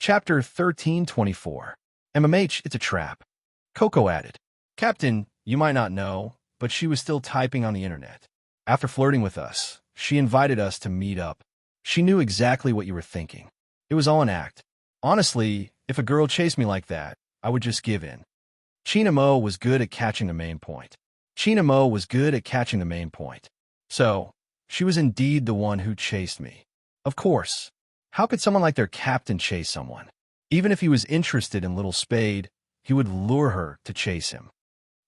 Chapter 1324. MMH, it's a trap. Coco added. Captain, you might not know, but she was still typing on the internet. After flirting with us, she invited us to meet up. She knew exactly what you were thinking. It was all an act. Honestly, if a girl chased me like that, I would just give in. China Mo was good at catching the main point. So, she was indeed the one who chased me. Of course. How could someone like their captain chase someone? Even if he was interested in Little Spade, he would lure her to chase him.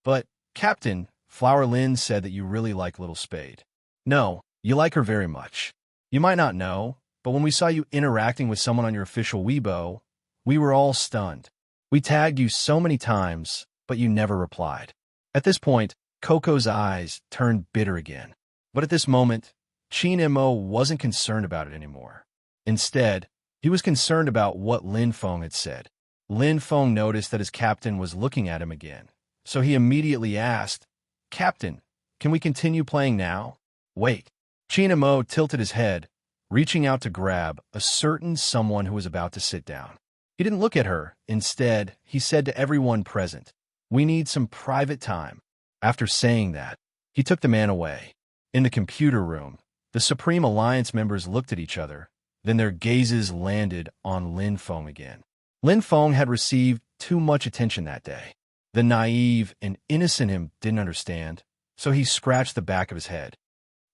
But, Captain, Flower Lynn said that you really like Little Spade. No, you like her very much. You might not know, but when we saw you interacting with someone on your official Weibo, we were all stunned. We tagged you so many times, but you never replied. At this point, Coco's eyes turned bitter again. But at this moment, Chin Mo wasn't concerned about it anymore. Instead, he was concerned about what Lin Feng had said. Lin Feng noticed that his captain was looking at him again, so he immediately asked, Captain, can we continue playing now? Wait. Chin Mo tilted his head, reaching out to grab a certain someone who was about to sit down. He didn't look at her. Instead, he said to everyone present, we need some private time. After saying that, he took the man away. In the computer room, the Supreme Alliance members looked at each other, then their gazes landed on Lin Feng again. Lin Feng had received too much attention that day. The naive and innocent him didn't understand, so he scratched the back of his head.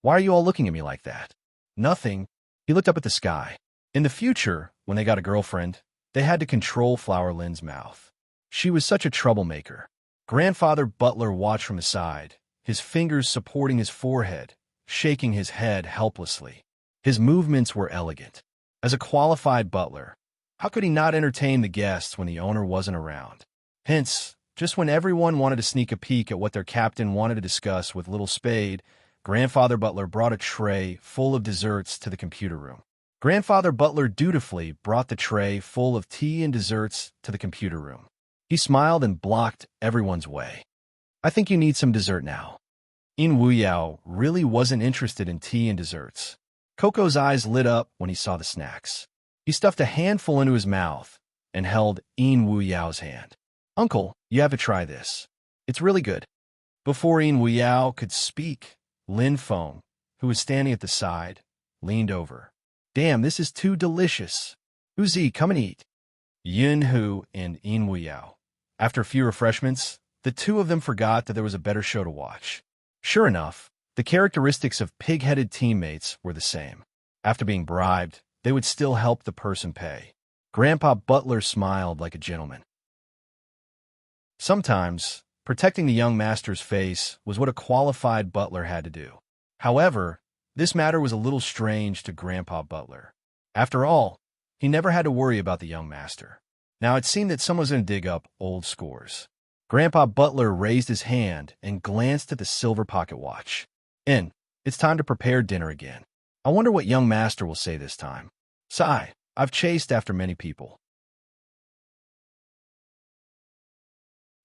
Why are you all looking at me like that? Nothing. He looked up at the sky. In the future, when they got a girlfriend, they had to control Flower Lynn's mouth. She was such a troublemaker. Grandfather Butler watched from the side, his fingers supporting his forehead, shaking his head helplessly. His movements were elegant. As a qualified butler, how could he not entertain the guests when the owner wasn't around? Hence, just when everyone wanted to sneak a peek at what their captain wanted to discuss with Little Spade, Grandfather Butler brought a tray full of desserts to the computer room. Grandfather Butler dutifully brought the tray full of tea and desserts to the computer room. He smiled and blocked everyone's way. I think you need some dessert now. In Wu Yao really wasn't interested in tea and desserts. Coco's eyes lit up when he saw the snacks. He stuffed a handful into his mouth and held In Wu Yao's hand. Uncle, you have to try this. It's really good. Before In Wu Yao could speak, Lin Feng, who was standing at the side, leaned over. Damn, this is too delicious. Uzi, come and eat. Yun Hu and In Wu Yao. After a few refreshments, the two of them forgot that there was a better show to watch. Sure enough, the characteristics of pig-headed teammates were the same. After being bribed, they would still help the person pay. Grandpa Butler smiled like a gentleman. Sometimes, protecting the young master's face was what a qualified butler had to do. However, this matter was a little strange to Grandpa Butler. After all, he never had to worry about the young master. Now it seemed that someone was going to dig up old scores. Grandpa Butler raised his hand and glanced at the silver pocket watch. It's time to prepare dinner again. I wonder what young master will say this time. Sigh, I've chased after many people.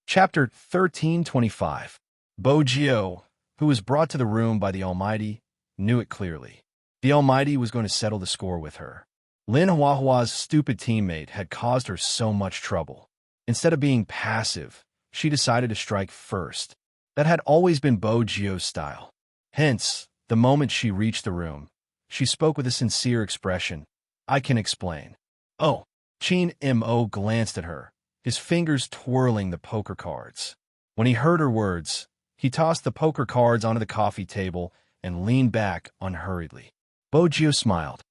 Chapter 1325. Bo Jio, who was brought to the room by the Almighty, knew it clearly. The Almighty was going to settle the score with her. Lin Huahua's stupid teammate had caused her so much trouble. Instead of being passive, she decided to strike first. That had always been Bo Jio's style. Hence, the moment she reached the room, she spoke with a sincere expression. I can explain. Oh, Chin Mo glanced at her, his fingers twirling the poker cards. When he heard her words, he tossed the poker cards onto the coffee table and leaned back unhurriedly. Bo Jio smiled.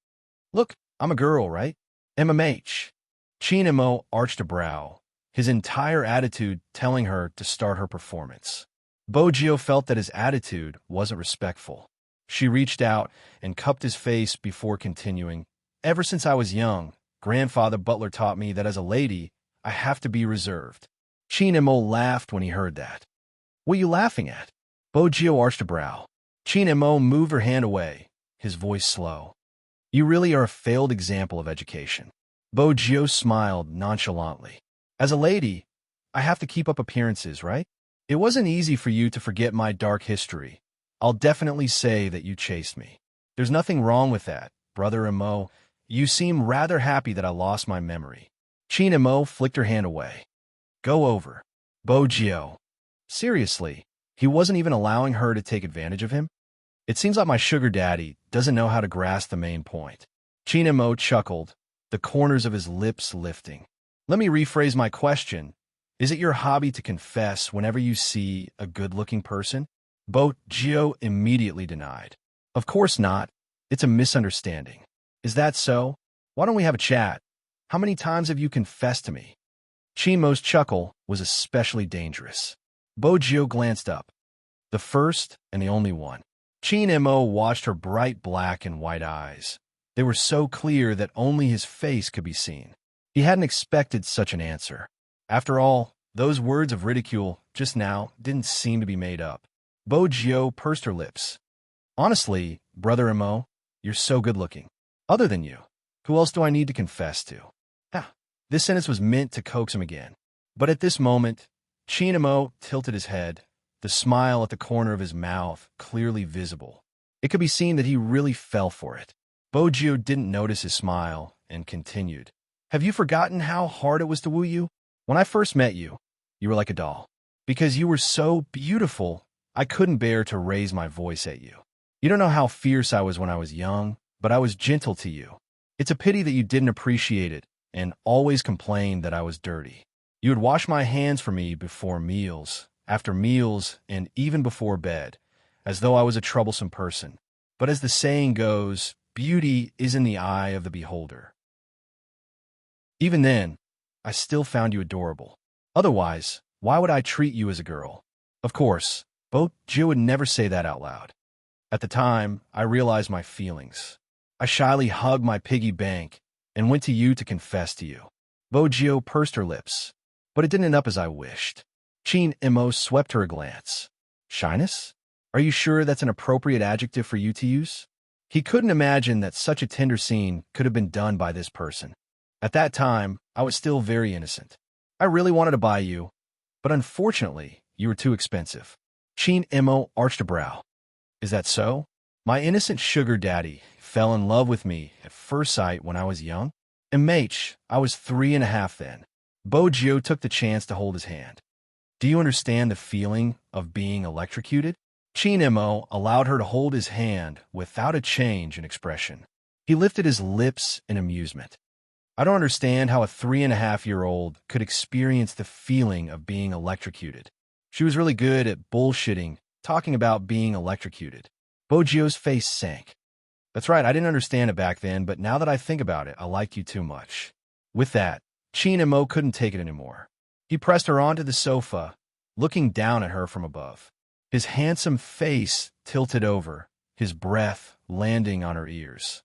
Look, I'm a girl, right? MMH. Chin Mo arched a brow, his entire attitude telling her to start her performance. Bo Jio felt that his attitude wasn't respectful. She reached out and cupped his face before continuing. Ever since I was young, Grandfather Butler taught me that as a lady, I have to be reserved. Chin Mo laughed when he heard that. What are you laughing at? Bo Jio arched a brow. Chin Mo moved her hand away, his voice slow. You really are a failed example of education. Bo Jio smiled nonchalantly. As a lady, I have to keep up appearances, right? It wasn't easy for you to forget my dark history. I'll definitely say that you chased me. There's nothing wrong with that, Brother Mo. You seem rather happy that I lost my memory. Chin Mo flicked her hand away. Go over. Bojio. Seriously, he wasn't even allowing her to take advantage of him? It seems like my sugar daddy doesn't know how to grasp the main point. Chin Mo chuckled, the corners of his lips lifting. Let me rephrase my question. Is it your hobby to confess whenever you see a good-looking person? Bojio immediately denied. Of course not. It's a misunderstanding. Is that so? Why don't we have a chat? How many times have you confessed to me? Chin Mo's chuckle was especially dangerous. Bojio glanced up. The first and the only one. Chin Mo watched her bright black and white eyes. They were so clear that only his face could be seen. He hadn't expected such an answer. After all, those words of ridicule just now didn't seem to be made up. Bojio pursed her lips. Honestly, Brother Mo, you're so good-looking. Other than you, who else do I need to confess to? This sentence was meant to coax him again. But at this moment, Chin Mo tilted his head, the smile at the corner of his mouth clearly visible. It could be seen that he really fell for it. Bojio didn't notice his smile and continued. Have you forgotten how hard it was to woo you? When I first met you, you were like a doll. Because you were so beautiful, I couldn't bear to raise my voice at you. You don't know how fierce I was when I was young, but I was gentle to you. It's a pity that you didn't appreciate it and always complained that I was dirty. You would wash my hands for me before meals, after meals, and even before bed, as though I was a troublesome person. But as the saying goes, beauty is in the eye of the beholder. Even then, I still found you adorable. Otherwise, why would I treat you as a girl? Of course, Bojio would never say that out loud. At the time, I realized my feelings. I shyly hugged my piggy bank and went to you to confess to you. Bojio pursed her lips, but it didn't end up as I wished. Chin Mo swept her a glance. Shyness? Are you sure that's an appropriate adjective for you to use? He couldn't imagine that such a tender scene could have been done by this person. At that time, I was still very innocent. I really wanted to buy you, but unfortunately, you were too expensive. Chin Mo arched a brow. Is that so? My innocent sugar daddy fell in love with me at first sight when I was young? Emrich, I was 3.5 then. Bojio took the chance to hold his hand. Do you understand the feeling of being electrocuted? Chin Mo allowed her to hold his hand without a change in expression. He lifted his lips in amusement. I don't understand how a 3.5-year-old could experience the feeling of being electrocuted. She was really good at bullshitting, talking about being electrocuted. Bojio's face sank. That's right, I didn't understand it back then, but now that I think about it, I like you too much. With that, Chin Mo couldn't take it anymore. He pressed her onto the sofa, looking down at her from above. His handsome face tilted over, his breath landing on her ears.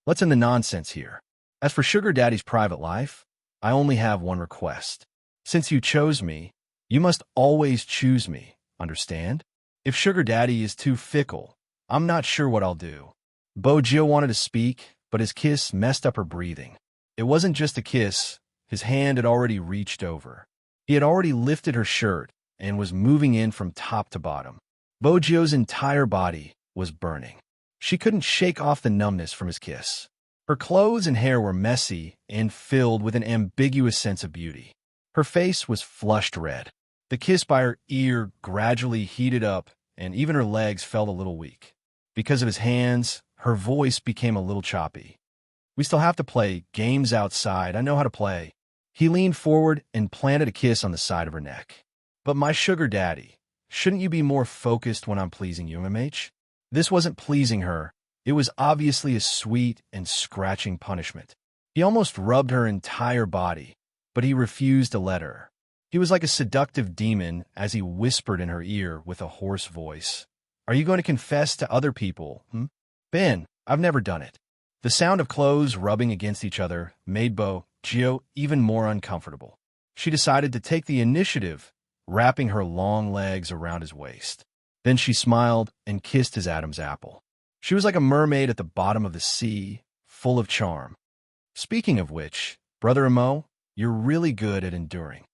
Let's end the nonsense here. As for Sugar Daddy's private life, I only have one request. Since you chose me, you must always choose me, understand? If Sugar Daddy is too fickle, I'm not sure what I'll do. Bojio wanted to speak, but his kiss messed up her breathing. It wasn't just a kiss. His hand had already reached over. He had already lifted her shirt and was moving in from top to bottom. Bojio's entire body was burning. She couldn't shake off the numbness from his kiss. Her clothes and hair were messy and filled with an ambiguous sense of beauty. Her face was flushed red. The kiss by her ear gradually heated up, and even her legs felt a little weak. Because of his hands, her voice became a little choppy. We still have to play games outside. I know how to play. He leaned forward and planted a kiss on the side of her neck. But my sugar daddy, shouldn't you be more focused when I'm pleasing you, MH? This wasn't pleasing her. It was obviously a sweet and scratching punishment. He almost rubbed her entire body, but he refused to let her. He was like a seductive demon as he whispered in her ear with a hoarse voice. Are you going to confess to other people, Ben, I've never done it. The sound of clothes rubbing against each other made Bojio even more uncomfortable. She decided to take the initiative, wrapping her long legs around his waist. Then she smiled and kissed his Adam's apple. She was like a mermaid at the bottom of the sea, full of charm. Speaking of which, Brother Mo, you're really good at enduring.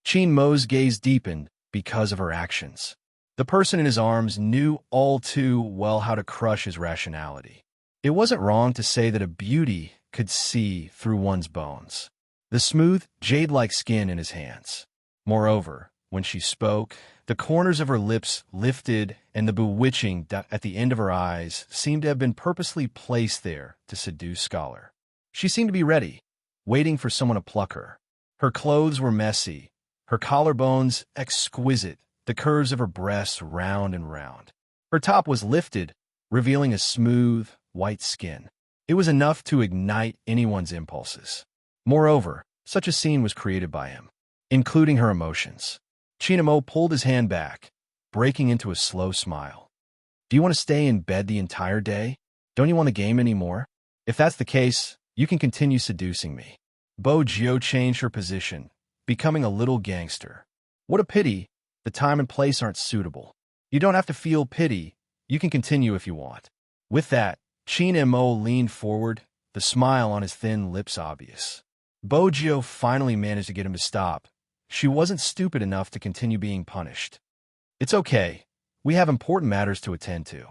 Chin Mo's gaze deepened because of her actions. The person in his arms knew all too well how to crush his rationality. It wasn't wrong to say that a beauty could see through one's bones. The smooth, jade-like skin in his hands. Moreover, when she spoke, the corners of her lips lifted and the bewitching dot at the end of her eyes seemed to have been purposely placed there to seduce Scholar. She seemed to be ready, waiting for someone to pluck her. Her clothes were messy, her collarbones exquisite, the curves of her breasts round and round. Her top was lifted, revealing a smooth, white skin. It was enough to ignite anyone's impulses. Moreover, such a scene was created by him, including her emotions. Chinamo pulled his hand back, breaking into a slow smile. Do you want to stay in bed the entire day? Don't you want the game anymore? If that's the case, you can continue seducing me. Bo Gio changed her position, becoming a little gangster. What a pity, the time and place aren't suitable. You don't have to feel pity, you can continue if you want. With that, Chinamo leaned forward, the smile on his thin lips obvious. Bo Gio finally managed to get him to stop. She wasn't stupid enough to continue being punished. It's okay. We have important matters to attend to.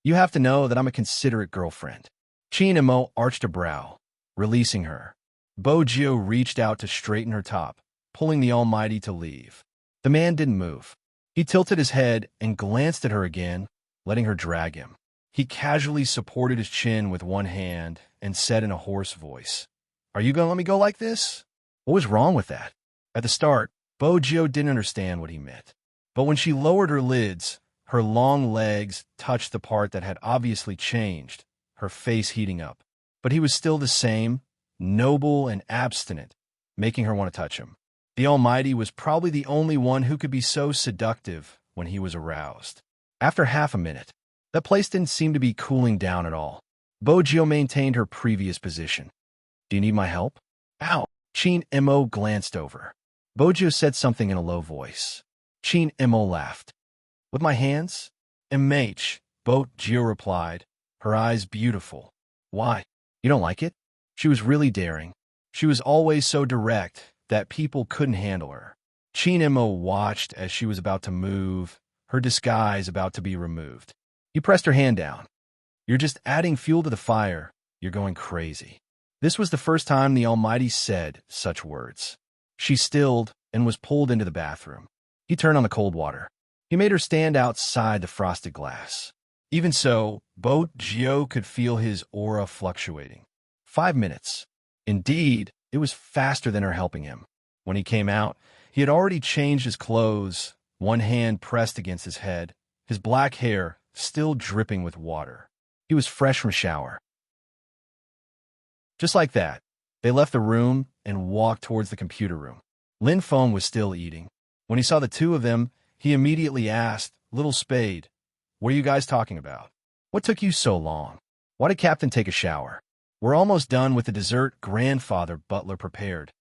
You have to know that I'm a considerate girlfriend. Chinamo arched a brow, releasing her. Bo Gio reached out to straighten her top, pulling the Almighty to leave. The man didn't move. He tilted his head and glanced at her again, letting her drag him. He casually supported his chin with one hand and said in a hoarse voice, "Are you going to let me go like this?" What was wrong with that? At the start, Bo Gio didn't understand what he meant. But when she lowered her lids, her long legs touched the part that had obviously changed, her face heating up. But he was still the same, noble and abstinent, making her want to touch him. The Almighty was probably the only one who could be so seductive when he was aroused. After half a minute, that place didn't seem to be cooling down at all. Bo Gio maintained her previous position. Do you need my help? Ow! Chin-Mo glanced over. Bo Gio said something in a low voice. Chin-Mo laughed. With my hands? MH, Bo Gio replied, her eyes beautiful. Why? You don't like it? She was really daring. She was always so direct that people couldn't handle her. Chin-Mo watched as she was about to move, her disguise about to be removed. He pressed her hand down. You're just adding fuel to the fire. You're going crazy. This was the first time the Almighty said such words. She stilled and was pulled into the bathroom. He turned on the cold water. He made her stand outside the frosted glass. Even so, Bo Gio could feel his aura fluctuating. 5 minutes. Indeed, it was faster than her helping him. When he came out, he had already changed his clothes, one hand pressed against his head, his black hair still dripping with water. He was fresh from a shower. Just like that, they left the room and walked towards the computer room. Lin Feng was still eating. When he saw the two of them, he immediately asked, Little Spade, what are you guys talking about? What took you so long? Why did Captain take a shower? We're almost done with the dessert grandfather Butler prepared.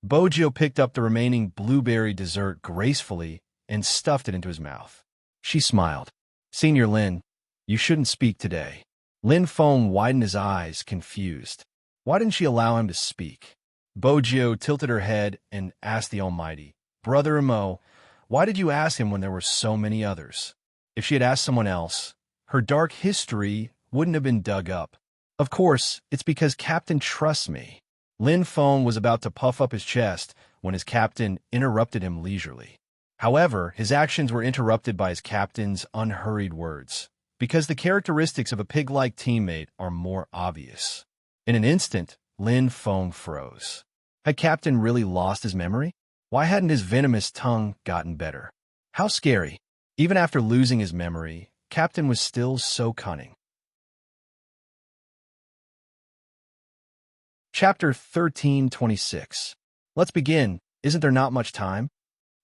Bo Gio picked up the remaining blueberry dessert gracefully and stuffed it into his mouth. She smiled. Senior Lin, you shouldn't speak today. Lin Feng widened his eyes, confused. Why didn't she allow him to speak? Bo Gio tilted her head and asked the Almighty, Brother Mo, why did you ask him when there were so many others? If she had asked someone else, her dark history wouldn't have been dug up. Of course, it's because Captain trusts me. Lin Feng was about to puff up his chest when his captain interrupted him leisurely. However, his actions were interrupted by his captain's unhurried words, because the characteristics of a pig-like teammate are more obvious. In an instant, Lin Feng froze. Had Captain really lost his memory? Why hadn't his venomous tongue gotten better? How scary. Even after losing his memory, Captain was still so cunning. Chapter 1326. Let's begin. Isn't there not much time?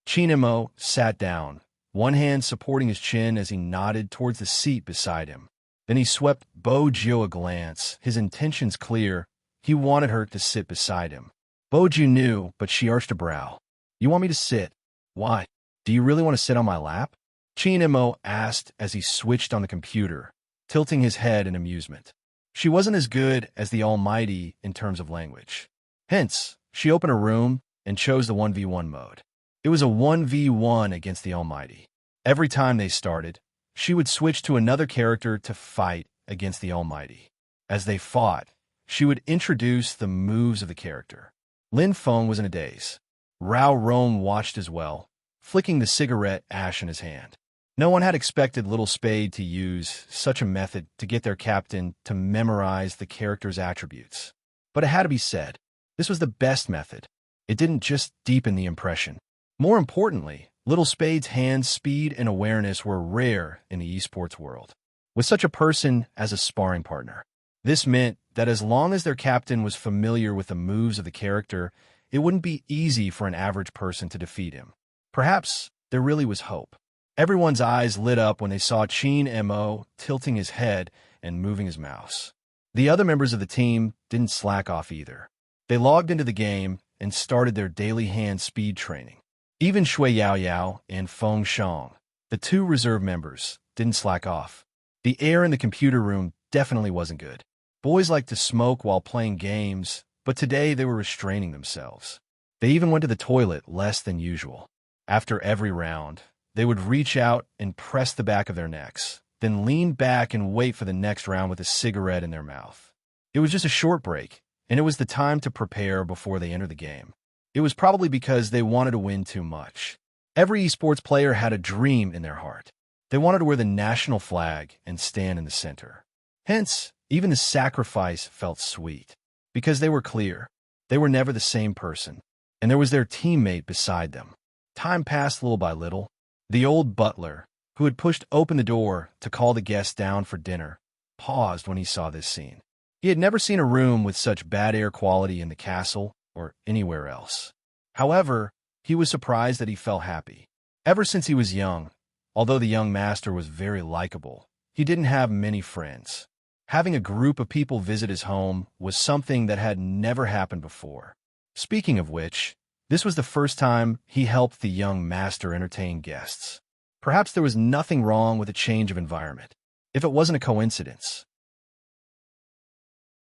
Chinamo sat down, one hand supporting his chin as he nodded towards the seat beside him. Then he swept Bo Gio a glance, his intentions clear. He wanted her to sit beside him. Bo Gio knew, but she arched a brow. You want me to sit? Why? Do you really want to sit on my lap? Chinamo asked as he switched on the computer, tilting his head in amusement. She wasn't as good as the Almighty in terms of language. Hence, she opened a room and chose the 1v1 mode. It was a 1v1 against the Almighty. Every time they started, she would switch to another character to fight against the Almighty. As they fought, she would introduce the moves of the character. Lin Feng was in a daze. Rao Rome watched as well, flicking the cigarette ash in his hand. No one had expected Little Spade to use such a method to get their captain to memorize the character's attributes. But it had to be said, this was the best method. It didn't just deepen the impression. More importantly, Little Spade's hand speed and awareness were rare in the esports world. With such a person as a sparring partner, this meant that as long as their captain was familiar with the moves of the character, it wouldn't be easy for an average person to defeat him. Perhaps there really was hope. Everyone's eyes lit up when they saw Chin Mo tilting his head and moving his mouse. The other members of the team didn't slack off either. They logged into the game and started their daily hand speed training. Even Shui Yao Yao and Feng Shang, the two reserve members, didn't slack off. The air in the computer room definitely wasn't good. Boys like to smoke while playing games, but today they were restraining themselves. They even went to the toilet less than usual. After every round, they would reach out and press the back of their necks, then lean back and wait for the next round with a cigarette in their mouth. It was just a short break, and it was the time to prepare before they entered the game. It was probably because they wanted to win too much. Every esports player had a dream in their heart. They wanted to wear the national flag and stand in the center. Hence, even the sacrifice felt sweet, because they were clear. They were never the same person, and there was their teammate beside them. Time passed little by little. The old butler, who had pushed open the door to call the guests down for dinner, paused when he saw this scene. He had never seen a room with such bad air quality in the castle or anywhere else. However, he was surprised that he felt happy. Ever since he was young, although the young master was very likable, he didn't have many friends. Having a group of people visit his home was something that had never happened before. Speaking of which, this was the first time he helped the young master entertain guests. Perhaps there was nothing wrong with a change of environment, if it wasn't a coincidence.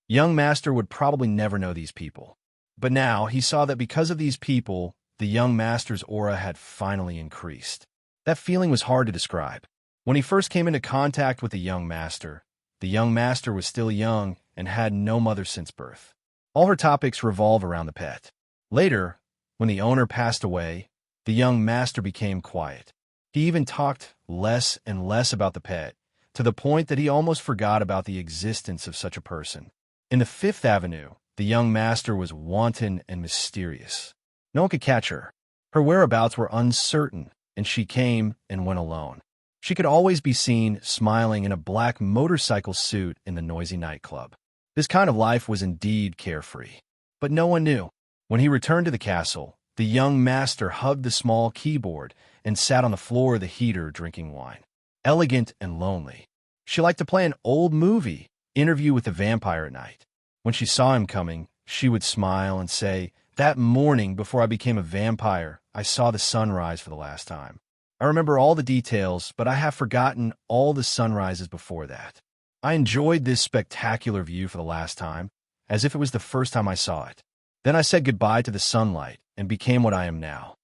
Young master would probably never know these people. But now he saw that because of these people, the young master's aura had finally increased. That feeling was hard to describe. When he first came into contact with the young master was still young and had no mother since birth. All her topics revolve around the pet. Later, when the owner passed away, the young master became quiet. He even talked less and less about the pet, to the point that he almost forgot about the existence of such a person. In the Fifth Avenue, the young master was wanton and mysterious. No one could catch her. Her whereabouts were uncertain, and she came and went alone. She could always be seen smiling in a black motorcycle suit in the noisy nightclub. This kind of life was indeed carefree. But no one knew. When he returned to the castle, the young master hugged the small keyboard and sat on the floor of the heater drinking wine. Elegant and lonely. She liked to play an old movie, Interview with the Vampire at night. When she saw him coming, she would smile and say, "That morning before I became a vampire, I saw the sunrise for the last time. I remember all the details, but I have forgotten all the sunrises before that. I enjoyed this spectacular view for the last time, as if it was the first time I saw it. Then I said goodbye to the sunlight and became what I am now."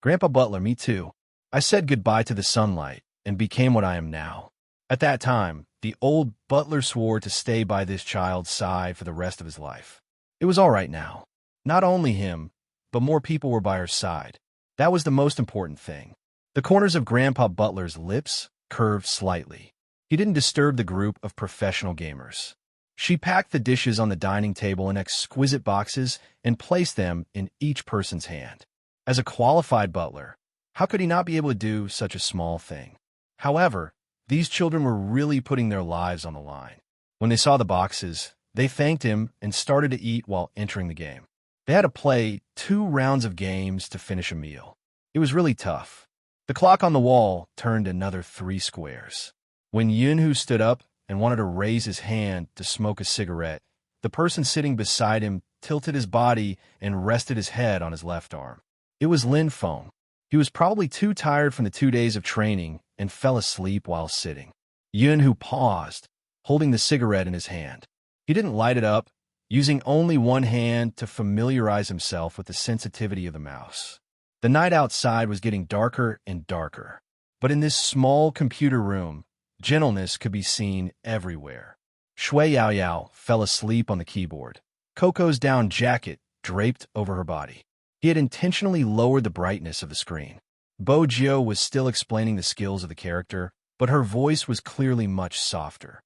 Grandpa Butler, me too. I said goodbye to the sunlight and became what I am now. At that time, the old butler swore to stay by this child's side for the rest of his life. It was all right now. Not only him, but more people were by her side. That was the most important thing. The corners of Grandpa Butler's lips curved slightly. He didn't disturb the group of professional gamers. She packed the dishes on the dining table in exquisite boxes and placed them in each person's hand. As a qualified butler, how could he not be able to do such a small thing? However, these children were really putting their lives on the line. When they saw the boxes, they thanked him and started to eat while entering the game. They had to play 2 rounds of games to finish a meal. It was really tough. The clock on the wall turned another 3 squares. When Yunhu stood up and wanted to raise his hand to smoke a cigarette, the person sitting beside him tilted his body and rested his head on his left arm. It was Lin Feng. He was probably too tired from the 2 days of training and fell asleep while sitting. Yunhu paused, holding the cigarette in his hand. He didn't light it up, using only one hand to familiarize himself with the sensitivity of the mouse. The night outside was getting darker and darker, but in this small computer room, gentleness could be seen everywhere. Shui Yao Yao fell asleep on the keyboard, Coco's down jacket draped over her body. He had intentionally lowered the brightness of the screen. Bo Jio was still explaining the skills of the character, but her voice was clearly much softer.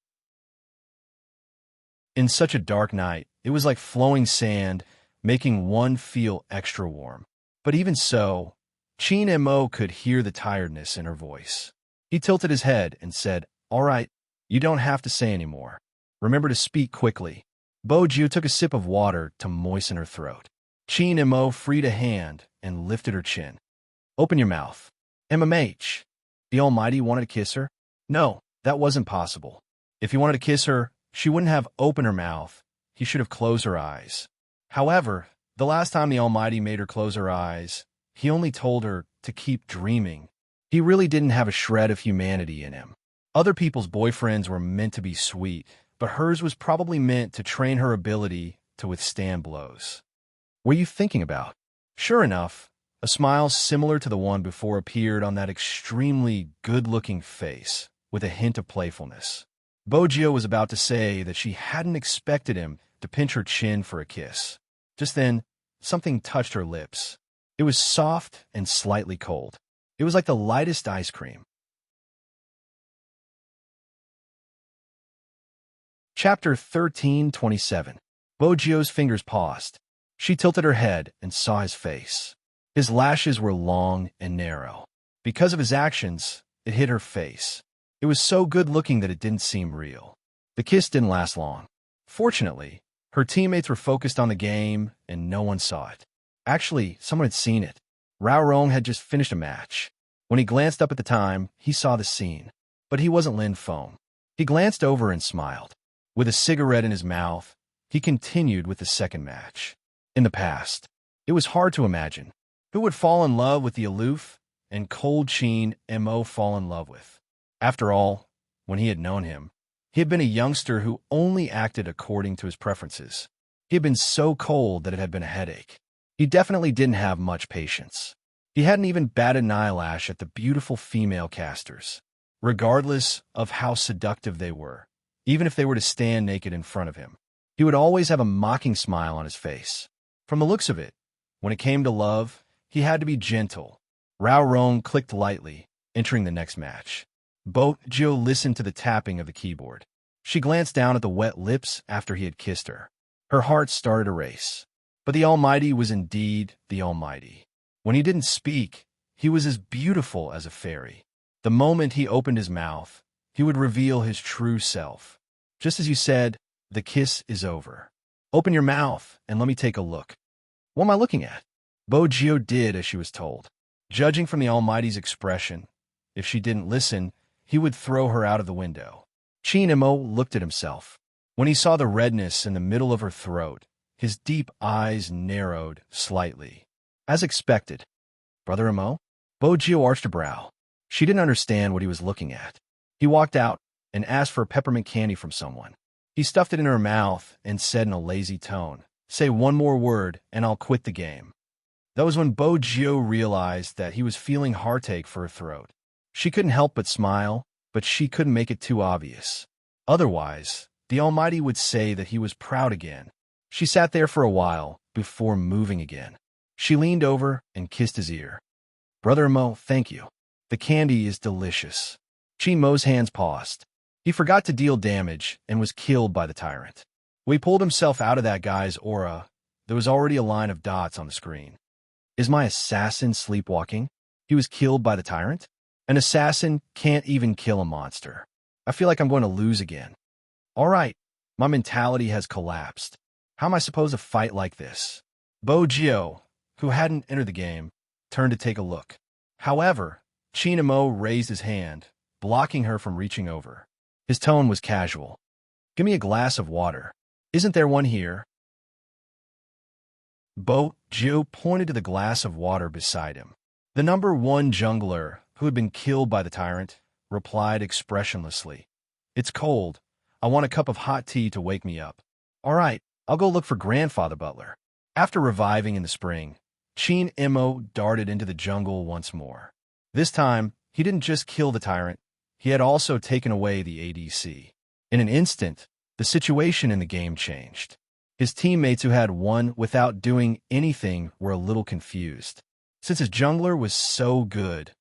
In such a dark night, it was like flowing sand, making one feel extra warm. But even so, Qin Mo could hear the tiredness in her voice. He tilted his head and said, "All right, you don't have to say any more. Remember to speak quickly." Bo Jiu took a sip of water to moisten her throat. Qin Mo freed a hand and lifted her chin. "Open your mouth." MMH. The Almighty wanted to kiss her? No, that wasn't possible. If he wanted to kiss her, she wouldn't have opened her mouth. He should have closed her eyes. However, the last time the Almighty made her close her eyes, he only told her to keep dreaming. He really didn't have a shred of humanity in him. Other people's boyfriends were meant to be sweet, but hers was probably meant to train her ability to withstand blows. What are you thinking about? Sure enough, a smile similar to the one before appeared on that extremely good-looking face, with a hint of playfulness. Bojio was about to say that she hadn't expected him to pinch her chin for a kiss. Just then, something touched her lips. It was soft and slightly cold. It was like the lightest ice cream. Chapter 13:27. Bojio's fingers paused. She tilted her head and saw his face. His lashes were long and narrow. Because of his actions, it hit her face. It was so good-looking that it didn't seem real. The kiss didn't last long. Fortunately, her teammates were focused on the game, and no one saw it. Actually, someone had seen it. Rao Rong had just finished a match. When he glanced up at the time, he saw the scene. But he wasn't Lin Feng. He glanced over and smiled. With a cigarette in his mouth, he continued with the second match. In the past, it was hard to imagine who would fall in love with the aloof and cold Qin Mo fall in love with. After all, when he had known him, he had been a youngster who only acted according to his preferences. He had been so cold that it had been a headache. He definitely didn't have much patience. He hadn't even batted an eyelash at the beautiful female casters, regardless of how seductive they were. Even if they were to stand naked in front of him, he would always have a mocking smile on his face. From the looks of it, when it came to love, he had to be gentle. Rao Rong clicked lightly, entering the next match. Bo Jiu listened to the tapping of the keyboard. She glanced down at the wet lips after he had kissed her. Her heart started a race. But the Almighty was indeed the Almighty. When he didn't speak, he was as beautiful as a fairy. The moment he opened his mouth, he would reveal his true self. Just as you said, the kiss is over. Open your mouth and let me take a look. What am I looking at? Bo Jiu did as she was told. Judging from the Almighty's expression, if she didn't listen, he would throw her out of the window. Qin Mo looked at himself. When he saw the redness in the middle of her throat, his deep eyes narrowed slightly. As expected. Brother Mo? Bo Jiu arched a brow. She didn't understand what he was looking at. He walked out and asked for peppermint candy from someone. He stuffed it in her mouth and said in a lazy tone, "Say one more word and I'll quit the game." That was when Bo Jiu realized that he was feeling heartache for her throat. She couldn't help but smile, but she couldn't make it too obvious. Otherwise, the Almighty would say that he was proud again. She sat there for a while before moving again. She leaned over and kissed his ear. Brother Mo, thank you. The candy is delicious. Qin Mo's hands paused. He forgot to deal damage and was killed by the tyrant. When he pulled himself out of that guy's aura, there was already a line of dots on the screen. Is my assassin sleepwalking? He was killed by the tyrant? An assassin can't even kill a monster. I feel like I'm going to lose again. All right, my mentality has collapsed. How am I supposed to fight like this? Bo Jiu, who hadn't entered the game, turned to take a look. However, Qin Mo raised his hand, blocking her from reaching over. His tone was casual. Give me a glass of water. Isn't there one here? Bo Jiu pointed to the glass of water beside him. The #1 jungler, who had been killed by the tyrant, replied expressionlessly. It's cold. I want a cup of hot tea to wake me up. All right, I'll go look for Grandfather Butler. After reviving in the spring, Qin Mo darted into the jungle once more. This time, he didn't just kill the tyrant, he had also taken away the ADC. In an instant, the situation in the game changed. His teammates who had won without doing anything were a little confused. Since his jungler was so good,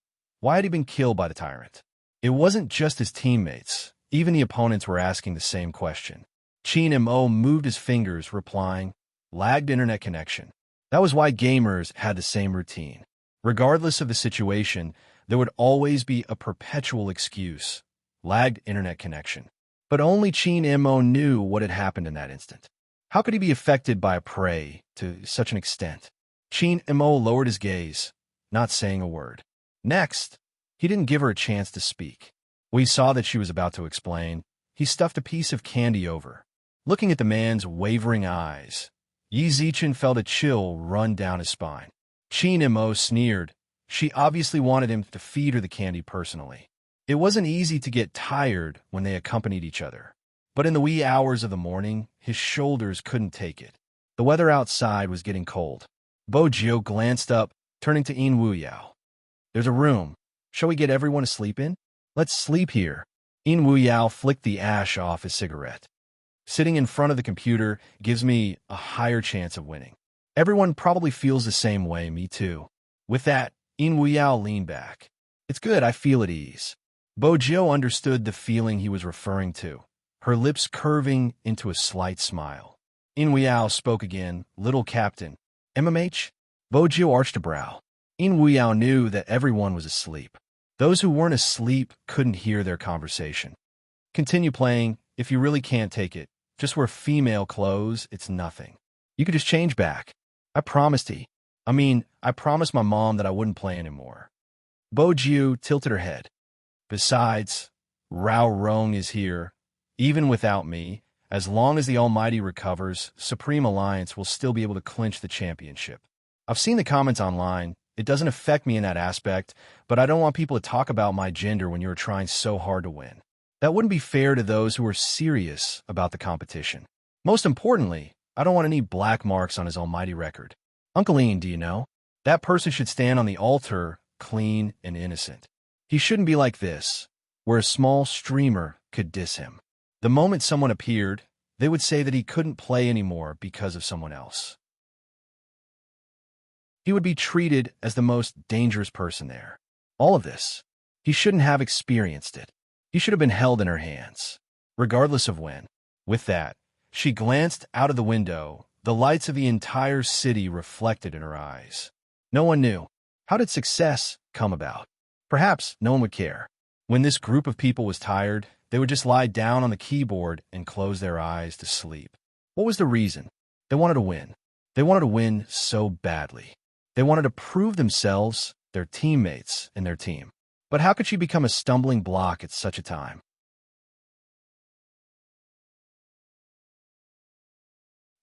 why had he been killed by the tyrant? It wasn't just his teammates. Even the opponents were asking the same question. Chin Mo moved his fingers, replying, "Lagged internet connection." That was why gamers had the same routine. Regardless of the situation, there would always be a perpetual excuse. Lagged internet connection. But only Chin Mo knew what had happened in that instant. How could he be affected by a prey to such an extent? Chin Mo lowered his gaze, not saying a word. Next, he didn't give her a chance to speak. When he saw that she was about to explain, he stuffed a piece of candy over. Looking at the man's wavering eyes, Yi Zichen felt a chill run down his spine. Chin Mo sneered. She obviously wanted him to feed her the candy personally. It wasn't easy to get tired when they accompanied each other. But in the wee hours of the morning, his shoulders couldn't take it. The weather outside was getting cold. Bo Jio glanced up, turning to In Wu Yao. "There's a room. Shall we get everyone to sleep in?" "Let's sleep here." In Wu Yao flicked the ash off his cigarette. "Sitting in front of the computer gives me a higher chance of winning. Everyone probably feels the same way, me too." With that, In Wu Yao leaned back. "It's good, I feel at ease." Bo Jio understood the feeling he was referring to, her lips curving into a slight smile. In Wu Yao spoke again. "Little captain." "MMH?" Bo Jio arched a brow. In Wu Yao knew that everyone was asleep. Those who weren't asleep couldn't hear their conversation. "Continue playing. If you really can't take it, just wear female clothes. It's nothing. You could just change back." "I promised I promised my mom that I wouldn't play anymore." Bo Jiu tilted her head. "Besides, Rao Rong is here. Even without me, as long as the Almighty recovers, Supreme Alliance will still be able to clinch the championship. I've seen the comments online. It doesn't affect me in that aspect, but I don't want people to talk about my gender when you're trying so hard to win. That wouldn't be fair to those who are serious about the competition. Most importantly, I don't want any black marks on his almighty record. Uncle Ian, do you know? That person should stand on the altar, clean and innocent. He shouldn't be like this, where a small streamer could diss him. The moment someone appeared, they would say that he couldn't play anymore because of someone else. He would be treated as the most dangerous person there. All of this, he shouldn't have experienced it. He should have been held in her hands, regardless of when. With that, she glanced out of the window, the lights of the entire city reflected in her eyes. No one knew. How did success come about? Perhaps no one would care. When this group of people was tired, they would just lie down on the keyboard and close their eyes to sleep. What was the reason? They wanted to win. They wanted to win so badly. They wanted to prove themselves, their teammates, and their team. But how could she become a stumbling block at such a time?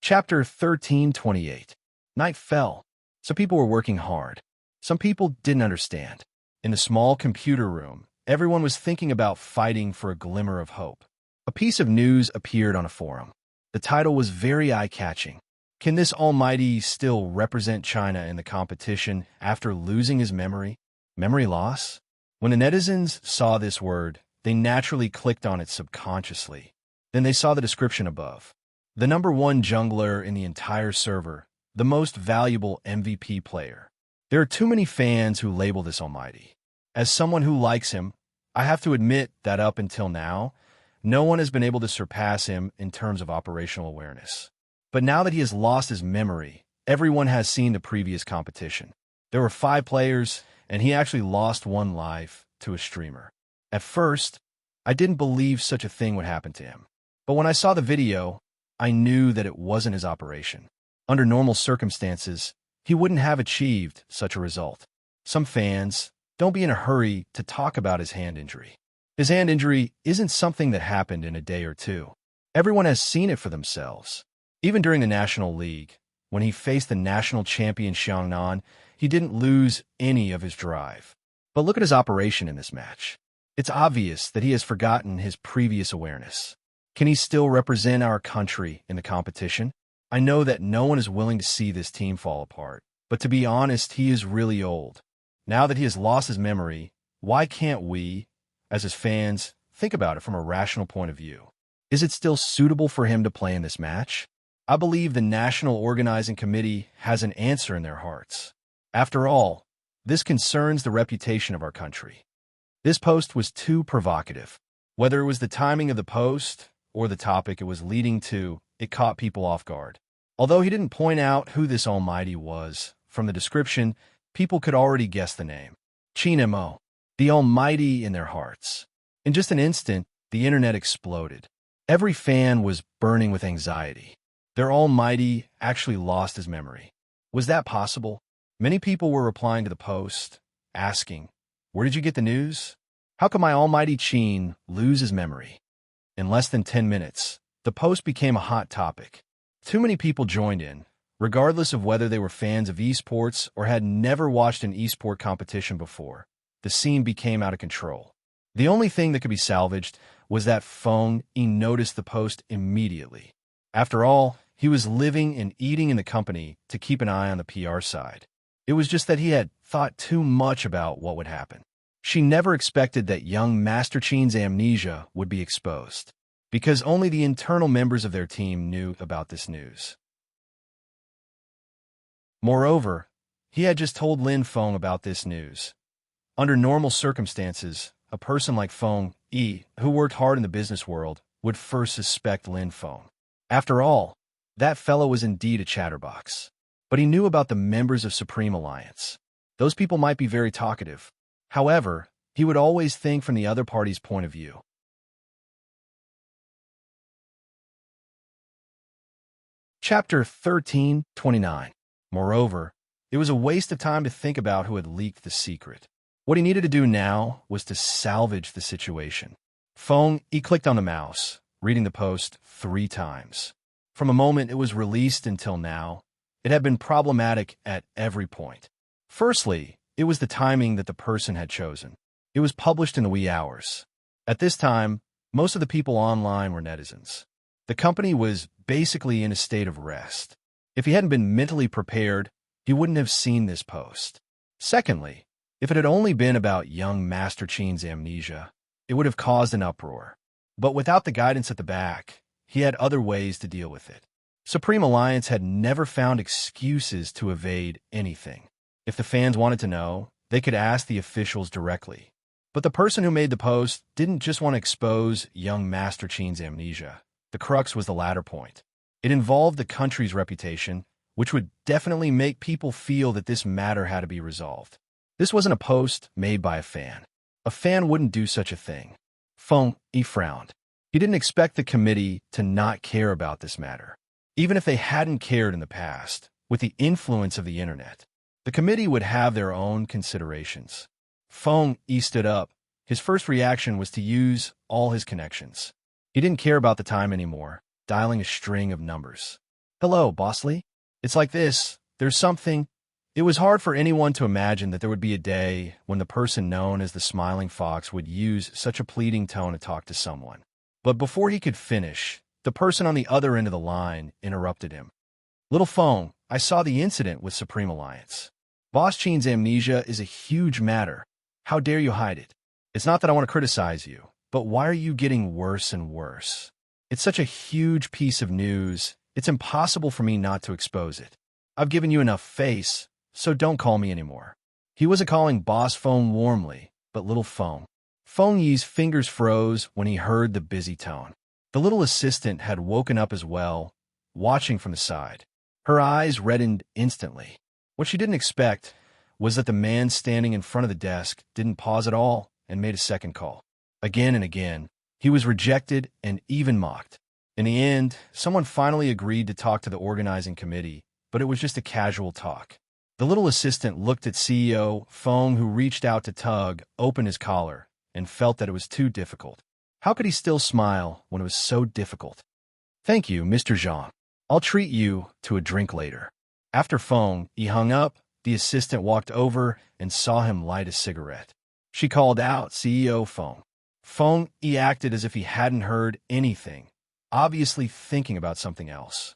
Chapter 1328. Night fell. Some people were working hard. Some people didn't understand. In the small computer room, everyone was thinking about fighting for a glimmer of hope. A piece of news appeared on a forum. The title was very eye-catching. Can this almighty still represent China in the competition after losing his memory? Memory loss? When the netizens saw this word, they naturally clicked on it subconsciously. Then they saw the description above. The #1 jungler in the entire server, the most valuable MVP player. There are too many fans who label this almighty. As someone who likes him, I have to admit that up until now, no one has been able to surpass him in terms of operational awareness. But now that he has lost his memory, everyone has seen the previous competition. There were 5 players, and he actually lost 1 life to a streamer. At first, I didn't believe such a thing would happen to him. But when I saw the video, I knew that it wasn't his operation. Under normal circumstances, he wouldn't have achieved such a result. Some fans, don't be in a hurry to talk about his hand injury. His hand injury isn't something that happened in a day or two. Everyone has seen it for themselves. Even during the National League, when he faced the national champion Xiangnan, he didn't lose any of his drive. But look at his operation in this match. It's obvious that he has forgotten his previous awareness. Can he still represent our country in the competition? I know that no one is willing to see this team fall apart, but to be honest, he is really old. Now that he has lost his memory, why can't we, as his fans, think about it from a rational point of view? Is it still suitable for him to play in this match? I believe the National Organizing Committee has an answer in their hearts. After all, this concerns the reputation of our country. This post was too provocative. Whether it was the timing of the post or the topic it was leading to, it caught people off guard. Although he didn't point out who this almighty was, from the description, people could already guess the name. Chinemo, the almighty in their hearts. In just an instant, the internet exploded. Every fan was burning with anxiety. Their almighty actually lost his memory. Was that possible? Many people were replying to the post, asking, "Where did you get the news? How could my almighty Chin lose his memory?" In less than 10 minutes, the post became a hot topic. Too many people joined in, regardless of whether they were fans of esports or had never watched an esport competition before. The scene became out of control. The only thing that could be salvaged was that Feng Yi noticed the post immediately. After all, he was living and eating in the company to keep an eye on the PR side. It was just that he had thought too much about what would happen. She never expected that young Master Chin's amnesia would be exposed, because only the internal members of their team knew about this news. Moreover, he had just told Lin Feng about this news. Under normal circumstances, a person like Feng Yi, who worked hard in the business world, would first suspect Lin Feng. After all, that fellow was indeed a chatterbox. But he knew about the members of Supreme Alliance. Those people might be very talkative. However, he would always think from the other party's point of view. Chapter 13:29. Moreover, it was a waste of time to think about who had leaked the secret. What he needed to do now was to salvage the situation. Feng Yi clicked on the mouse, reading the post 3 times. From the moment it was released until now, it had been problematic at every point. Firstly, it was the timing that the person had chosen. It was published in the wee hours. At this time, most of the people online were netizens. The company was basically in a state of rest. If he hadn't been mentally prepared, he wouldn't have seen this post. Secondly, if it had only been about young Master Chin's amnesia, it would have caused an uproar. But without the guidance at the back, he had other ways to deal with it. Supreme Alliance had never found excuses to evade anything. If the fans wanted to know, they could ask the officials directly. But the person who made the post didn't just want to expose young Master Chin's amnesia. The crux was the latter point. It involved the country's reputation, which would definitely make people feel that this matter had to be resolved. This wasn't a post made by a fan. A fan wouldn't do such a thing. Feng Yi frowned. He didn't expect the committee to not care about this matter. Even if they hadn't cared in the past, with the influence of the internet, the committee would have their own considerations. Feng Yi stood up. His first reaction was to use all his connections. He didn't care about the time anymore, dialing a string of numbers. "Hello, Bosley? It's like this. There's something." It was hard for anyone to imagine that there would be a day when the person known as the Smiling Fox would use such a pleading tone to talk to someone. But before he could finish, the person on the other end of the line interrupted him. "Little Feng, I saw the incident with Supreme Alliance. Boss Chin's amnesia is a huge matter. How dare you hide it? It's not that I want to criticize you, but why are you getting worse and worse? It's such a huge piece of news, it's impossible for me not to expose it. I've given you enough face, so don't call me anymore." He wasn't calling Boss Feng warmly, but Little Feng. Feng Yi's fingers froze when he heard the busy tone. The little assistant had woken up as well, watching from the side. Her eyes reddened instantly. What she didn't expect was that the man standing in front of the desk didn't pause at all and made a second call. Again and again, he was rejected and even mocked. In the end, someone finally agreed to talk to the organizing committee, but it was just a casual talk. The little assistant looked at CEO Feng, who reached out to tug open his collar, and felt that it was too difficult. How could he still smile when it was so difficult? "Thank you, Mr. Zhang. I'll treat you to a drink later." After Feng Yi hung up, the assistant walked over and saw him light a cigarette. She called out CEO Feng. Feng Yi acted as if he hadn't heard anything, obviously thinking about something else.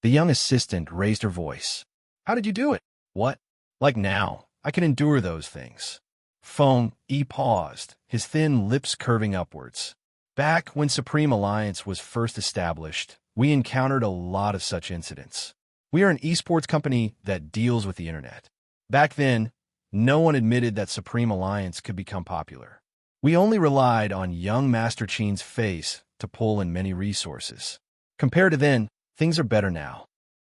The young assistant raised her voice. "How did you do it?" "What? Like now, I can endure those things." Feng Yi paused, his thin lips curving upwards. Back when Supreme Alliance was first established, we encountered a lot of such incidents. We are an esports company that deals with the internet. Back then, no one admitted that Supreme Alliance could become popular. We only relied on young Master Chien's face to pull in many resources. Compared to then, things are better now.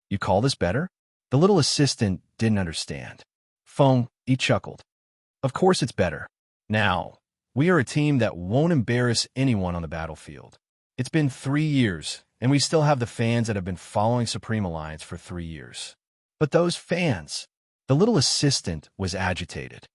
You call this better? The little assistant didn't understand. Feng, he chuckled. Of course it's better. Now, we are a team that won't embarrass anyone on the battlefield. It's been 3 years, and we still have the fans that have been following Supreme Alliance for 3 years. But those fans, the little assistant was agitated.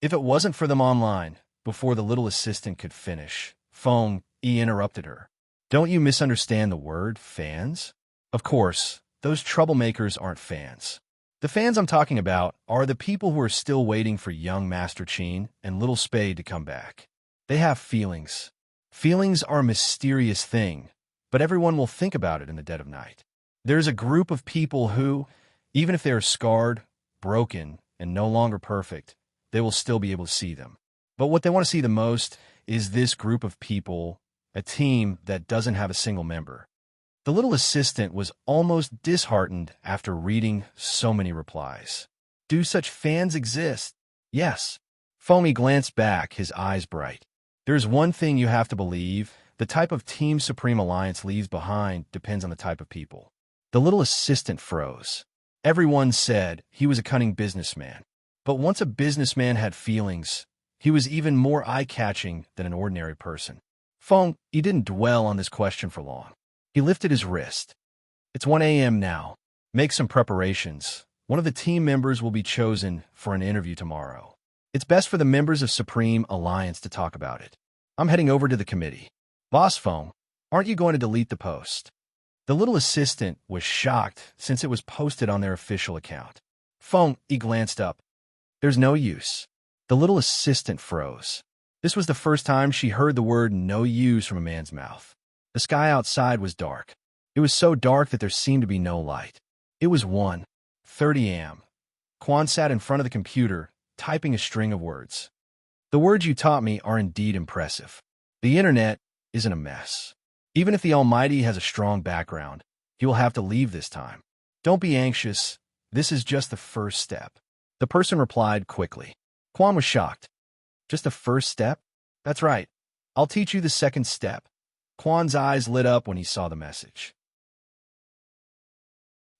If it wasn't for them online, before the little assistant could finish, Feng, he interrupted her. Don't you misunderstand the word fans? Of course, those troublemakers aren't fans. The fans I'm talking about are the people who are still waiting for young Master Chien and Little Spade to come back. They have feelings. Feelings are a mysterious thing, but everyone will think about it in the dead of night. There's a group of people who, even if they are scarred, broken, and no longer perfect, they will still be able to see them. But what they want to see the most is this group of people, a team that doesn't have a single member. The little assistant was almost disheartened after reading so many replies. Do such fans exist? Yes. Foamy glanced back, his eyes bright. There's one thing you have to believe. The type of team Supreme Alliance leaves behind depends on the type of people. The little assistant froze. Everyone said he was a cunning businessman. But once a businessman had feelings, he was even more eye-catching than an ordinary person. Feng, he didn't dwell on this question for long. He lifted his wrist. It's 1 a.m. now. Make some preparations. One of the team members will be chosen for an interview tomorrow. It's best for the members of Supreme Alliance to talk about it. I'm heading over to the committee. Boss Feng, aren't you going to delete the post? The little assistant was shocked since it was posted on their official account. Feng, he glanced up. There's no use. The little assistant froze. This was the first time she heard the word no use from a man's mouth. The sky outside was dark. It was so dark that there seemed to be no light. It was 1:30 a.m. Quan sat in front of the computer, typing a string of words. The words you taught me are indeed impressive. The internet isn't a mess. Even if the Almighty has a strong background, he will have to leave this time. Don't be anxious. This is just the first step. The person replied quickly. Quan was shocked. Just the first step? That's right. I'll teach you the second step. Quan's eyes lit up when he saw the message.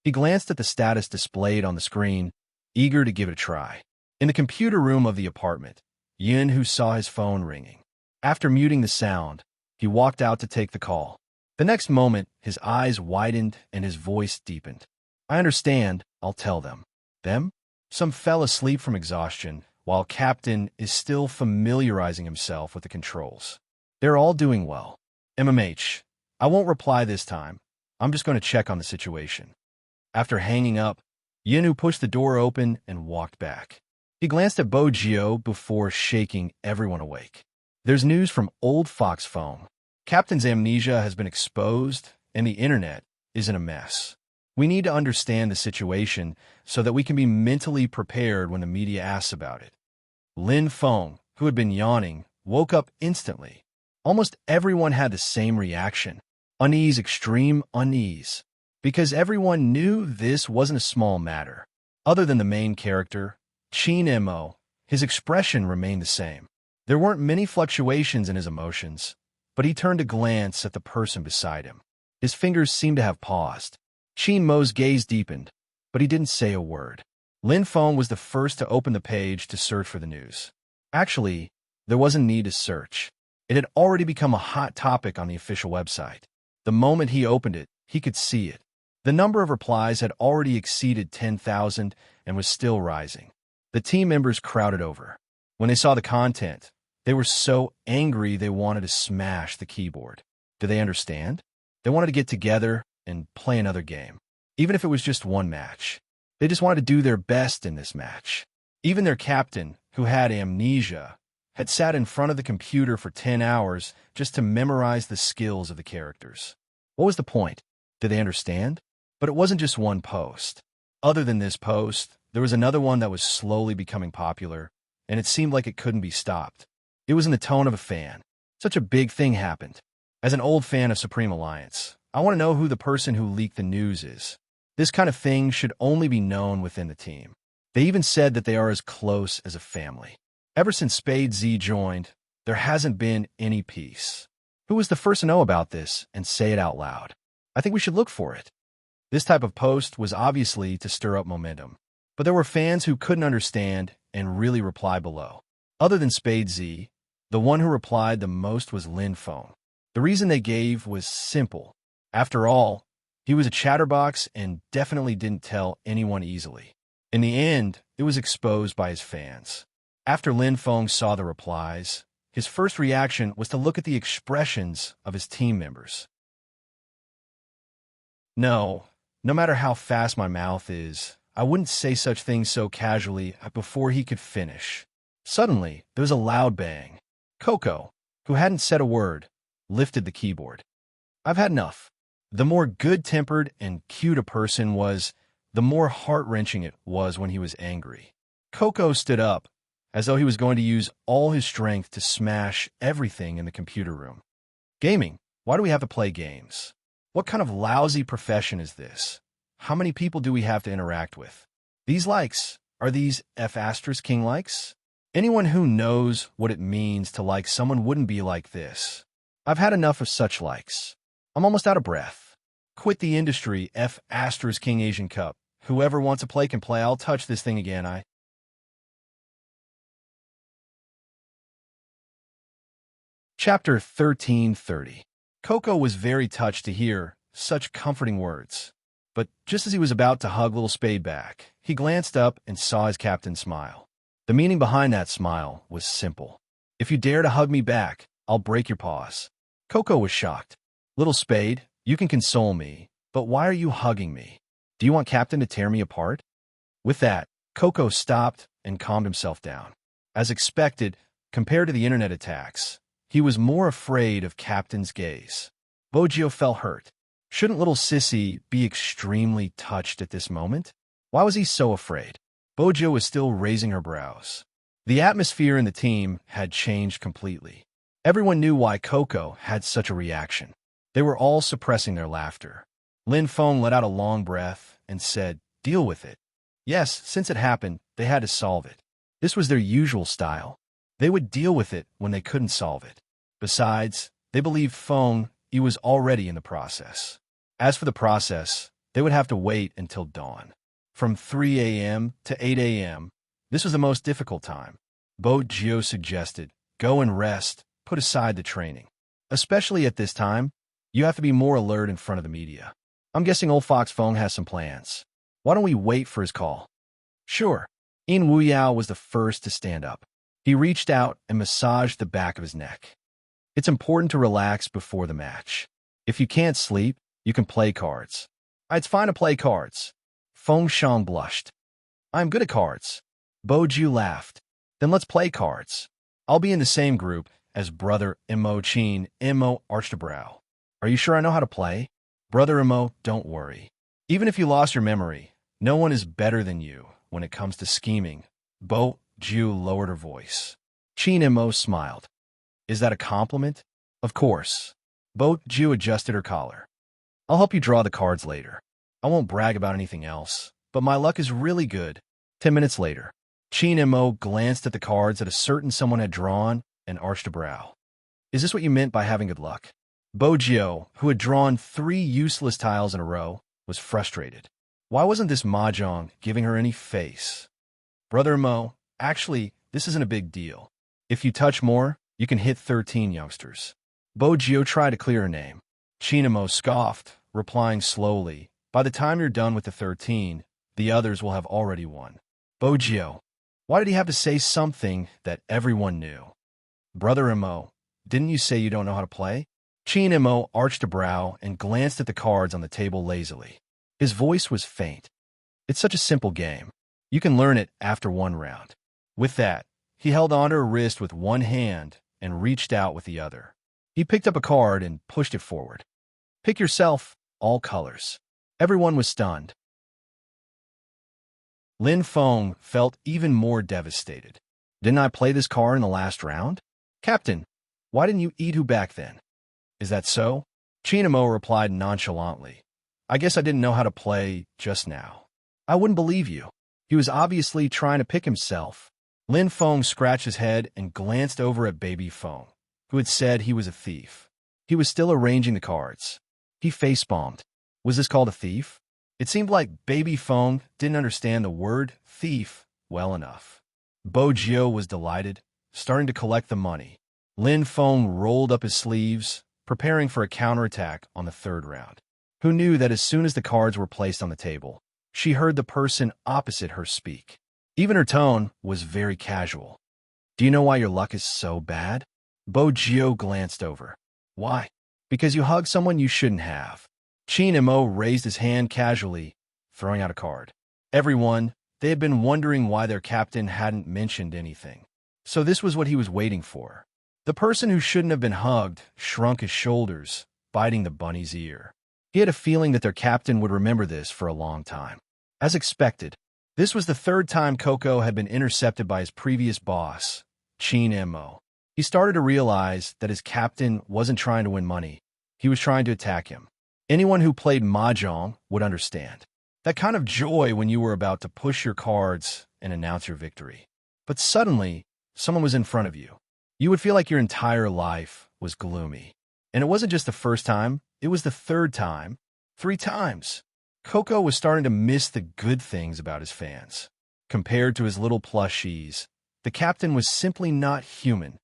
He glanced at the status displayed on the screen, eager to give it a try. In the computer room of the apartment, Yin Hu saw his phone ringing. After muting the sound, he walked out to take the call. The next moment, his eyes widened and his voice deepened. I understand, I'll tell them. Them? Some fell asleep from exhaustion, while Captain is still familiarizing himself with the controls. They're all doing well. MMH, I won't reply this time. I'm just going to check on the situation. After hanging up, Yinu pushed the door open and walked back. He glanced at Bo Gio before shaking everyone awake. There's news from Old Fox Foam. Captain's amnesia has been exposed, and the internet is in a mess. We need to understand the situation so that we can be mentally prepared when the media asks about it. Lin Feng, who had been yawning, woke up instantly. Almost everyone had the same reaction. Unease, extreme unease. Because everyone knew this wasn't a small matter. Other than the main character, Chien Mo, his expression remained the same. There weren't many fluctuations in his emotions, but he turned to glance at the person beside him. His fingers seemed to have paused. Chien Mo's gaze deepened, but he didn't say a word. Lin Feng was the first to open the page to search for the news. Actually, there wasn't need to search. It had already become a hot topic on the official website. The moment he opened it, he could see it. The number of replies had already exceeded 10,000 and was still rising. The team members crowded over. When they saw the content, they were so angry they wanted to smash the keyboard. Do they understand? They wanted to get together and play another game. Even if it was just one match. They just wanted to do their best in this match. Even their captain, who had amnesia, had sat in front of the computer for 10 hours just to memorize the skills of the characters. What was the point? Did they understand? But it wasn't just one post. Other than this post, there was another one that was slowly becoming popular, and it seemed like it couldn't be stopped. It was in the tone of a fan. Such a big thing happened. As an old fan of Supreme Alliance, I want to know who the person who leaked the news is. This kind of thing should only be known within the team. They even said that they are as close as a family. Ever since Spade Z joined, there hasn't been any peace. Who was the first to know about this and say it out loud? I think we should look for it. This type of post was obviously to stir up momentum, but there were fans who couldn't understand and really reply below. Other than Spade Z, the one who replied the most was Lin Feng. The reason they gave was simple. After all, he was a chatterbox and definitely didn't tell anyone easily. In the end, it was exposed by his fans. After Lin Feng saw the replies, his first reaction was to look at the expressions of his team members. No matter how fast my mouth is, I wouldn't say such things so casually before he could finish. Suddenly, there was a loud bang. Coco, who hadn't said a word, lifted the keyboard. I've had enough. The more good-tempered and cute a person was, the more heart-wrenching it was when he was angry. Coco stood up, as though he was going to use all his strength to smash everything in the computer room. Gaming? Why do we have to play games? What kind of lousy profession is this? How many people do we have to interact with? These likes, are these F***king likes? Anyone who knows what it means to like someone wouldn't be like this. I've had enough of such likes. I'm almost out of breath. Quit the industry, F***king Asian Cup. Whoever wants to play can play. I'll touch this thing again. Chapter 1330. Coco was very touched to hear such comforting words. But just as he was about to hug little Spade back, he glanced up and saw his captain smile. The meaning behind that smile was simple. If you dare to hug me back, I'll break your paws. Coco was shocked. Little Spade, you can console me, but why are you hugging me? Do you want Captain to tear me apart? With that, Coco stopped and calmed himself down. As expected, compared to the internet attacks, he was more afraid of Captain's gaze. Bogio felt hurt. Shouldn't little Sissy be extremely touched at this moment? Why was he so afraid? Bogio was still raising her brows. The atmosphere in the team had changed completely. Everyone knew why Coco had such a reaction. They were all suppressing their laughter. Lin Feng let out a long breath and said, "Deal with it." Yes, since it happened, they had to solve it. This was their usual style. They would deal with it when they couldn't solve it. Besides, they believed Feng, he was already in the process. As for the process, they would have to wait until dawn. From 3 a.m. to 8 a.m., this was the most difficult time. Bo Gio suggested, go and rest, put aside the training. Especially at this time, you have to be more alert in front of the media. I'm guessing old Fox Feng has some plans. Why don't we wait for his call? Sure. In Wu Yao was the first to stand up. He reached out and massaged the back of his neck. It's important to relax before the match. If you can't sleep, you can play cards. It's fine to play cards. Feng Shang blushed. I'm good at cards. Bo Ju laughed. Then let's play cards. I'll be in the same group as Brother Imo Chin. Imo arched a brow. Are you sure I know how to play? Brother Imo, don't worry. Even if you lost your memory, no one is better than you when it comes to scheming. Bo Ju lowered her voice. Chin Imo smiled. Is that a compliment? Of course. Bo Ju adjusted her collar. I'll help you draw the cards later. I won't brag about anything else, but my luck is really good. 10 minutes later, Chin Imo glanced at the cards that a certain someone had drawn and arched a brow. Is this what you meant by having good luck? Bogio, who had drawn 3 useless tiles in a row, was frustrated. Why wasn't this mahjong giving her any face? Brother Mo, actually, this isn't a big deal. If you touch more, you can hit 13 youngsters. Bogio tried to clear her name. Chinamo scoffed, replying slowly, by the time you're done with the 13, the others will have already won. Bogio, why did he have to say something that everyone knew? Brother Imo, didn't you say you don't know how to play? Chin Imo arched a brow and glanced at the cards on the table lazily. His voice was faint. It's such a simple game. You can learn it after 1 round. With that, he held onto her wrist with one hand and reached out with the other. He picked up a card and pushed it forward. Pick yourself, all colors. Everyone was stunned. Lin Feng felt even more devastated. Didn't I play this card in the last round? Captain, Why didn't you eat who back then? Is that so? Chinamo replied nonchalantly. I guess I didn't know how to play just now. I wouldn't believe you. He was obviously trying to pick himself. Lin Feng scratched his head and glanced over at Baby Feng, who had said he was a thief. He was still arranging the cards. He face-bombed. Was this called a thief? It seemed like Baby Feng didn't understand the word thief well enough. Bo Jio was delighted, starting to collect the money. Lin Feng rolled up his sleeves, preparing for a counterattack on the third round. Who knew that as soon as the cards were placed on the table, she heard the person opposite her speak. Even her tone was very casual. Do you know why your luck is so bad? Bo Jio glanced over. Why? Because you hugged someone you shouldn't have. Qin Mo raised his hand casually, throwing out a card. Everyone, they had been wondering why their captain hadn't mentioned anything. So this was what he was waiting for. The person who shouldn't have been hugged shrunk his shoulders, biting the bunny's ear. He had a feeling that their captain would remember this for a long time. As expected, this was the third time Coco had been intercepted by his previous boss, Qin Mo. He started to realize that his captain wasn't trying to win money. He was trying to attack him. Anyone who played mahjong would understand. That kind of joy when you were about to push your cards and announce your victory. But suddenly, someone was in front of you. You would feel like your entire life was gloomy. And it wasn't just the first time, it was the third time. 3 times. Coco was starting to miss the good things about his fans. Compared to his little plushies, the captain was simply not human.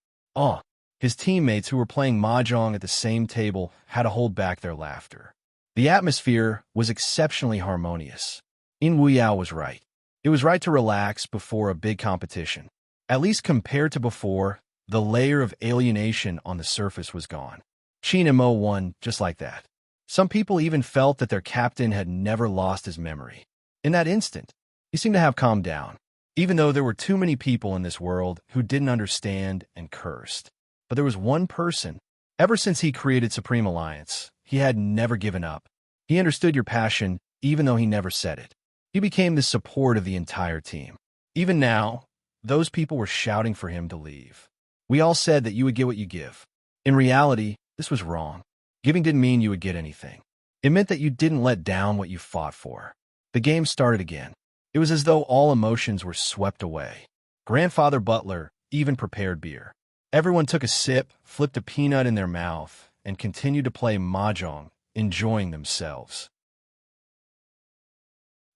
His teammates who were playing mahjong at the same table had to hold back their laughter. The atmosphere was exceptionally harmonious. In Wuyao was right. It was right to relax before a big competition. At least compared to before, the layer of alienation on the surface was gone. Qin Mo won just like that. Some people even felt that their captain had never lost his memory. In that instant, he seemed to have calmed down, even though there were too many people in this world who didn't understand and cursed. But there was one person. Ever since he created Supreme Alliance, he had never given up. He understood your passion, even though he never said it. He became the support of the entire team. Even now, those people were shouting for him to leave. We all said that you would get what you give. In reality, this was wrong. Giving didn't mean you would get anything. It meant that you didn't let down what you fought for. The game started again. It was as though all emotions were swept away. Grandfather Butler even prepared beer. Everyone took a sip, flipped a peanut in their mouth, and continued to play mahjong, enjoying themselves.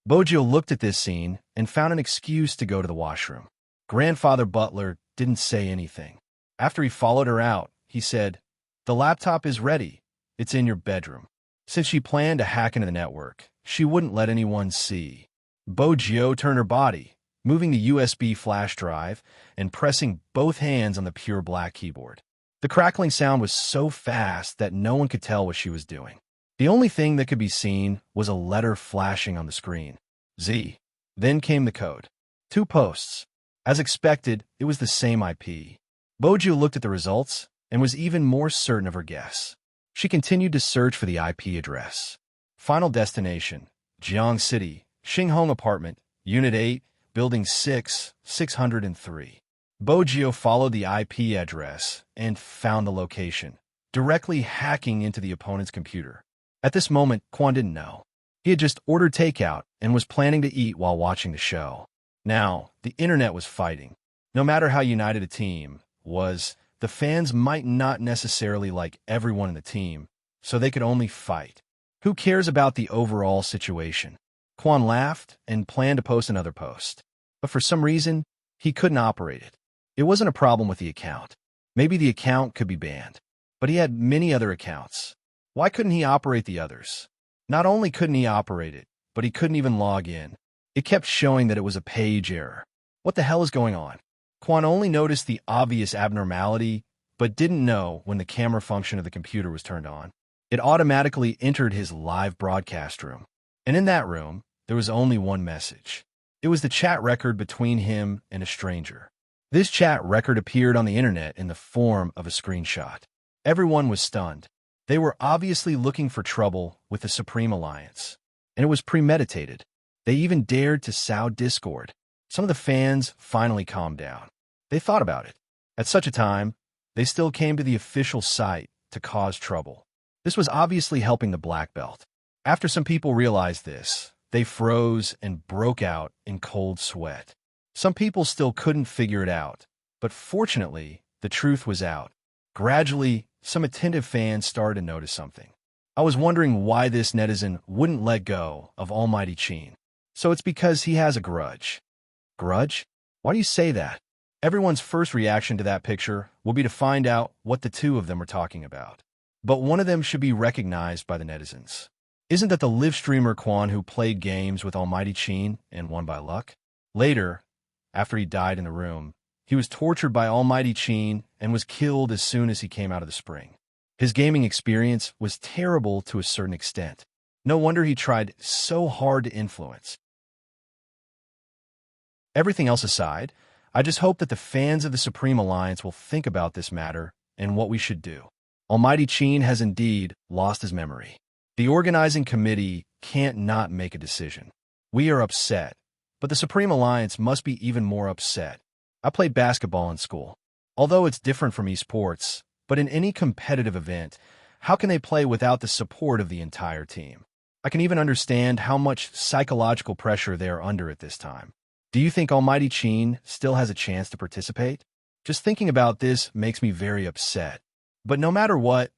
Bojo looked at this scene and found an excuse to go to the washroom. Grandfather Butler didn't say anything. After he followed her out, he said, "The laptop is ready. It's in your bedroom." Since she planned to hack into the network, she wouldn't let anyone see. Bojo turned her body, moving the USB flash drive and pressing both hands on the pure black keyboard. The crackling sound was so fast that no one could tell what she was doing. The only thing that could be seen was a letter flashing on the screen. Z. Then came the code. 2 posts. As expected, it was the same IP. Bojo looked at the results and was even more certain of her guess. She continued to search for the IP address. Final destination, Jiang City, Xinghong Apartment, Unit 8, Building 6, 603. Bojo followed the IP address and found the location, directly hacking into the opponent's computer. At this moment, Quan didn't know. He had just ordered takeout and was planning to eat while watching the show. Now, the internet was fighting. No matter how united a team was, the fans might not necessarily like everyone in the team, so they could only fight. Who cares about the overall situation? Quan laughed and planned to post another post. But for some reason, he couldn't operate it. It wasn't a problem with the account. Maybe the account could be banned. But he had many other accounts. Why couldn't he operate the others? Not only couldn't he operate it, but he couldn't even log in. It kept showing that it was a page error. What the hell is going on? Quan only noticed the obvious abnormality, but didn't know when the camera function of the computer was turned on. It automatically entered his live broadcast room. And in that room, there was only one message. It was the chat record between him and a stranger. This chat record appeared on the internet in the form of a screenshot. Everyone was stunned. They were obviously looking for trouble with the Supreme Alliance. And it was premeditated. They even dared to sow discord. Some of the fans finally calmed down. They thought about it. At such a time, they still came to the official site to cause trouble. This was obviously helping the black belt. After some people realized this, they froze and broke out in cold sweat. Some people still couldn't figure it out, but fortunately, the truth was out. Gradually, some attentive fans started to notice something. I was wondering why this netizen wouldn't let go of Almighty Qin. So it's because he has a grudge. Grudge? Why do you say that? Everyone's first reaction to that picture will be to find out what the two of them are talking about. But one of them should be recognized by the netizens. Isn't that the live streamer Quan who played games with Almighty Qin and won by luck? Later, after he died in the room, he was tortured by Almighty Qin and was killed as soon as he came out of the spring. His gaming experience was terrible to a certain extent. No wonder he tried so hard to influence. Everything else aside, I just hope that the fans of the Supreme Alliance will think about this matter and what we should do. Almighty Qin has indeed lost his memory. The organizing committee can't not make a decision. We are upset, but the Supreme Alliance must be even more upset. I played basketball in school. Although it's different from esports, but in any competitive event, how can they play without the support of the entire team? I can even understand how much psychological pressure they are under at this time. Do you think Almighty Qin still has a chance to participate? Just thinking about this makes me very upset. But no matter what,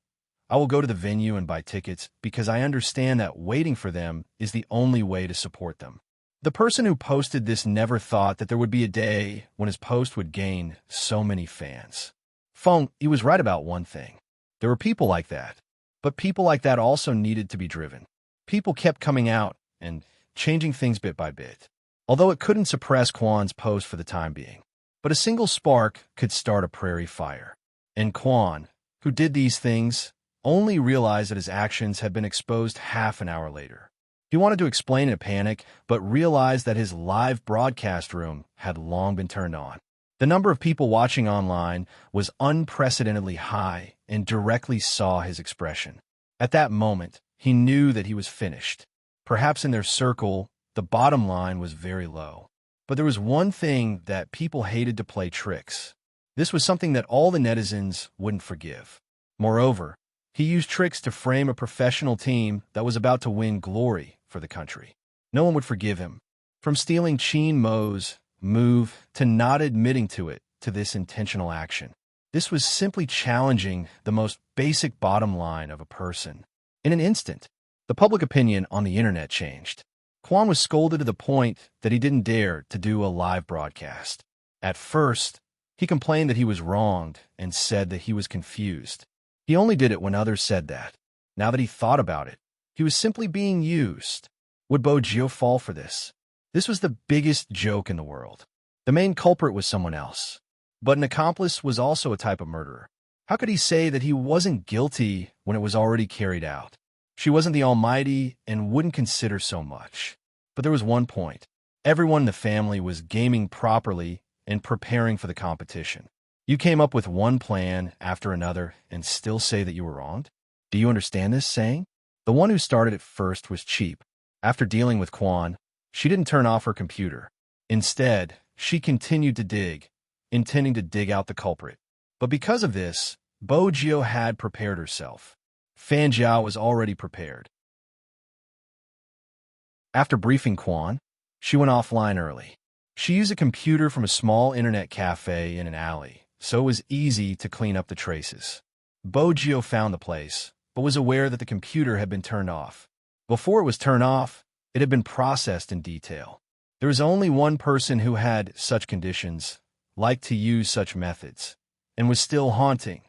I will go to the venue and buy tickets because I understand that waiting for them is the only way to support them. The person who posted this never thought that there would be a day when his post would gain so many fans. Feng, he was right about one thing. There were people like that. But people like that also needed to be driven. People kept coming out and changing things bit by bit. Although it couldn't suppress Quan's post for the time being. But a single spark could start a prairie fire. And Quan, who did these things, only realized that his actions had been exposed half an hour later. He wanted to explain in a panic, but realized that his live broadcast room had long been turned on. The number of people watching online was unprecedentedly high and directly saw his expression. At that moment, he knew that he was finished. Perhaps in their circle, the bottom line was very low. But there was one thing that people hated to play tricks. This was something that all the netizens wouldn't forgive. Moreover, he used tricks to frame a professional team that was about to win glory for the country. No one would forgive him. From stealing Qin Mo's move to not admitting to it to this intentional action. This was simply challenging the most basic bottom line of a person. In an instant, the public opinion on the internet changed. Quan was scolded to the point that he didn't dare to do a live broadcast. At first, he complained that he was wronged and said that he was confused. He only did it when others said that. Now that he thought about it, he was simply being used. Would Bo Gio fall for this? This was the biggest joke in the world. The main culprit was someone else. But an accomplice was also a type of murderer. How could he say that he wasn't guilty when it was already carried out? She wasn't the Almighty and wouldn't consider so much. But there was one point. Everyone in the family was gaming properly and preparing for the competition. You came up with one plan after another and still say that you were wronged? Do you understand this saying? The one who started it first was cheap. After dealing with Quan, she didn't turn off her computer. Instead, she continued to dig, intending to dig out the culprit. But because of this, Bo Gio had prepared herself. Fan Jiao was already prepared. After briefing Quan, she went offline early. She used a computer from a small internet cafe in an alley, so it was easy to clean up the traces. Bo Gio found the place, but was aware that the computer had been turned off. Before it was turned off, it had been processed in detail. There was only one person who had such conditions, liked to use such methods, and was still haunting,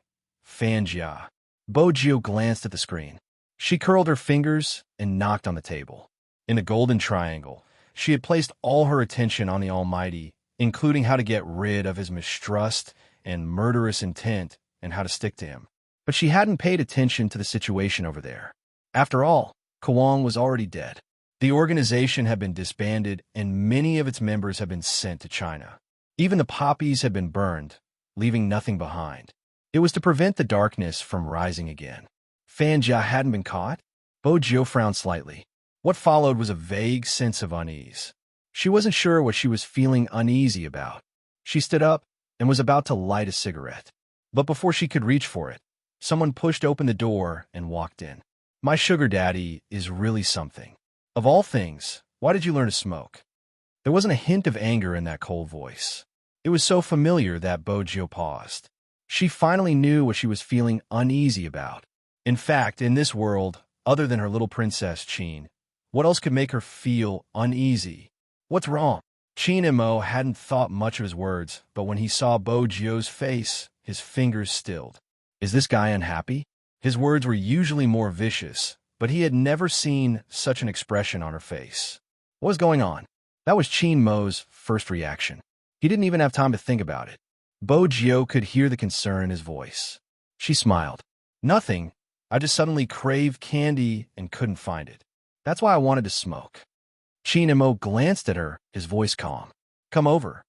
Fan Jia. Bo Gio glanced at the screen. She curled her fingers and knocked on the table. In the golden triangle, she had placed all her attention on the Almighty, including how to get rid of his mistrust and murderous intent and how to stick to him. But she hadn't paid attention to the situation over there. After all, Kawang was already dead. The organization had been disbanded and many of its members had been sent to China. Even the poppies had been burned, leaving nothing behind. It was to prevent the darkness from rising again. Fan Jia hadn't been caught? Bo Gio frowned slightly. What followed was a vague sense of unease. She wasn't sure what she was feeling uneasy about. She stood up and was about to light a cigarette. But before she could reach for it, someone pushed open the door and walked in. My sugar daddy is really something. Of all things, why did you learn to smoke? There wasn't a hint of anger in that cold voice. It was so familiar that Bojo paused. She finally knew what she was feeling uneasy about. In fact, in this world, other than her little princess, Chin, what else could make her feel uneasy? What's wrong? Chin Mo hadn't thought much of his words, but when he saw Bojo's face, his fingers stilled. Is this guy unhappy? His words were usually more vicious, but he had never seen such an expression on her face. What was going on? That was Chin Mo's first reaction. He didn't even have time to think about it. Bojo could hear the concern in his voice. She smiled. Nothing. I just suddenly craved candy and couldn't find it. That's why I wanted to smoke. Chin Mo glanced at her, his voice calm. Come over.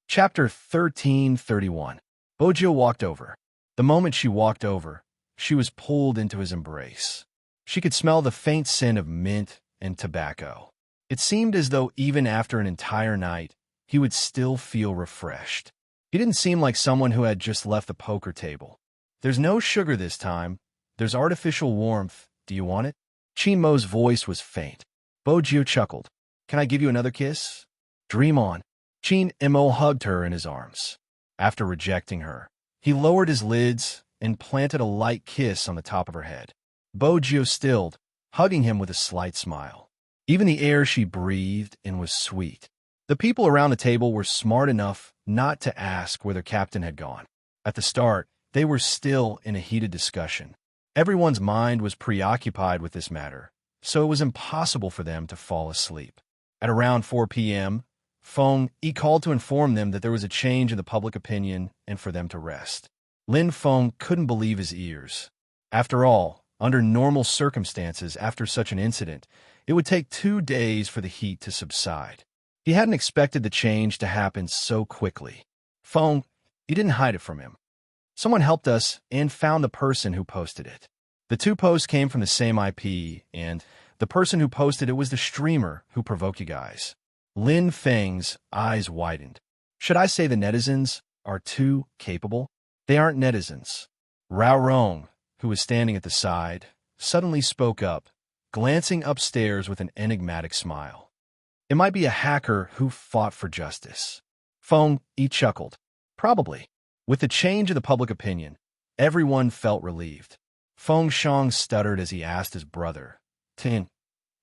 Chapter 1331. Bojo walked over. The moment she walked over, she was pulled into his embrace. She could smell the faint scent of mint and tobacco. It seemed as though even after an entire night, he would still feel refreshed. He didn't seem like someone who had just left the poker table. There's no sugar this time. There's artificial warmth. Do you want it? Chin Mo's voice was faint. Bojo chuckled. Can I give you another kiss? Dream on. Chin Mo hugged her in his arms. After rejecting her, he lowered his lids and planted a light kiss on the top of her head. Bojo stilled, hugging him with a slight smile. Even the air she breathed in was sweet. The people around the table were smart enough not to ask where their captain had gone. At the start, they were still in a heated discussion. Everyone's mind was preoccupied with this matter, so it was impossible for them to fall asleep. At around 4 p.m., Feng Yi called to inform them that there was a change in the public opinion and for them to rest. Lin Feng couldn't believe his ears. After all, under normal circumstances after such an incident, it would take 2 days for the heat to subside. He hadn't expected the change to happen so quickly. Feng Yi didn't hide it from him. Someone helped us and found the person who posted it. The 2 posts came from the same IP, and the person who posted it was the streamer who provoked you guys. Lin Feng's eyes widened. Should I say the netizens are too capable? They aren't netizens. Rao Rong, who was standing at the side, suddenly spoke up, glancing upstairs with an enigmatic smile. It might be a hacker who fought for justice. Feng Yi chuckled. Probably. With the change of the public opinion, everyone felt relieved. Feng Shang stuttered as he asked his brother, Tin,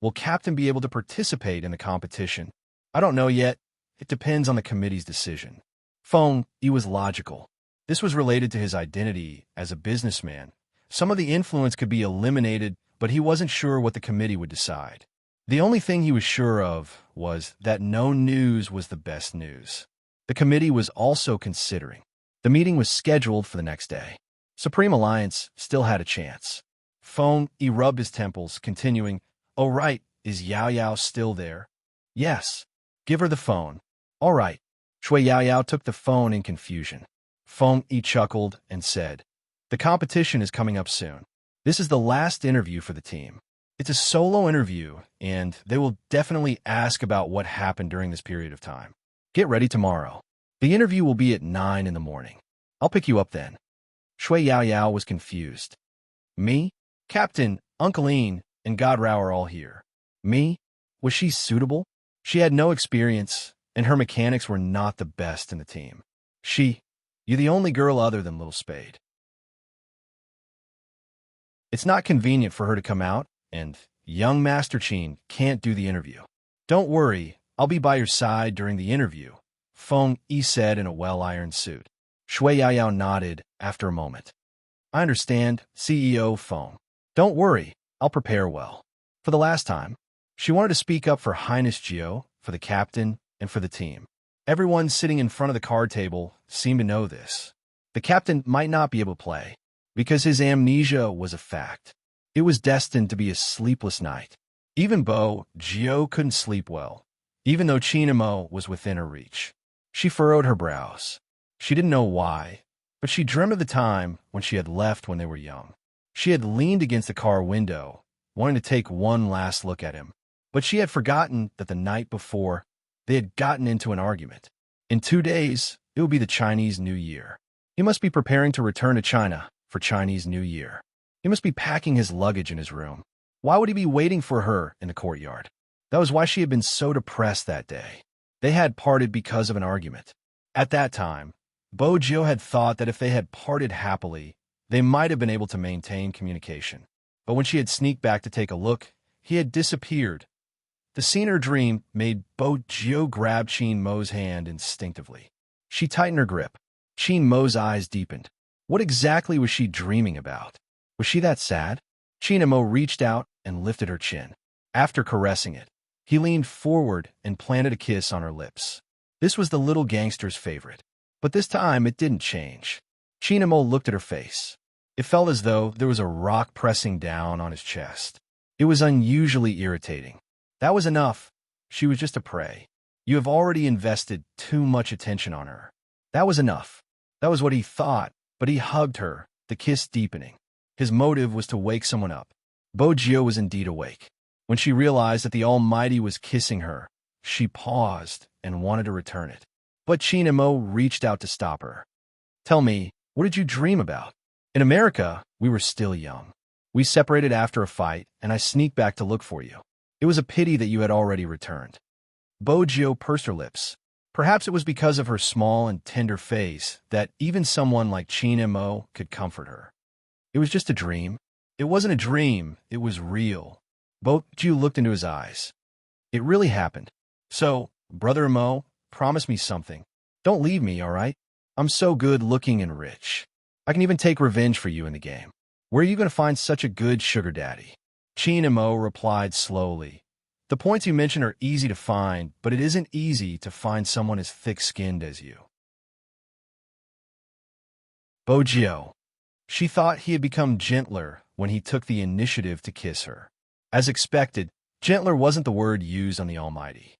will Captain be able to participate in the competition? I don't know yet. It depends on the committee's decision. Feng Yi was logical. This was related to his identity as a businessman. Some of the influence could be eliminated, but he wasn't sure what the committee would decide. The only thing he was sure of was that no news was the best news. The committee was also considering. The meeting was scheduled for the next day. Supreme Alliance still had a chance. Feng Yi rubbed his temples, continuing, Oh right, is Yao Yao still there? Yes. Give her the phone. All right. Shui Yao Yao took the phone in confusion. Feng Yi chuckled and said, The competition is coming up soon. This is the last interview for the team. It's a solo interview, and they will definitely ask about what happened during this period of time. Get ready tomorrow. The interview will be at 9 in the morning. I'll pick you up then. Shui Yao Yao was confused. Me? Captain, Uncle Ian, and God Rao are all here. Me? Was she suitable? She had no experience, and her mechanics were not the best in the team. You're the only girl other than Little Spade. It's not convenient for her to come out, and young Master Chin can't do the interview. Don't worry, I'll be by your side during the interview, Feng Yi said in a well-ironed suit. Shui Yao Yao nodded after a moment. I understand, CEO Feng. Don't worry, I'll prepare well. For the last time, she wanted to speak up for Highness Gio, for the captain, and for the team. Everyone sitting in front of the card table seemed to know this. The captain might not be able to play, because his amnesia was a fact. It was destined to be a sleepless night. Even Gio couldn't sleep well, even though Chinamo was within her reach. She furrowed her brows. She didn't know why, but she dreamed of the time when she had left when they were young. She had leaned against the car window, wanting to take one last look at him, but she had forgotten that the night before, They had gotten into an argument. In 2 days, it would be the Chinese New Year. He must be preparing to return to China for Chinese New Year. He must be packing his luggage in his room. Why would he be waiting for her in the courtyard? That was why she had been so depressed that day. They had parted because of an argument. At that time, Bojo had thought that if they had parted happily, they might have been able to maintain communication. But when she had sneaked back to take a look, he had disappeared. The scene in her dream made Bojo grab Chin Mo's hand instinctively. She tightened her grip. Chin Mo's eyes deepened. What exactly was she dreaming about? Was she that sad? Chin Mo reached out and lifted her chin. After caressing it, he leaned forward and planted a kiss on her lips. This was the little gangster's favorite. But this time it didn't change. Chin Mo looked at her face. It felt as though there was a rock pressing down on his chest. It was unusually irritating. That was enough. She was just a prey. You have already invested too much attention on her. That was enough. That was what he thought, but he hugged her, the kiss deepening. His motive was to wake someone up. Bojo was indeed awake. When she realized that the Almighty was kissing her, she paused and wanted to return it. But Chin Mo reached out to stop her. Tell me, what did you dream about? In America, we were still young. We separated after a fight, and I sneaked back to look for you. It was a pity that you had already returned. Bojo pursed her lips. Perhaps it was because of her small and tender face that even someone like Chin Mo could comfort her. It was just a dream. It wasn't a dream, it was real. Bojo looked into his eyes. It really happened. So, Brother Mo, promise me something. Don't leave me, all right? I'm so good looking and rich. I can even take revenge for you in the game. Where are you going to find such a good sugar daddy? Chin Mo replied slowly. The points you mentioned are easy to find, but it isn't easy to find someone as thick-skinned as you. Bojo. She thought he had become gentler when he took the initiative to kiss her. As expected, gentler wasn't the word used on the Almighty.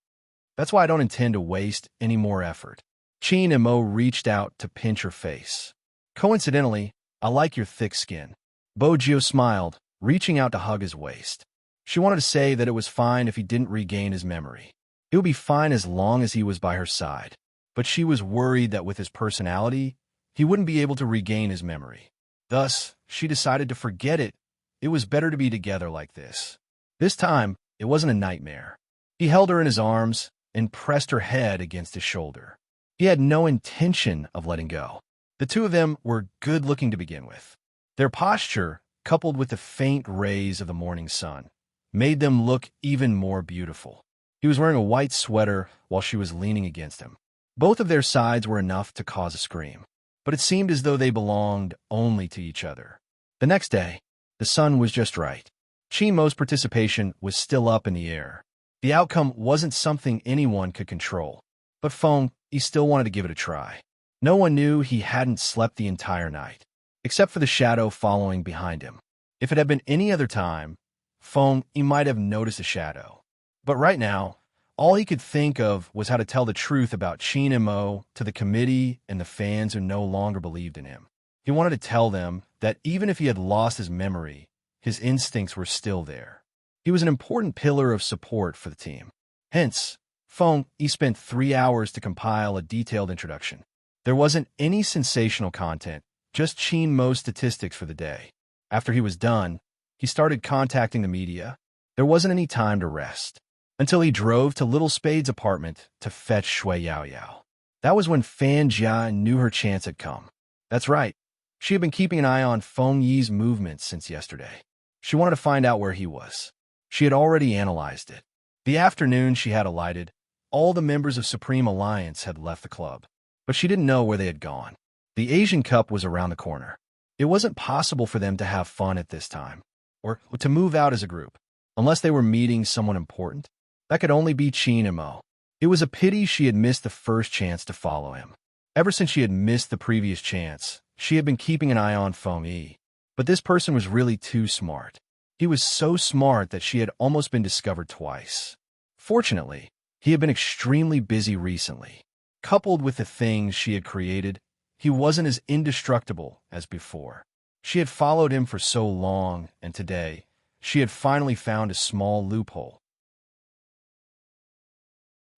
That's why I don't intend to waste any more effort. Chin Mo reached out to pinch her face. Coincidentally, I like your thick skin. Bojo smiled, reaching out to hug his waist. She wanted to say that it was fine if he didn't regain his memory. It would be fine as long as he was by her side. But she was worried that with his personality, he wouldn't be able to regain his memory. Thus, she decided to forget it. It was better to be together like this. This time, it wasn't a nightmare. He held her in his arms and pressed her head against his shoulder. He had no intention of letting go. The two of them were good-looking to begin with. Their posture, coupled with the faint rays of the morning sun, made them look even more beautiful. He was wearing a white sweater while she was leaning against him. Both of their sides were enough to cause a scream, but it seemed as though they belonged only to each other. The next day, the sun was just right. Chin Mo's participation was still up in the air. The outcome wasn't something anyone could control, but Feng, he still wanted to give it a try. No one knew he hadn't slept the entire night, except for the shadow following behind him. If it had been any other time, Feng, he might have noticed a shadow. But right now, all he could think of was how to tell the truth about Chin Mo to the committee and the fans who no longer believed in him. He wanted to tell them that even if he had lost his memory, his instincts were still there. He was an important pillar of support for the team. Hence, Feng, he spent 3 hours to compile a detailed introduction. There wasn't any sensational content, just Chin Mo's statistics for the day. After he was done, he started contacting the media. There wasn't any time to rest, until he drove to Little Spade's apartment to fetch Shui Yao Yao. That was when Fan Jia knew her chance had come. That's right. She had been keeping an eye on Feng Yi's movements since yesterday. She wanted to find out where he was. She had already analyzed it. The afternoon she had alighted, all the members of Supreme Alliance had left the club, but she didn't know where they had gone. The Asian Cup was around the corner. It wasn't possible for them to have fun at this time, or to move out as a group, unless they were meeting someone important. That could only be Chin Mo. It was a pity she had missed the first chance to follow him. Ever since she had missed the previous chance, she had been keeping an eye on Feng Yi. But this person was really too smart. He was so smart that she had almost been discovered twice. Fortunately, he had been extremely busy recently. Coupled with the things she had created, he wasn't as indestructible as before. She had followed him for so long, and today, she had finally found a small loophole.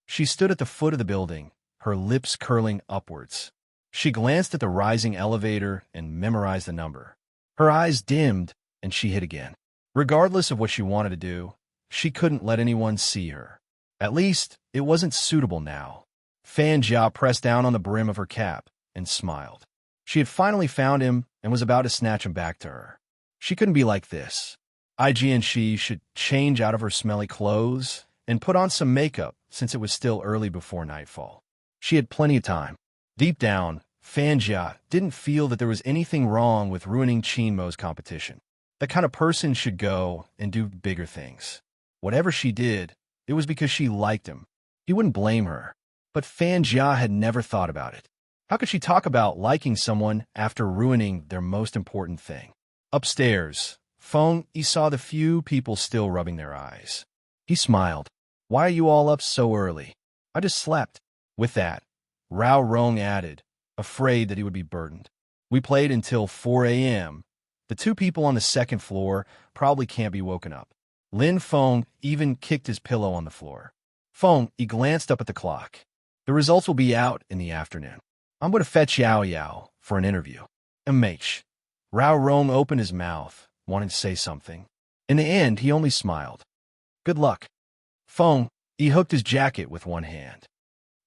She stood at the foot of the building, her lips curling upwards. She glanced at the rising elevator and memorized the number. Her eyes dimmed, and she hit again. Regardless of what she wanted to do, she couldn't let anyone see her. At least, it wasn't suitable now. Fan Jia pressed down on the brim of her cap and smiled. She had finally found him and was about to snatch him back to her. She couldn't be like this. IG and she should change out of her smelly clothes and put on some makeup since it was still early before nightfall. She had plenty of time. Deep down, Fan Jia didn't feel that there was anything wrong with ruining Qinmo's competition. That kind of person should go and do bigger things. Whatever she did, it was because she liked him. He wouldn't blame her. But Fan Jia had never thought about it. How could she talk about liking someone after ruining their most important thing? Upstairs, Feng Yi saw the few people still rubbing their eyes. He smiled. Why are you all up so early? I just slept. With that, Rao Rong added, afraid that he would be burdened. We played until 4 a.m. The two people on the second floor probably can't be woken up. Lin Feng even kicked his pillow on the floor. Feng Yi glanced up at the clock. The results will be out in the afternoon. I'm going to fetch Yao Yao for an interview. MH. Rao Rong opened his mouth, wanting to say something. In the end, he only smiled. Good luck. Feng Yi hooked his jacket with one hand.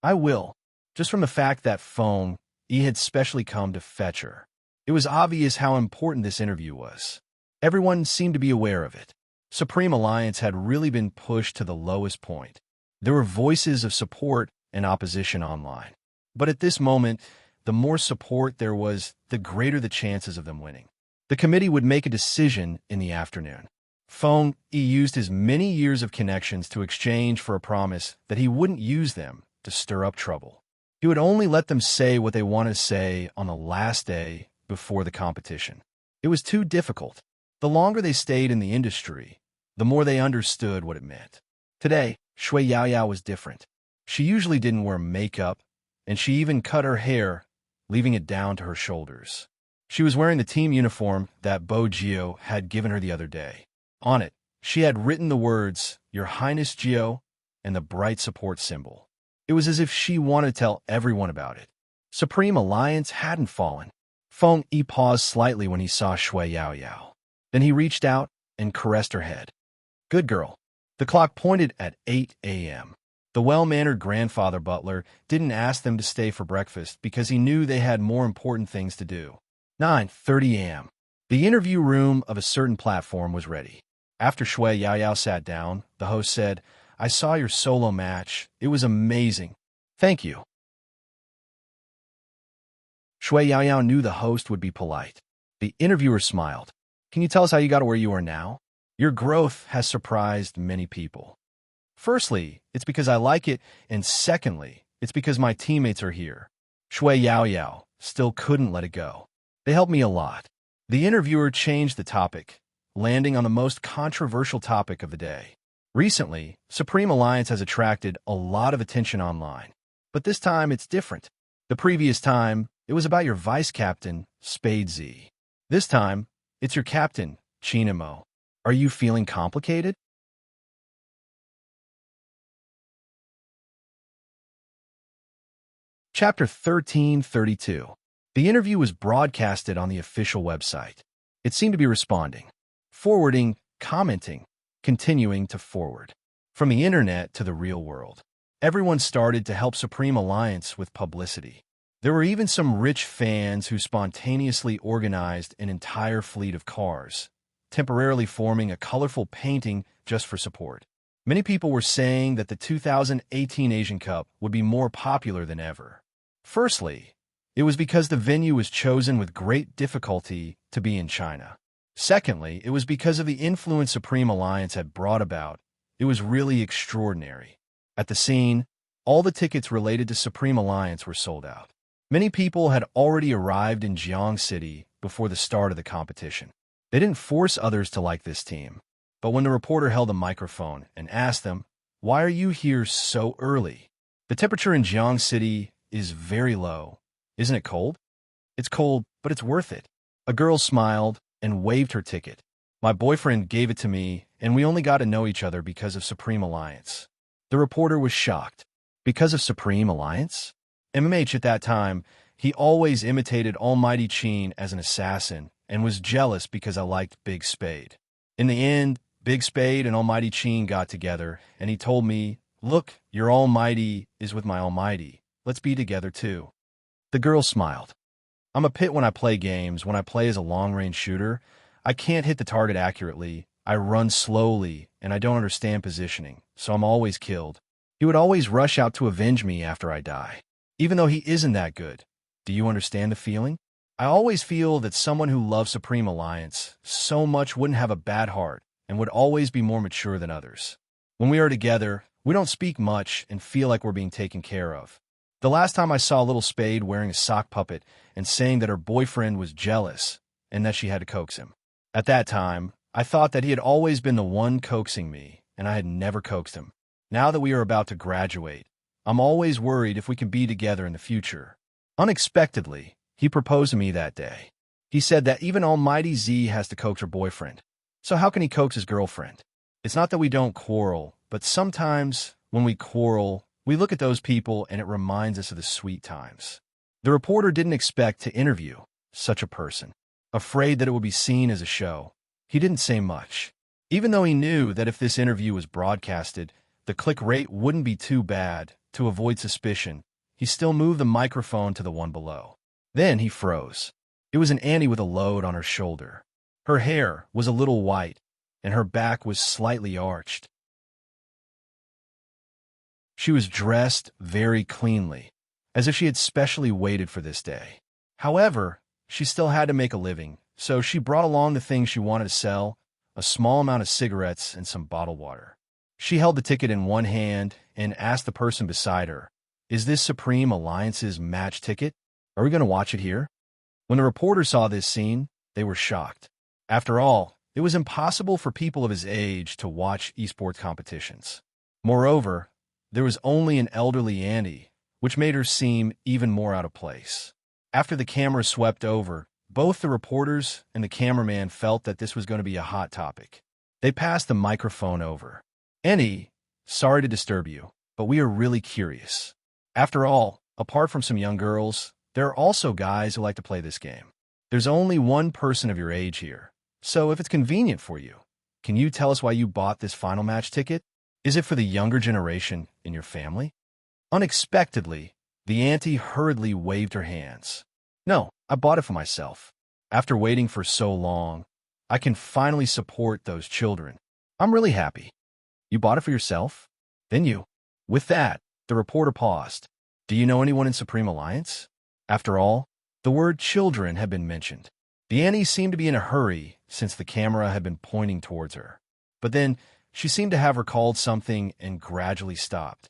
I will. Just from the fact that Feng Yi had specially come to fetch her. It was obvious how important this interview was. Everyone seemed to be aware of it. Supreme Alliance had really been pushed to the lowest point. There were voices of support and opposition online. But at this moment, the more support there was, the greater the chances of them winning. The committee would make a decision in the afternoon. Feng Yi used his many years of connections to exchange for a promise that he wouldn't use them to stir up trouble. He would only let them say what they wanted to say on the last day before the competition. It was too difficult. The longer they stayed in the industry, the more they understood what it meant. Today, Shui Yaoyao was different. She usually didn't wear makeup, and she even cut her hair, leaving it down to her shoulders. She was wearing the team uniform that Bo Gio had given her the other day. On it, she had written the words, Your Highness Gio, and the bright support symbol. It was as if she wanted to tell everyone about it. Supreme Alliance hadn't fallen. Feng Yi paused slightly when he saw Shui Yaoyao. Then he reached out and caressed her head. Good girl. The clock pointed at 8 a.m. The well-mannered grandfather butler didn't ask them to stay for breakfast because he knew they had more important things to do. 9:30 a.m. The interview room of a certain platform was ready. After Shui Yaoyao sat down, the host said, I saw your solo match. It was amazing. Thank you. Shui Yaoyao knew the host would be polite. The interviewer smiled. Can you tell us how you got to where you are now? Your growth has surprised many people. Firstly, it's because I like it, and secondly, it's because my teammates are here. Shui Yaoyao still couldn't let it go. They helped me a lot. The interviewer changed the topic, landing on the most controversial topic of the day. Recently, Supreme Alliance has attracted a lot of attention online. But this time, it's different. The previous time, it was about your vice captain, Spade Z. This time, it's your captain, Chinamo. Are you feeling complicated? Chapter 1332. The interview was broadcasted on the official website. It seemed to be responding, forwarding, commenting, continuing to forward. From the internet to the real world, everyone started to help Supreme Alliance with publicity. There were even some rich fans who spontaneously organized an entire fleet of cars, temporarily forming a colorful painting just for support. Many people were saying that the 2018 Asian Cup would be more popular than ever. Firstly, it was because the venue was chosen with great difficulty to be in China. Secondly, it was because of the influence Supreme Alliance had brought about. It was really extraordinary. At the scene, all the tickets related to Supreme Alliance were sold out. Many people had already arrived in Jiang City before the start of the competition. They didn't force others to like this team. But when the reporter held a microphone and asked them, Why are you here so early? The temperature in Jiang City is very low. Isn't it cold? It's cold, but it's worth it. A girl smiled and waved her ticket. My boyfriend gave it to me, and we only got to know each other because of Supreme Alliance. The reporter was shocked. Because of Supreme Alliance? MMH at that time, he always imitated Almighty Chin as an assassin and was jealous because I liked Big Spade. In the end, Big Spade and Almighty Chin got together, and he told me, "Look, your Almighty is with my Almighty. Let's be together too." The girl smiled. I'm a pit when I play games. When I play as a long-range shooter, I can't hit the target accurately. I run slowly, and I don't understand positioning, so I'm always killed. He would always rush out to avenge me after I die, even though he isn't that good. Do you understand the feeling? I always feel that someone who loves Supreme Alliance so much wouldn't have a bad heart and would always be more mature than others. When we are together, we don't speak much and feel like we're being taken care of. The last time I saw Little Spade wearing a sock puppet and saying that her boyfriend was jealous and that she had to coax him. At that time, I thought that he had always been the one coaxing me, and I had never coaxed him. Now that we are about to graduate, I'm always worried if we can be together in the future. Unexpectedly, he proposed to me that day. He said that even Almighty Z has to coax her boyfriend. So how can he coax his girlfriend? It's not that we don't quarrel, but sometimes when we quarrel, we look at those people and it reminds us of the sweet times. The reporter didn't expect to interview such a person. Afraid that it would be seen as a show, he didn't say much. Even though he knew that if this interview was broadcasted, the click rate wouldn't be too bad. To avoid suspicion, he still moved the microphone to the one below. Then he froze. It was an Annie with a load on her shoulder. Her hair was a little white, and her back was slightly arched. She was dressed very cleanly, as if she had specially waited for this day. However, she still had to make a living, so she brought along the things she wanted to sell, a small amount of cigarettes and some bottled water. She held the ticket in one hand and asked the person beside her, "Is this Supreme Alliance's match ticket? Are we going to watch it here?" When the reporter saw this scene, they were shocked. After all, it was impossible for people of his age to watch esports competitions. Moreover, there was only an elderly Andy, which made her seem even more out of place. After the camera swept over, both the reporters and the cameraman felt that this was going to be a hot topic. They passed the microphone over. "Annie, sorry to disturb you, but we are really curious. After all, apart from some young girls, there are also guys who like to play this game. There's only one person of your age here, so if it's convenient for you, can you tell us why you bought this final match ticket? Is it for the younger generation in your family?" Unexpectedly, the auntie hurriedly waved her hands. "No, I bought it for myself. After waiting for so long, I can finally support those children. I'm really happy." "You bought it for yourself? Then you..." With that, the reporter paused. "Do you know anyone in Supreme Alliance?" After all, the word children had been mentioned. The Annie seemed to be in a hurry since the camera had been pointing towards her. But then, she seemed to have recalled something and gradually stopped.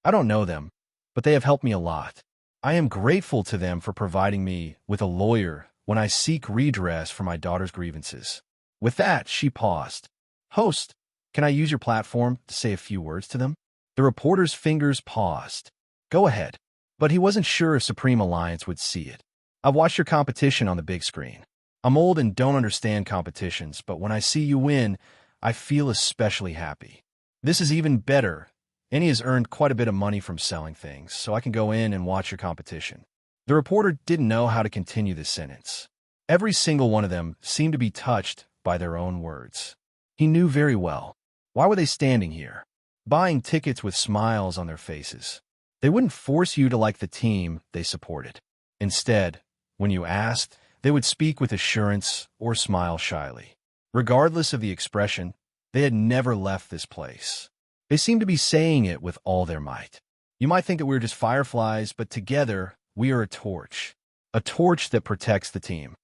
"I don't know them, but they have helped me a lot. I am grateful to them for providing me with a lawyer when I seek redress for my daughter's grievances." With that, she paused. "Host, can I use your platform to say a few words to them?" The reporter's fingers paused. "Go ahead." But he wasn't sure if Supreme Alliance would see it. "I've watched your competition on the big screen. I'm old and don't understand competitions, but when I see you win, I feel especially happy. This is even better. Annie has earned quite a bit of money from selling things, so I can go in and watch your competition." The reporter didn't know how to continue this sentence. Every single one of them seemed to be touched by their own words. He knew very well. Why were they standing here, buying tickets with smiles on their faces? They wouldn't force you to like the team they supported. Instead, when you asked, they would speak with assurance or smile shyly. Regardless of the expression, they had never left this place. They seemed to be saying it with all their might. "You might think that we're just fireflies, but together, we are a torch that protects the team."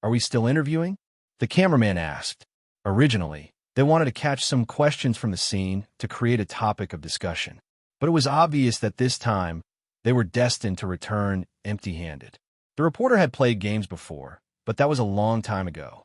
"Are we still interviewing?" the cameraman asked. Originally, they wanted to catch some questions from the scene to create a topic of discussion. But it was obvious that this time, they were destined to return empty-handed. The reporter had played games before, but that was a long time ago.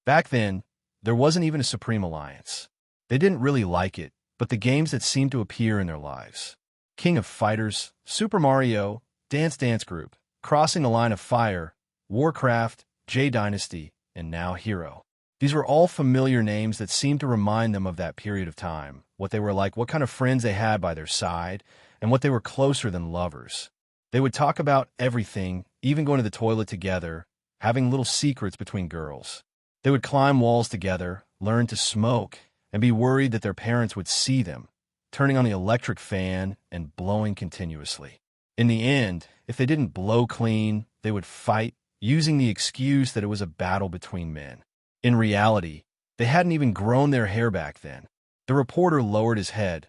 Back then, there wasn't even a Supreme Alliance. They didn't really like it, but the games that seemed to appear in their lives: King of Fighters, Super Mario, Dance Dance Group, Crossing the Line of Fire, Warcraft, J Dynasty, and now Hero. These were all familiar names that seemed to remind them of that period of time, what they were like, what kind of friends they had by their side, and what they were closer than lovers. They would talk about everything, even going to the toilet together, having little secrets between girls. They would climb walls together, learn to smoke, and be worried that their parents would see them, turning on the electric fan and blowing continuously. In the end, if they didn't blow clean, they would fight, using the excuse that it was a battle between men. In reality, they hadn't even grown their hair back then. The reporter lowered his head,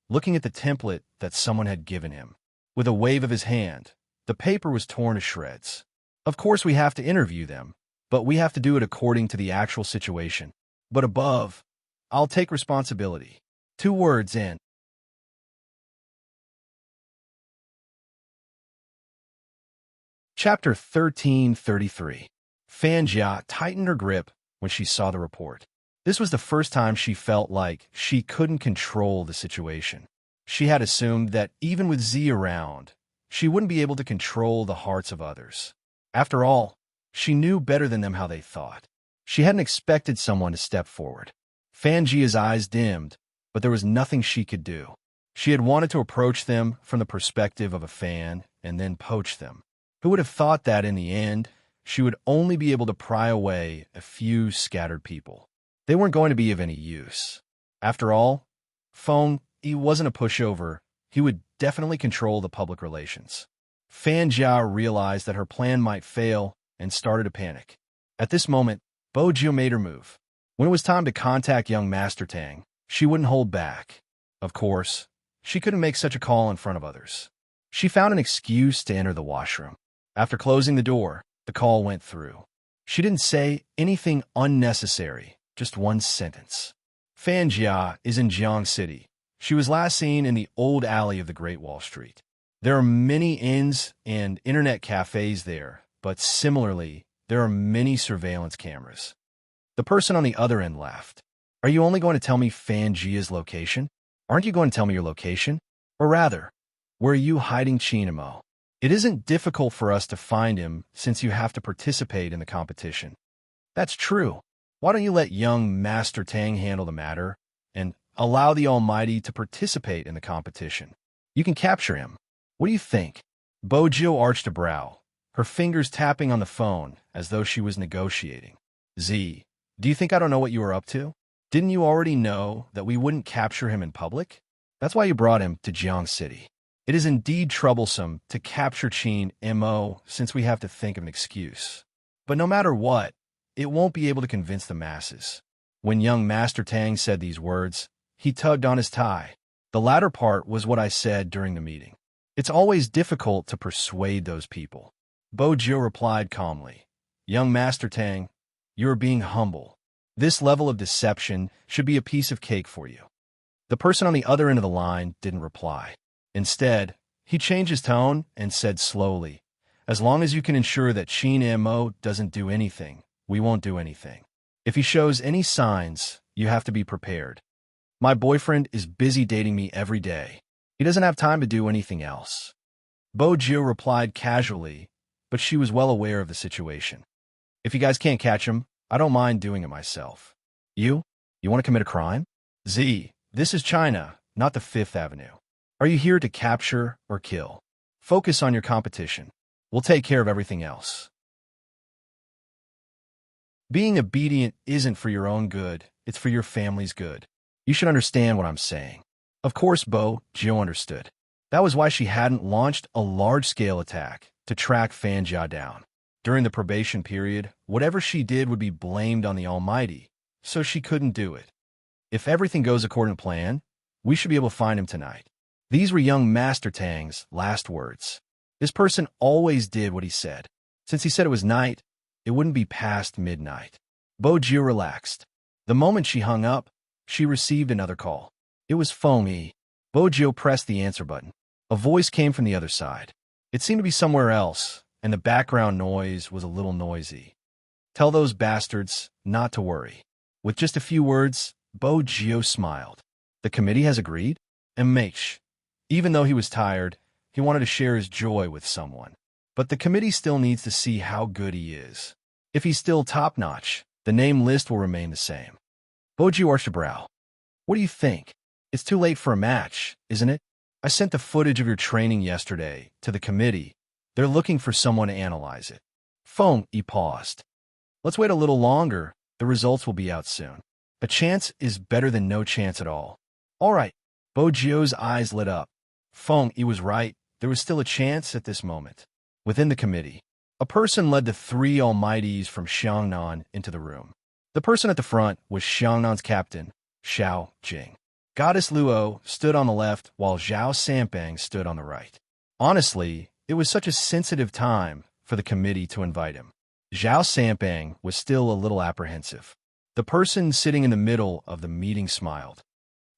looking at the template that someone had given him. With a wave of his hand, the paper was torn to shreds. Of course, we have to interview them, but we have to do it according to the actual situation. But above, I'll take responsibility. 2 words in. Chapter 1333. Fan Jia tightened her grip when she saw the report. This was the first time she felt like she couldn't control the situation. She had assumed that even with Z around, she wouldn't be able to control the hearts of others. After all, she knew better than them how they thought. She hadn't expected someone to step forward. Fan Jia's eyes dimmed, but there was nothing she could do. She had wanted to approach them from the perspective of a fan and then poach them. Who would have thought that in the end, she would only be able to pry away a few scattered people? They weren't going to be of any use. After all, Feng, he wasn't a pushover. He would definitely control the public relations. Fan Jia realized that her plan might fail and started to panic. At this moment, Bo Jiu made her move. When it was time to contact young Master Tang, she wouldn't hold back. Of course, she couldn't make such a call in front of others. She found an excuse to enter the washroom. After closing the door, the call went through. She didn't say anything unnecessary, just one sentence. Fan Jia is in Jiang City. She was last seen in the old alley of the Great Wall Street. There are many inns and internet cafes there, but similarly, there are many surveillance cameras. The person on the other end laughed. Are you only going to tell me Fan Jia's location? Aren't you going to tell me your location? Or rather, where are you hiding Chinamo? It isn't difficult for us to find him since you have to participate in the competition. That's true. Why don't you let young Master Tang handle the matter and allow the Almighty to participate in the competition? You can capture him. What do you think? Bo Jiu arched a brow, her fingers tapping on the phone as though she was negotiating. Z, do you think I don't know what you were up to? Didn't you already know that we wouldn't capture him in public? That's why you brought him to Jiang City. It is indeed troublesome to capture Qin Mo since we have to think of an excuse. But no matter what, it won't be able to convince the masses. When young Master Tang said these words, he tugged on his tie. The latter part was what I said during the meeting. It's always difficult to persuade those people. Bo Jiu replied calmly. Young Master Tang, you are being humble. This level of deception should be a piece of cake for you. The person on the other end of the line didn't reply. Instead, he changed his tone and said slowly, as long as you can ensure that Qin Mo doesn't do anything, we won't do anything. If he shows any signs, you have to be prepared. My boyfriend is busy dating me every day. He doesn't have time to do anything else. Bo Jiu replied casually, but she was well aware of the situation. If you guys can't catch him, I don't mind doing it myself. You want to commit a crime? Z, this is China, not the Fifth Avenue. Are you here to capture or kill? Focus on your competition. We'll take care of everything else. Being obedient isn't for your own good, it's for your family's good. You should understand what I'm saying. Of course, Bo Jiu understood. That was why she hadn't launched a large-scale attack to track Fan Jia down. During the probation period, whatever she did would be blamed on the Almighty, so she couldn't do it. If everything goes according to plan, we should be able to find him tonight. These were young Master Tang's last words. This person always did what he said. Since he said it was night, it wouldn't be past midnight. Bo Jiu relaxed. The moment she hung up, she received another call. It was Feng Yi. Bo Jiu pressed the answer button. A voice came from the other side. It seemed to be somewhere else, and the background noise was a little noisy. Tell those bastards not to worry. With just a few words, Bo Jiu smiled. The committee has agreed? Enrich. Even though he was tired, he wanted to share his joy with someone. But the committee still needs to see how good he is. If he's still top-notch, the name list will remain the same. Bo Jiu arched a brow. What do you think? It's too late for a match, isn't it? I sent the footage of your training yesterday to the committee. They're looking for someone to analyze it. Feng, he paused. Let's wait a little longer. The results will be out soon. A chance is better than no chance at all. All right. Bo Jio's eyes lit up. Feng, he was right. There was still a chance at this moment. Within the committee, a person led the three almighties from Xiangnan into the room. The person at the front was Xiangnan's captain, Xiao Jing. Goddess Luo stood on the left while Zhao Sanpeng stood on the right. Honestly, it was such a sensitive time for the committee to invite him. Zhao Sanpeng was still a little apprehensive. The person sitting in the middle of the meeting smiled.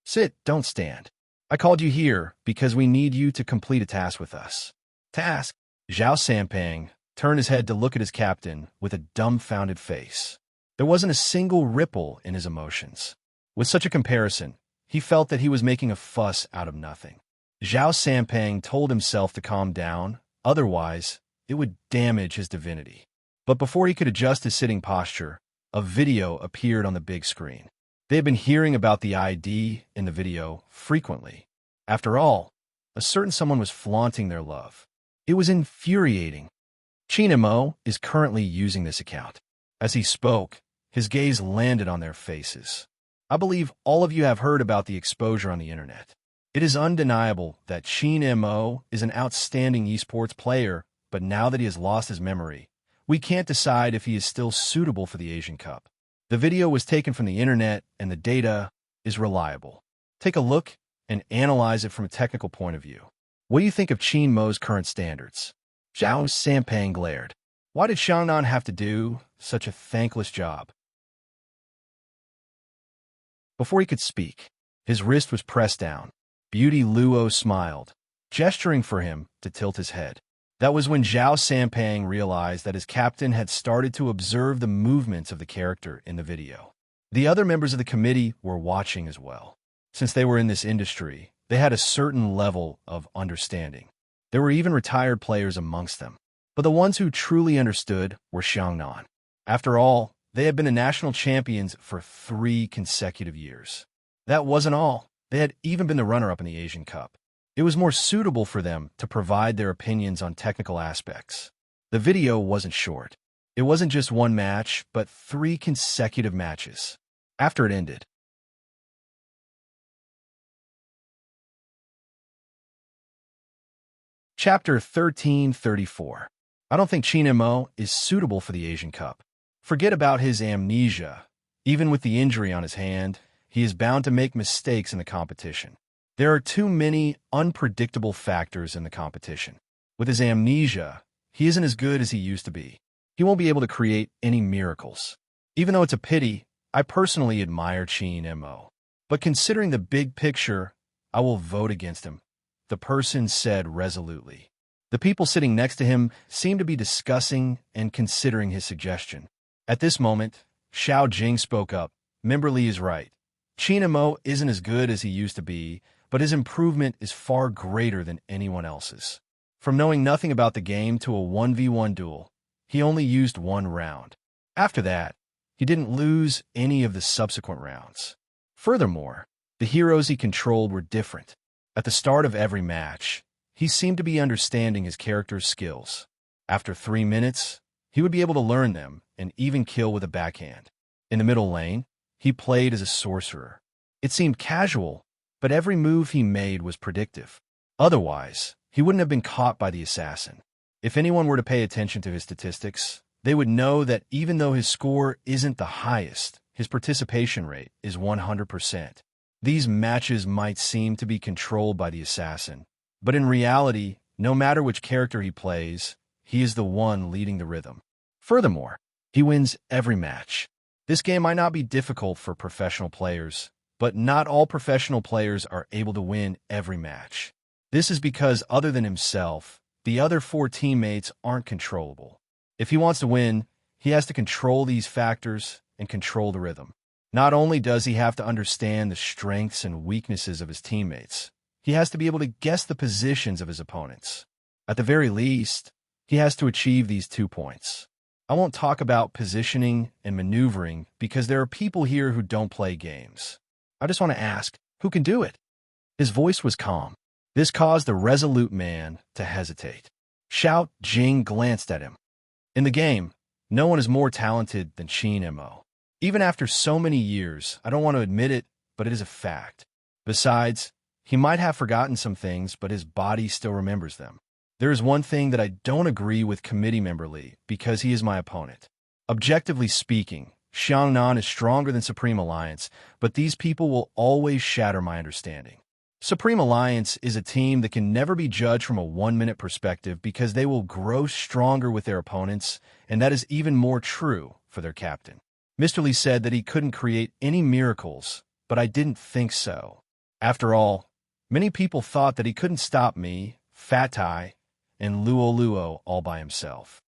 Sit, don't stand. I called you here because we need you to complete a task with us. Task? Zhao Sanpeng turned his head to look at his captain with a dumbfounded face. There wasn't a single ripple in his emotions. With such a comparison, he felt that he was making a fuss out of nothing. Zhao Sanpeng told himself to calm down, otherwise it would damage his divinity. But before he could adjust his sitting posture, a video appeared on the big screen. They had been hearing about the ID in the video frequently. After all, a certain someone was flaunting their love. It was infuriating. Qin Mo is currently using this account. As he spoke, his gaze landed on their faces. I believe all of you have heard about the exposure on the internet. It is undeniable that Qin Mo is an outstanding esports player, but now that he has lost his memory, we can't decide if he is still suitable for the Asian Cup. The video was taken from the internet and the data is reliable. Take a look and analyze it from a technical point of view. What do you think of Qin Mo's current standards? Zhao Sanpeng glared. Why did Xiangnan have to do such a thankless job? Before he could speak, his wrist was pressed down. Beauty Luo smiled, gesturing for him to tilt his head. That was when Zhao Sanpeng realized that his captain had started to observe the movements of the character in the video. The other members of the committee were watching as well. Since they were in this industry, they had a certain level of understanding. There were even retired players amongst them. But the ones who truly understood were Xiangnan. After all, they had been the national champions for 3 consecutive years. That wasn't all. They had even been the runner-up in the Asian Cup. It was more suitable for them to provide their opinions on technical aspects. The video wasn't short. It wasn't just one match, but 3 consecutive matches. After it ended, Chapter 1334. I don't think Qin Mo is suitable for the Asian Cup. Forget about his amnesia. Even with the injury on his hand, he is bound to make mistakes in the competition. There are too many unpredictable factors in the competition. With his amnesia, he isn't as good as he used to be. He won't be able to create any miracles. Even though it's a pity, I personally admire Qin Mo. But considering the big picture, I will vote against him, the person said resolutely. The people sitting next to him seemed to be discussing and considering his suggestion. At this moment, Xiao Jing spoke up. Member Li is right. Qin Mo isn't as good as he used to be, but his improvement is far greater than anyone else's. From knowing nothing about the game to a 1v1 duel, he only used 1 round. After that, he didn't lose any of the subsequent rounds. Furthermore, the heroes he controlled were different. At the start of every match, he seemed to be understanding his character's skills. After 3 minutes, he would be able to learn them and even kill with a backhand. In the middle lane, he played as a sorcerer. It seemed casual, but every move he made was predictive. Otherwise, he wouldn't have been caught by the assassin. If anyone were to pay attention to his statistics, they would know that even though his score isn't the highest, his participation rate is 100%. These matches might seem to be controlled by the assassin, but in reality, no matter which character he plays, he is the one leading the rhythm. Furthermore, he wins every match. This game might not be difficult for professional players, but not all professional players are able to win every match. This is because, other than himself, the other 4 teammates aren't controllable. If he wants to win, he has to control these factors and control the rhythm. Not only does he have to understand the strengths and weaknesses of his teammates, he has to be able to guess the positions of his opponents. At the very least, he has to achieve these 2 points. I won't talk about positioning and maneuvering because there are people here who don't play games. I just want to ask, Who can do it? His voice was calm. This caused the resolute man to hesitate. Xiao Jing glanced at him. In the game, no one is more talented than Qin Mo. Even after so many years, I don't want to admit it, but it is a fact. Besides, he might have forgotten some things, but his body still remembers them. There is one thing that I don't agree with committee member Li, because he is my opponent. Objectively speaking, Xiangnan is stronger than Supreme Alliance, but these people will always shatter my understanding. Supreme Alliance is a team that can never be judged from a one-minute perspective because they will grow stronger with their opponents, and that is even more true for their captain. Mr. Li said that he couldn't create any miracles, but I didn't think so. After all, many people thought that he couldn't stop me, Fat Tai, and Luo all by himself.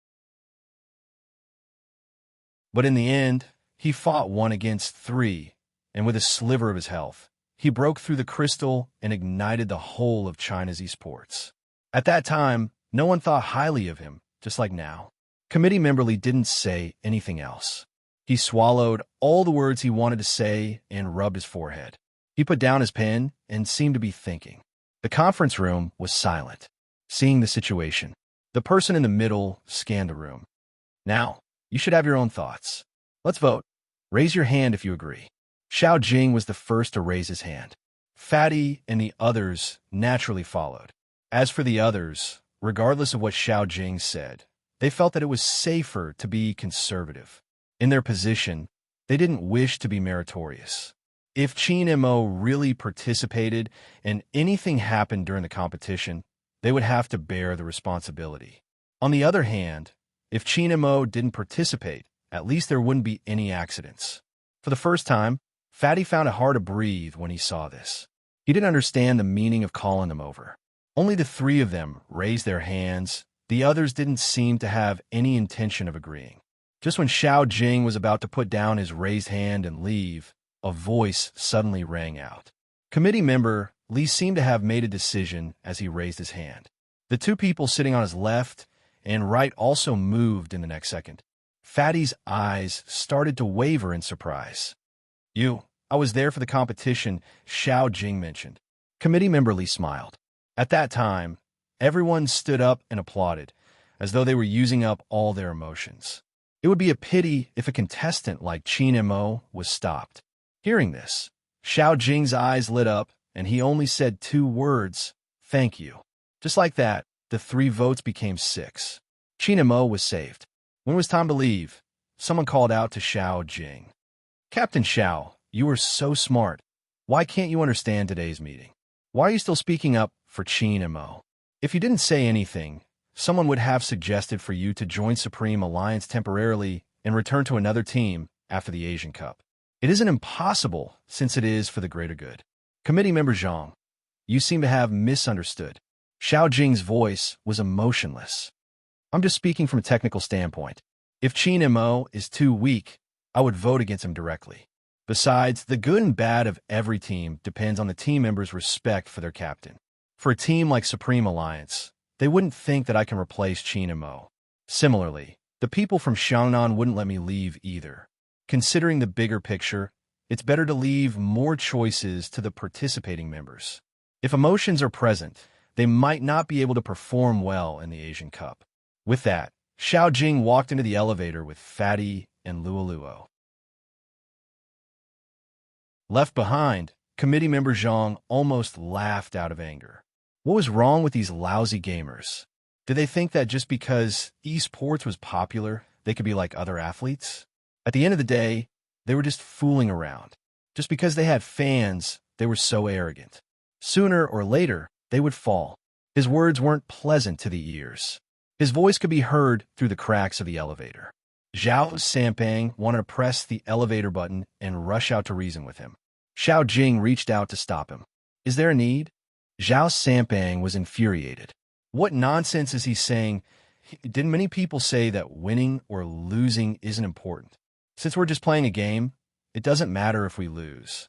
But in the end, he fought 1 against 3, and with a sliver of his health, he broke through the crystal and ignited the whole of China's esports. At that time, no one thought highly of him, just like now. Committee member Li didn't say anything else. He swallowed all the words he wanted to say and rubbed his forehead. He put down his pen and seemed to be thinking. The conference room was silent. Seeing the situation, the person in the middle scanned the room. Now, you should have your own thoughts. Let's vote. Raise your hand if you agree. Xiao Jing was the first to raise his hand. Fatty and the others naturally followed. As for the others, regardless of what Xiao Jing said, they felt that it was safer to be conservative. In their position, they didn't wish to be meritorious. If Qin Mo really participated and anything happened during the competition, they would have to bear the responsibility. On the other hand, if Qin Mo didn't participate, at least there wouldn't be any accidents. For the first time, Fatty found it hard to breathe when he saw this. He didn't understand the meaning of calling them over. Only the 3 of them raised their hands. The others didn't seem to have any intention of agreeing. Just when Xiao Jing was about to put down his raised hand and leave, a voice suddenly rang out. Committee member Li seemed to have made a decision as he raised his hand. The 2 people sitting on his left and right also moved in the next second. Fatty's eyes started to waver in surprise. I was there for the competition, Xiao Jing mentioned. Committee member Li smiled. At that time, everyone stood up and applauded, as though they were using up all their emotions. It would be a pity if a contestant like Qin Mo was stopped. Hearing this, Xiao Jing's eyes lit up, and he only said 2 words, "Thank you." Just like that, the 3 votes became 6. Qin Mo was saved. When it was time to leave, someone called out to Xiao Jing. "Captain Xiao, you are so smart. Why can't you understand today's meeting? Why are you still speaking up for Qin Mo? If you didn't say anything, someone would have suggested for you to join Supreme Alliance temporarily and return to another team after the Asian Cup. It isn't impossible, since it is for the greater good. Committee member Zhang, you seem to have misunderstood." Xiao Jing's voice was emotionless. "I'm just speaking from a technical standpoint. If Qin Mo is too weak, I would vote against him directly. Besides, the good and bad of every team depends on the team members' respect for their captain. For a team like Supreme Alliance, they wouldn't think that I can replace Qin Mo. Similarly, the people from Xiangnan wouldn't let me leave either. Considering the bigger picture, it's better to leave more choices to the participating members. If emotions are present, they might not be able to perform well in the Asian Cup." With that, Xiao Jing walked into the elevator with Fatty and Luo. Left behind, committee member Zhang almost laughed out of anger. What was wrong with these lousy gamers? Did they think that just because esports was popular, they could be like other athletes? At the end of the day, they were just fooling around. Just because they had fans, they were so arrogant. Sooner or later, they would fall. His words weren't pleasant to the ears. His voice could be heard through the cracks of the elevator. Zhao Sampang wanted to press the elevator button and rush out to reason with him. Xiao Jing reached out to stop him. "Is there a need?" Zhao Sampang was infuriated. What nonsense is he saying? Didn't many people say that winning or losing isn't important? Since we're just playing a game, it doesn't matter if we lose.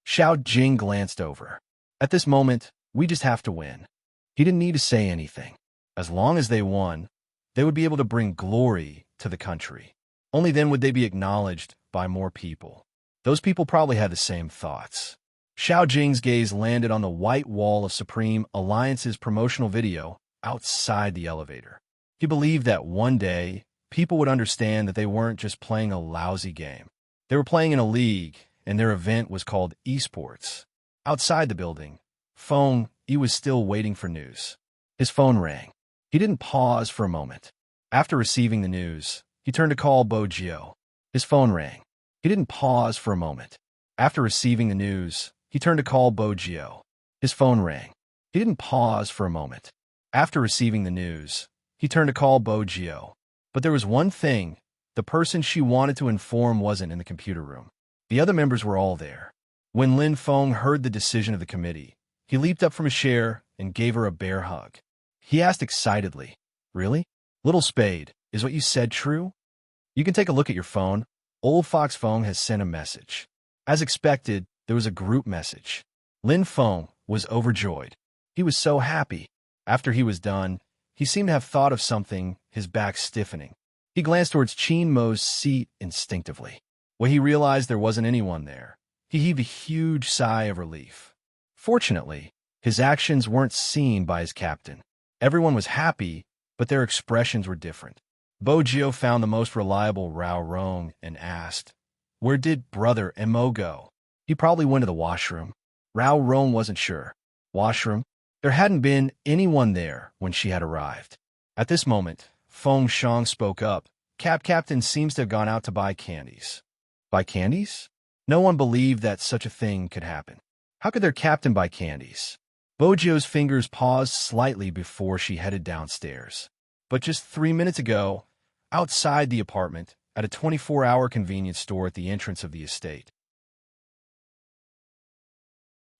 Xiao Jing glanced over. At this moment, we just have to win. He didn't need to say anything. As long as they won, they would be able to bring glory to the country. Only then would they be acknowledged by more people. Those people probably had the same thoughts. Xiao Jing's gaze landed on the white wall of Supreme Alliance's promotional video outside the elevator. He believed that one day, people would understand that they weren't just playing a lousy game. They were playing in a league, and their event was called esports. Outside the building, Feng Yi was still waiting for news. His phone rang. He didn't pause for a moment. After receiving the news, he turned to call Bo Jio. His phone rang. He didn't pause for a moment. After receiving the news, he turned to call Bo Jio. His phone rang. He didn't pause for a moment. After receiving the news, he turned to call Bo Jio. But there was one thing. The person she wanted to inform wasn't in the computer room. The other members were all there. When Lin Feng heard the decision of the committee, he leaped up from his chair and gave her a bear hug. He asked excitedly, "Really? Little Spade, is what you said true? You can take a look at your phone. Old Fox Feng has sent a message." As expected, there was a group message. Lin Feng was overjoyed. He was so happy. After he was done, he seemed to have thought of something, his back stiffening. He glanced towards Qin Mo's seat instinctively. When he realized there wasn't anyone there, he heaved a huge sigh of relief. Fortunately, his actions weren't seen by his captain. Everyone was happy, but their expressions were different. Bo Jio found the most reliable Rao Rong and asked, "Where did Brother Mo go?" "He probably went to the washroom." Rao Rong wasn't sure. Washroom? There hadn't been anyone there when she had arrived. At this moment, Feng Shang spoke up. Captain seems to have gone out to buy candies." Buy candies? No one believed that such a thing could happen. How could their captain buy candies? Bo Jio's fingers paused slightly before she headed downstairs. But just 3 minutes ago, outside the apartment, at a 24-hour convenience store at the entrance of the estate.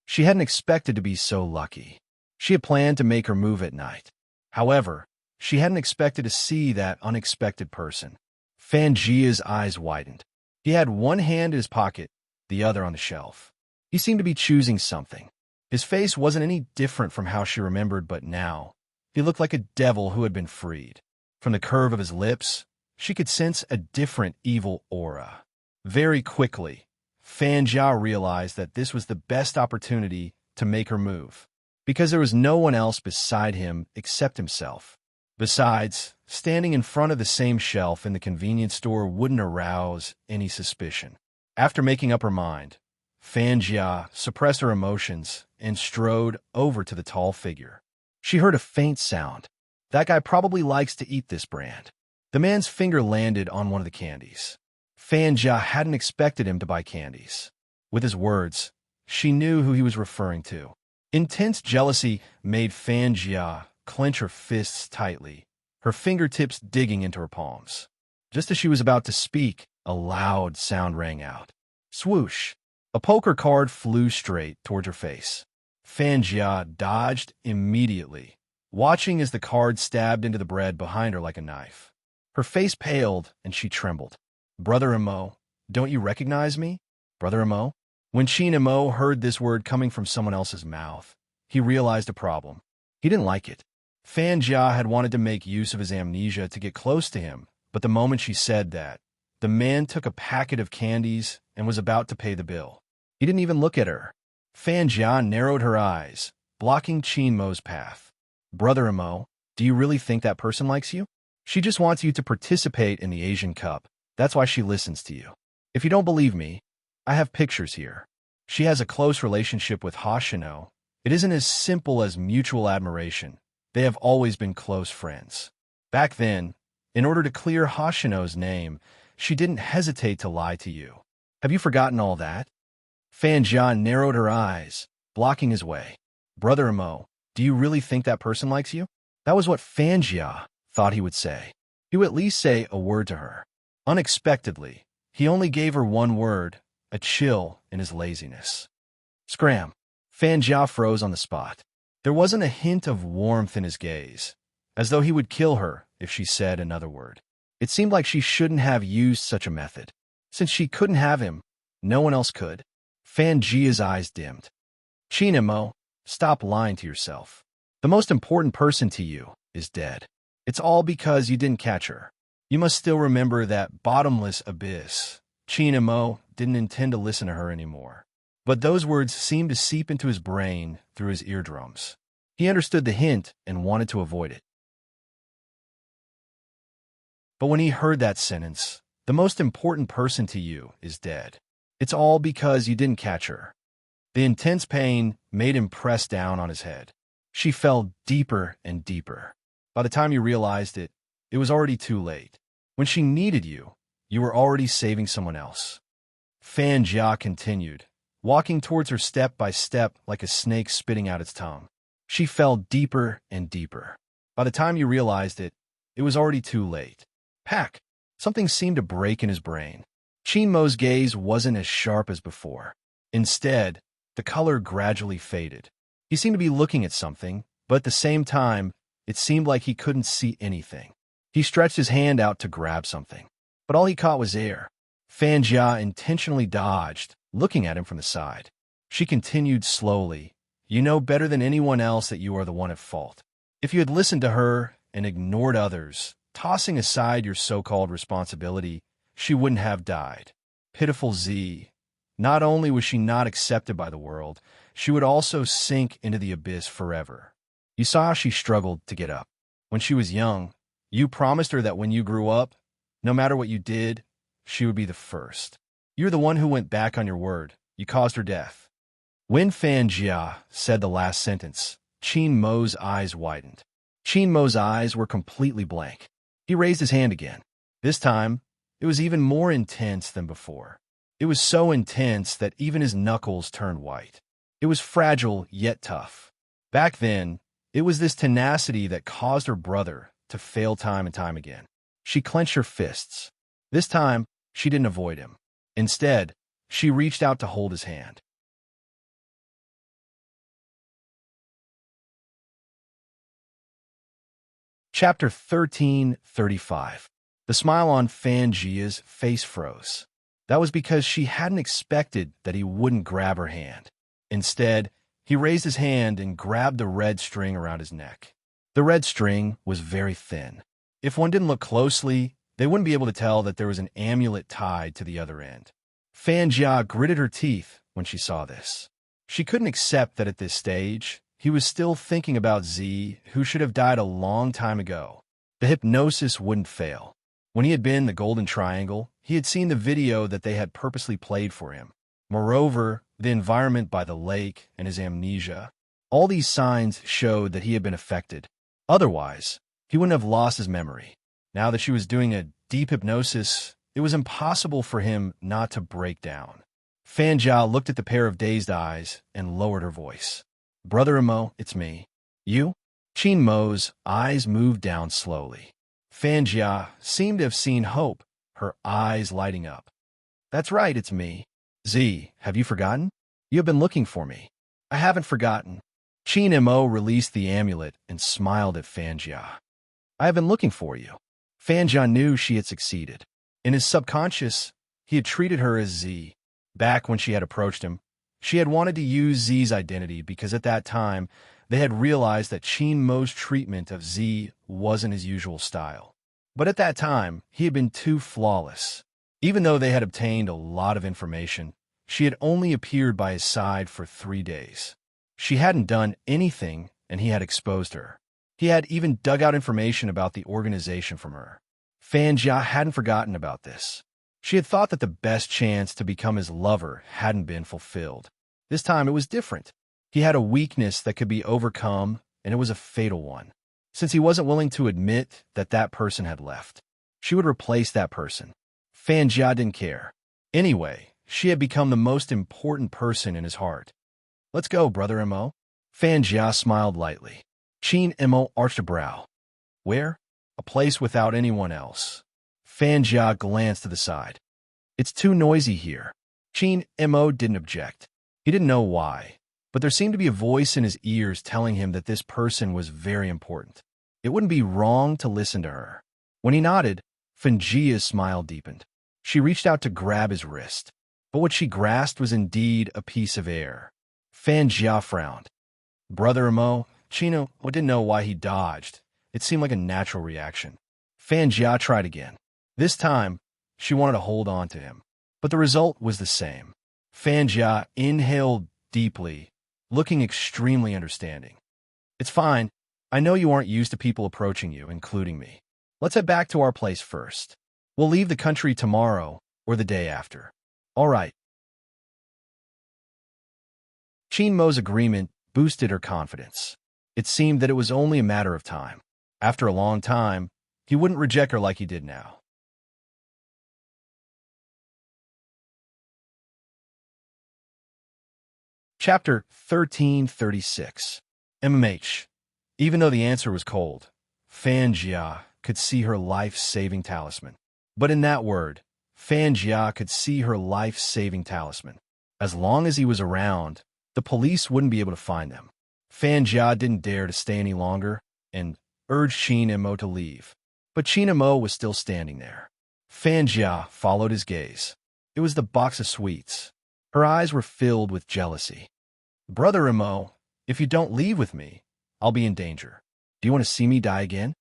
She hadn't expected to be so lucky. She had planned to make her move at night. However, she hadn't expected to see that unexpected person. Fan Jia's eyes widened. He had one hand in his pocket, the other on the shelf. He seemed to be choosing something. His face wasn't any different from how she remembered, but now, he looked like a devil who had been freed. From the curve of his lips, she could sense a different evil aura. Very quickly, Fan Jia realized that this was the best opportunity to make her move, because there was no one else beside him except himself. Besides, standing in front of the same shelf in the convenience store wouldn't arouse any suspicion. After making up her mind, Fan Jia suppressed her emotions and strode over to the tall figure. She heard a faint sound. That guy probably likes to eat this brand. The man's finger landed on one of the candies. Fan Jia hadn't expected him to buy candies. With his words, she knew who he was referring to. Intense jealousy made Fan Jia clench her fists tightly, her fingertips digging into her palms. Just as she was about to speak, a loud sound rang out. Swoosh! A poker card flew straight towards her face. Fan Jia dodged immediately, watching as the card stabbed into the bread behind her like a knife. Her face paled and she trembled. "Brother Mo, don't you recognize me? Brother Mo?" When Qin Mo heard this word coming from someone else's mouth, he realized a problem. He didn't like it. Fan Jia had wanted to make use of his amnesia to get close to him, but the moment she said that, the man took a packet of candies and was about to pay the bill. He didn't even look at her. Fan Jia narrowed her eyes, blocking Qin Mo's path. "Brother Mo, do you really think that person likes you? She just wants you to participate in the Asian Cup. That's why she listens to you. If you don't believe me, I have pictures here. She has a close relationship with Hoshino. It isn't as simple as mutual admiration. They have always been close friends. Back then, in order to clear Hoshino's name, she didn't hesitate to lie to you. Have you forgotten all that?" Fan Jia narrowed her eyes, blocking his way. "Brother Mo, do you really think that person likes you?" That was what Fan Jia thought he would say. He would at least say a word to her. Unexpectedly, he only gave her one word, a chill in his laziness. Scram! Fan Jia froze on the spot. There wasn't a hint of warmth in his gaze, as though he would kill her if she said another word. It seemed like she shouldn't have used such a method. Since she couldn't have him, no one else could. Fan Jia's eyes dimmed. "Qin Mo, stop lying to yourself. The most important person to you is dead. It's all because you didn't catch her. You must still remember that bottomless abyss." Qin Mo didn't intend to listen to her anymore. But those words seemed to seep into his brain through his eardrums. He understood the hint and wanted to avoid it. But when he heard that sentence, the most important person to you is dead. It's all because you didn't catch her. The intense pain made him press down on his head. She fell deeper and deeper. By the time you realized it, it was already too late. When she needed you, you were already saving someone else. Fan Jia continued, walking towards her step by step like a snake spitting out its tongue. She fell deeper and deeper. By the time you realized it, it was already too late. Pack! Something seemed to break in his brain. Qin Mo's gaze wasn't as sharp as before. Instead, the color gradually faded. He seemed to be looking at something, but at the same time, it seemed like he couldn't see anything. He stretched his hand out to grab something, but all he caught was air. Fan Jia intentionally dodged, looking at him from the side. She continued slowly, "You know better than anyone else that you are the one at fault. If you had listened to her and ignored others, tossing aside your so-called responsibility, she wouldn't have died." Pitiful Z. Not only was she not accepted by the world, she would also sink into the abyss forever. You saw how she struggled to get up. When she was young, you promised her that when you grew up, no matter what you did, she would be the first. You're the one who went back on your word. You caused her death. When Fan Jia said the last sentence, Qin Mo's eyes widened. Qin Mo's eyes were completely blank. He raised his hand again. This time, it was even more intense than before. It was so intense that even his knuckles turned white. It was fragile yet tough. Back then, it was this tenacity that caused her brother to fail time and time again. She clenched her fists. This time, she didn't avoid him. Instead, she reached out to hold his hand. Chapter 13:35. The smile on Fan Jia's face froze. That was because she hadn't expected that he wouldn't grab her hand. Instead, he raised his hand and grabbed the red string around his neck. The red string was very thin. If one didn't look closely, they wouldn't be able to tell that there was an amulet tied to the other end. Fan Jia gritted her teeth when she saw this. She couldn't accept that at this stage, he was still thinking about Z, who should have died a long time ago. The hypnosis wouldn't fail. When he had been in the Golden Triangle, he had seen the video that they had purposely played for him. Moreover, the environment by the lake and his amnesia, all these signs showed that he had been affected. Otherwise, he wouldn't have lost his memory. Now that she was doing a deep hypnosis, it was impossible for him not to break down. Fan Jia looked at the pair of dazed eyes and lowered her voice. "Brother Mo, it's me." "You?" Qin Mo's eyes moved down slowly. Fan Jia seemed to have seen hope, her eyes lighting up. "That's right, it's me." "Z, have you forgotten? You have been looking for me." "I haven't forgotten." Qin Mo released the amulet and smiled at Fan Jia. "I have been looking for you." Fan Jia knew she had succeeded. In his subconscious, he had treated her as Z. Back when she had approached him, she had wanted to use Z's identity because at that time, they had realized that Qin Mo's treatment of Z wasn't his usual style. But at that time, he had been too flawless. Even though they had obtained a lot of information, she had only appeared by his side for 3 days. She hadn't done anything, and he had exposed her. He had even dug out information about the organization from her. Fan Jia hadn't forgotten about this. She had thought that the best chance to become his lover hadn't been fulfilled. This time it was different. He had a weakness that could be overcome, and it was a fatal one. Since he wasn't willing to admit that that person had left, she would replace that person. Fan Jia didn't care. Anyway, she had become the most important person in his heart. "Let's go, Brother Mo." Fan Jia smiled lightly. Qin Mo arched a brow. "Where?" "A place without anyone else." Fan Jia glanced to the side. "It's too noisy here." Qin Mo didn't object. He didn't know why, but there seemed to be a voice in his ears telling him that this person was very important. It wouldn't be wrong to listen to her. When he nodded, Fan Jia's smile deepened. She reached out to grab his wrist, but what she grasped was indeed a piece of air. Fan Jia frowned. Brother Mo, Chino didn't know why he dodged. It seemed like a natural reaction. Fan Jia tried again. This time, she wanted to hold on to him, but the result was the same. Fanjia inhaled deeply, looking extremely understanding. It's fine. I know you aren't used to people approaching you, including me. Let's head back to our place first. We'll leave the country tomorrow or the day after. All right. Qin Mo's agreement boosted her confidence. It seemed that it was only a matter of time. After a long time, he wouldn't reject her like he did now. Chapter 1336. MMH. Even though the answer was cold, Fanjia could see her life-saving talisman. But in that word, Fanjia could see her life-saving talisman. As long as he was around, the police wouldn't be able to find them. Fanjia didn't dare to stay any longer and urged Qin Mo to leave. But Qin Mo was still standing there. Fanjia followed his gaze. It was the box of sweets. Her eyes were filled with jealousy. Brother Mo, if you don't leave with me, I'll be in danger. Do you want to see me die again?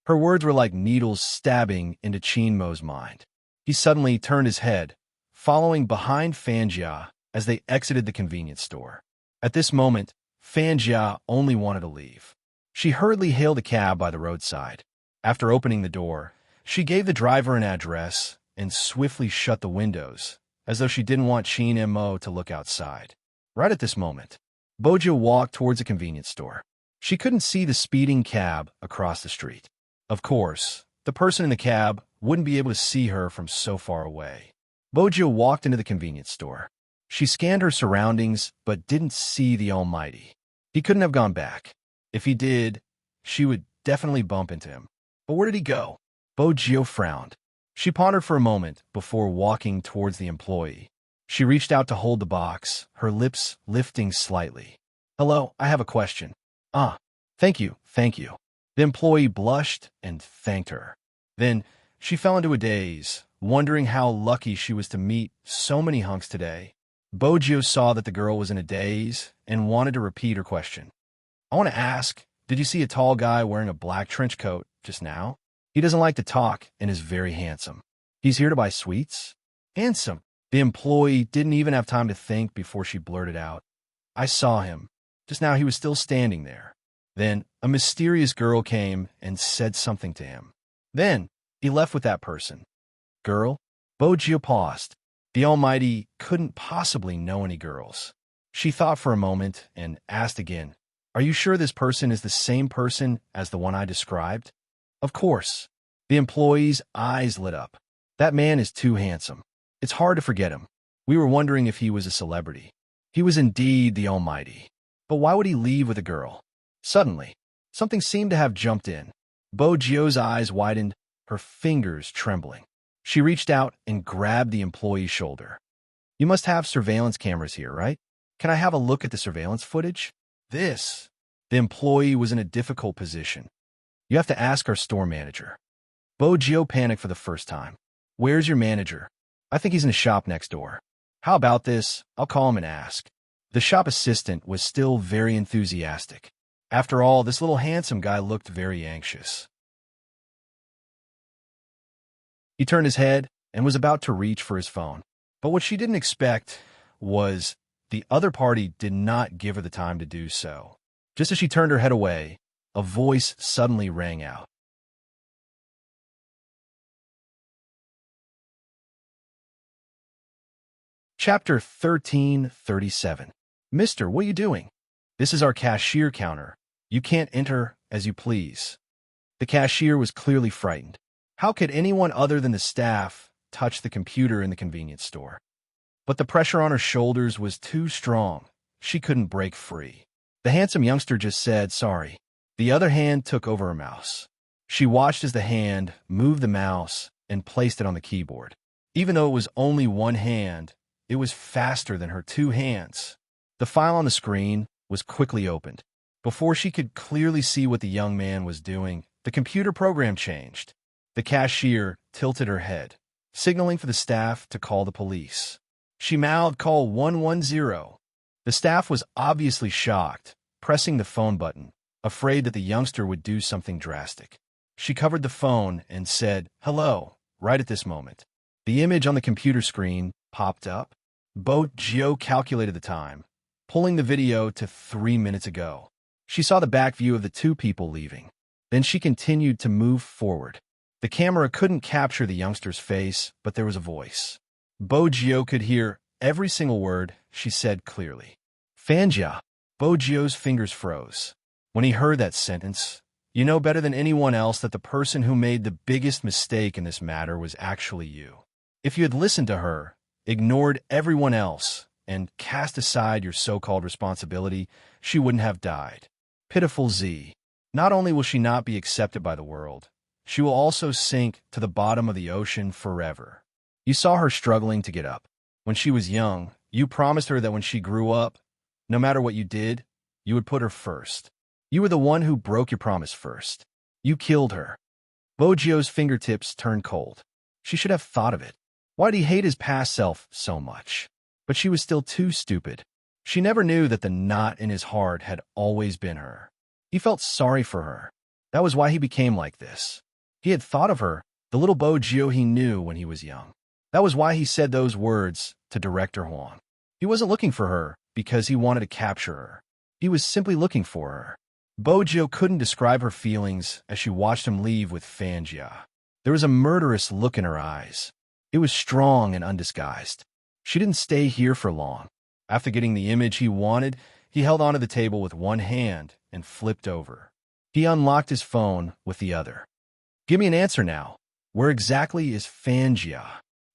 Her words were like needles stabbing into Qin Mo's mind. He suddenly turned his head, following behind Fanjia as they exited the convenience store. At this moment, Fanjia only wanted to leave. She hurriedly hailed a cab by the roadside. After opening the door, she gave the driver an address and swiftly shut the windows, as though she didn't want Qin Mo to look outside. Right at this moment, Bojo walked towards a convenience store. She couldn't see the speeding cab across the street. Of course, the person in the cab wouldn't be able to see her from so far away. Bojo walked into the convenience store. She scanned her surroundings but didn't see the Almighty. He couldn't have gone back. If he did, she would definitely bump into him. But where did he go? Bojo frowned. She pondered for a moment before walking towards the employee. She reached out to hold the box, her lips lifting slightly. Hello, I have a question. Thank you. The employee blushed and thanked her. Then she fell into a daze, wondering how lucky she was to meet so many hunks today. Bojo saw that the girl was in a daze and wanted to repeat her question. I want to ask, did you see a tall guy wearing a black trench coat just now? He doesn't like to talk and is very handsome. He's here to buy sweets? Handsome. The employee didn't even have time to think before she blurted out. I saw him. Just now he was still standing there. Then a mysterious girl came and said something to him. Then he left with that person. Girl? Bojo paused. The Almighty couldn't possibly know any girls. She thought for a moment and asked again, Are you sure this person is the same person as the one I described? Of course. The employee's eyes lit up. That man is too handsome. It's hard to forget him. We were wondering if he was a celebrity. He was indeed the Almighty. But why would he leave with a girl? Suddenly, something seemed to have jumped in. Bojo's eyes widened, her fingers trembling. She reached out and grabbed the employee's shoulder. You must have surveillance cameras here, right? Can I have a look at the surveillance footage? The employee was in a difficult position. You have to ask our store manager. Bojo panicked for the first time. Where's your manager? I think he's in the shop next door. How about this? I'll call him and ask. The shop assistant was still very enthusiastic. After all, this little handsome guy looked very anxious. He turned his head and was about to reach for his phone. But what she didn't expect was the other party did not give her the time to do so. Just as she turned her head away, a voice suddenly rang out. Chapter 1337. Mister, what are you doing? This is our cashier counter. You can't enter as you please. The cashier was clearly frightened. How could anyone other than the staff touch the computer in the convenience store? But the pressure on her shoulders was too strong. She couldn't break free. The handsome youngster just said, sorry. The other hand took over her mouse. She watched as the hand moved the mouse and placed it on the keyboard. Even though it was only one hand, it was faster than her two hands. The file on the screen was quickly opened. Before she could clearly see what the young man was doing, the computer program changed. The cashier tilted her head, signaling for the staff to call the police. She mouthed, "Call 110." The staff was obviously shocked, pressing the phone button, afraid that the youngster would do something drastic. She covered the phone and said, "Hello," right at this moment. The image on the computer screen popped up. Bo Gio calculated the time, pulling the video to 3 minutes ago. She saw the back view of the two people leaving. Then she continued to move forward. The camera couldn't capture the youngster's face, but there was a voice. Bo Gio could hear every single word she said clearly. Fanja. Bo Gio's fingers froze. When he heard that sentence, you know better than anyone else that the person who made the biggest mistake in this matter was actually you. If you had listened to her, ignored everyone else, and cast aside your so-called responsibility, she wouldn't have died. Pitiful Z. Not only will she not be accepted by the world, she will also sink to the bottom of the ocean forever. You saw her struggling to get up. When she was young, you promised her that when she grew up, no matter what you did, you would put her first. You were the one who broke your promise first. You killed her. Bo Gio's fingertips turned cold. She should have thought of it. Why did he hate his past self so much? But she was still too stupid. She never knew that the knot in his heart had always been her. He felt sorry for her. That was why he became like this. He had thought of her, the little Bo Gio he knew when he was young. That was why he said those words to Director Huang. He wasn't looking for her because he wanted to capture her. He was simply looking for her. Bo Gio couldn't describe her feelings as she watched him leave with Fanja. There was a murderous look in her eyes. It was strong and undisguised. She didn't stay here for long. After getting the image he wanted, he held onto the table with one hand and flipped over. He unlocked his phone with the other. Give me an answer now. Where exactly is Fanja?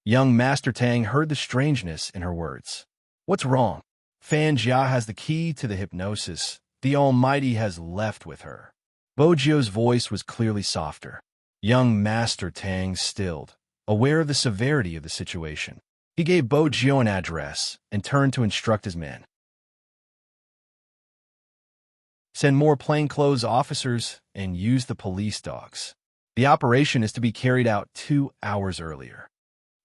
Young Master Tang heard the strangeness in her words. What's wrong? Fanja has the key to the hypnosis the Almighty has left with her. Bo Gio's voice was clearly softer. Young Master Tang stilled, aware of the severity of the situation. He gave Bo Gio an address and turned to instruct his men. Send more plainclothes officers and use the police dogs. The operation is to be carried out 2 hours earlier.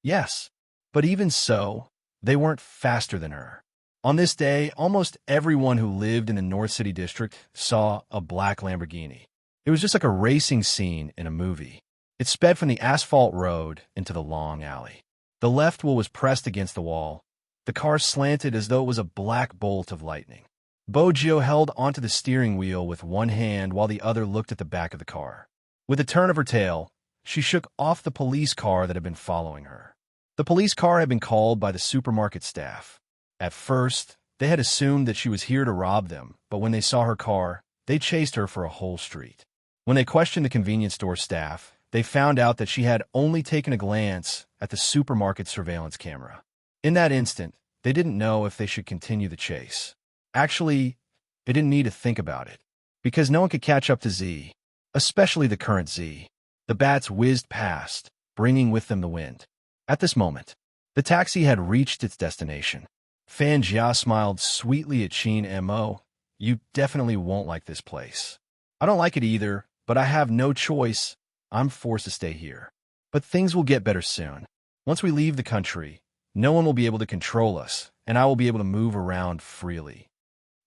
Yes, but even so, they weren't faster than her. On this day, almost everyone who lived in the North City district saw a black Lamborghini. It was just like a racing scene in a movie. It sped from the asphalt road into the long alley. The left wheel was pressed against the wall. The car slanted as though it was a black bolt of lightning. Bo Gio held onto the steering wheel with one hand while the other looked at the back of the car. With a turn of her tail, she shook off the police car that had been following her. The police car had been called by the supermarket staff. At first, they had assumed that she was here to rob them, but when they saw her car, they chased her for a whole street. When they questioned the convenience store staff, they found out that she had only taken a glance at the supermarket surveillance camera. In that instant, they didn't know if they should continue the chase. Actually, they didn't need to think about it, because no one could catch up to Z, especially the current Z. The bats whizzed past, bringing with them the wind. At this moment, the taxi had reached its destination. Fanja smiled sweetly at Qin Mo. You definitely won't like this place. I don't like it either, but I have no choice. I'm forced to stay here. But things will get better soon. Once we leave the country, no one will be able to control us, and I will be able to move around freely.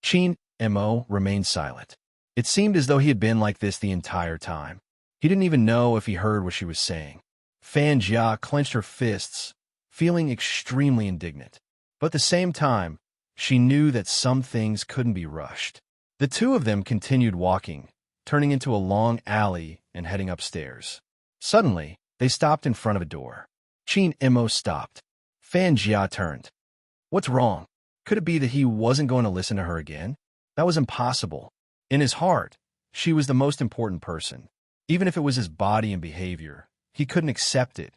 Qin Mo remained silent. It seemed as though he had been like this the entire time. He didn't even know if he heard what she was saying. Fanja clenched her fists, feeling extremely indignant. But at the same time, she knew that some things couldn't be rushed. The two of them continued walking, turning into a long alley and heading upstairs. Suddenly, they stopped in front of a door. Qin Mo stopped. Fanja turned. What's wrong? Could it be that he wasn't going to listen to her again? That was impossible. In his heart, she was the most important person. Even if it was his body and behavior, he couldn't accept it,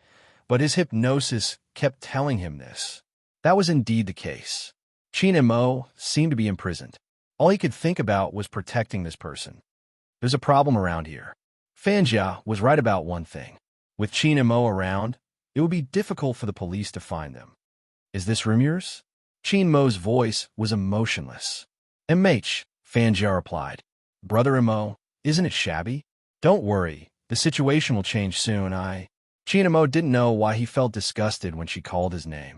but his hypnosis kept telling him this. That was indeed the case. Qin Mo seemed to be imprisoned. All he could think about was protecting this person. There's a problem around here. Fanja was right about one thing. With Qin Mo around, it would be difficult for the police to find them. Is this room yours? Qin Mo's voice was emotionless. MH, Fanja replied. Brother Mo, isn't it shabby? Don't worry, the situation will change soon. Qin Mo didn't know why he felt disgusted when she called his name.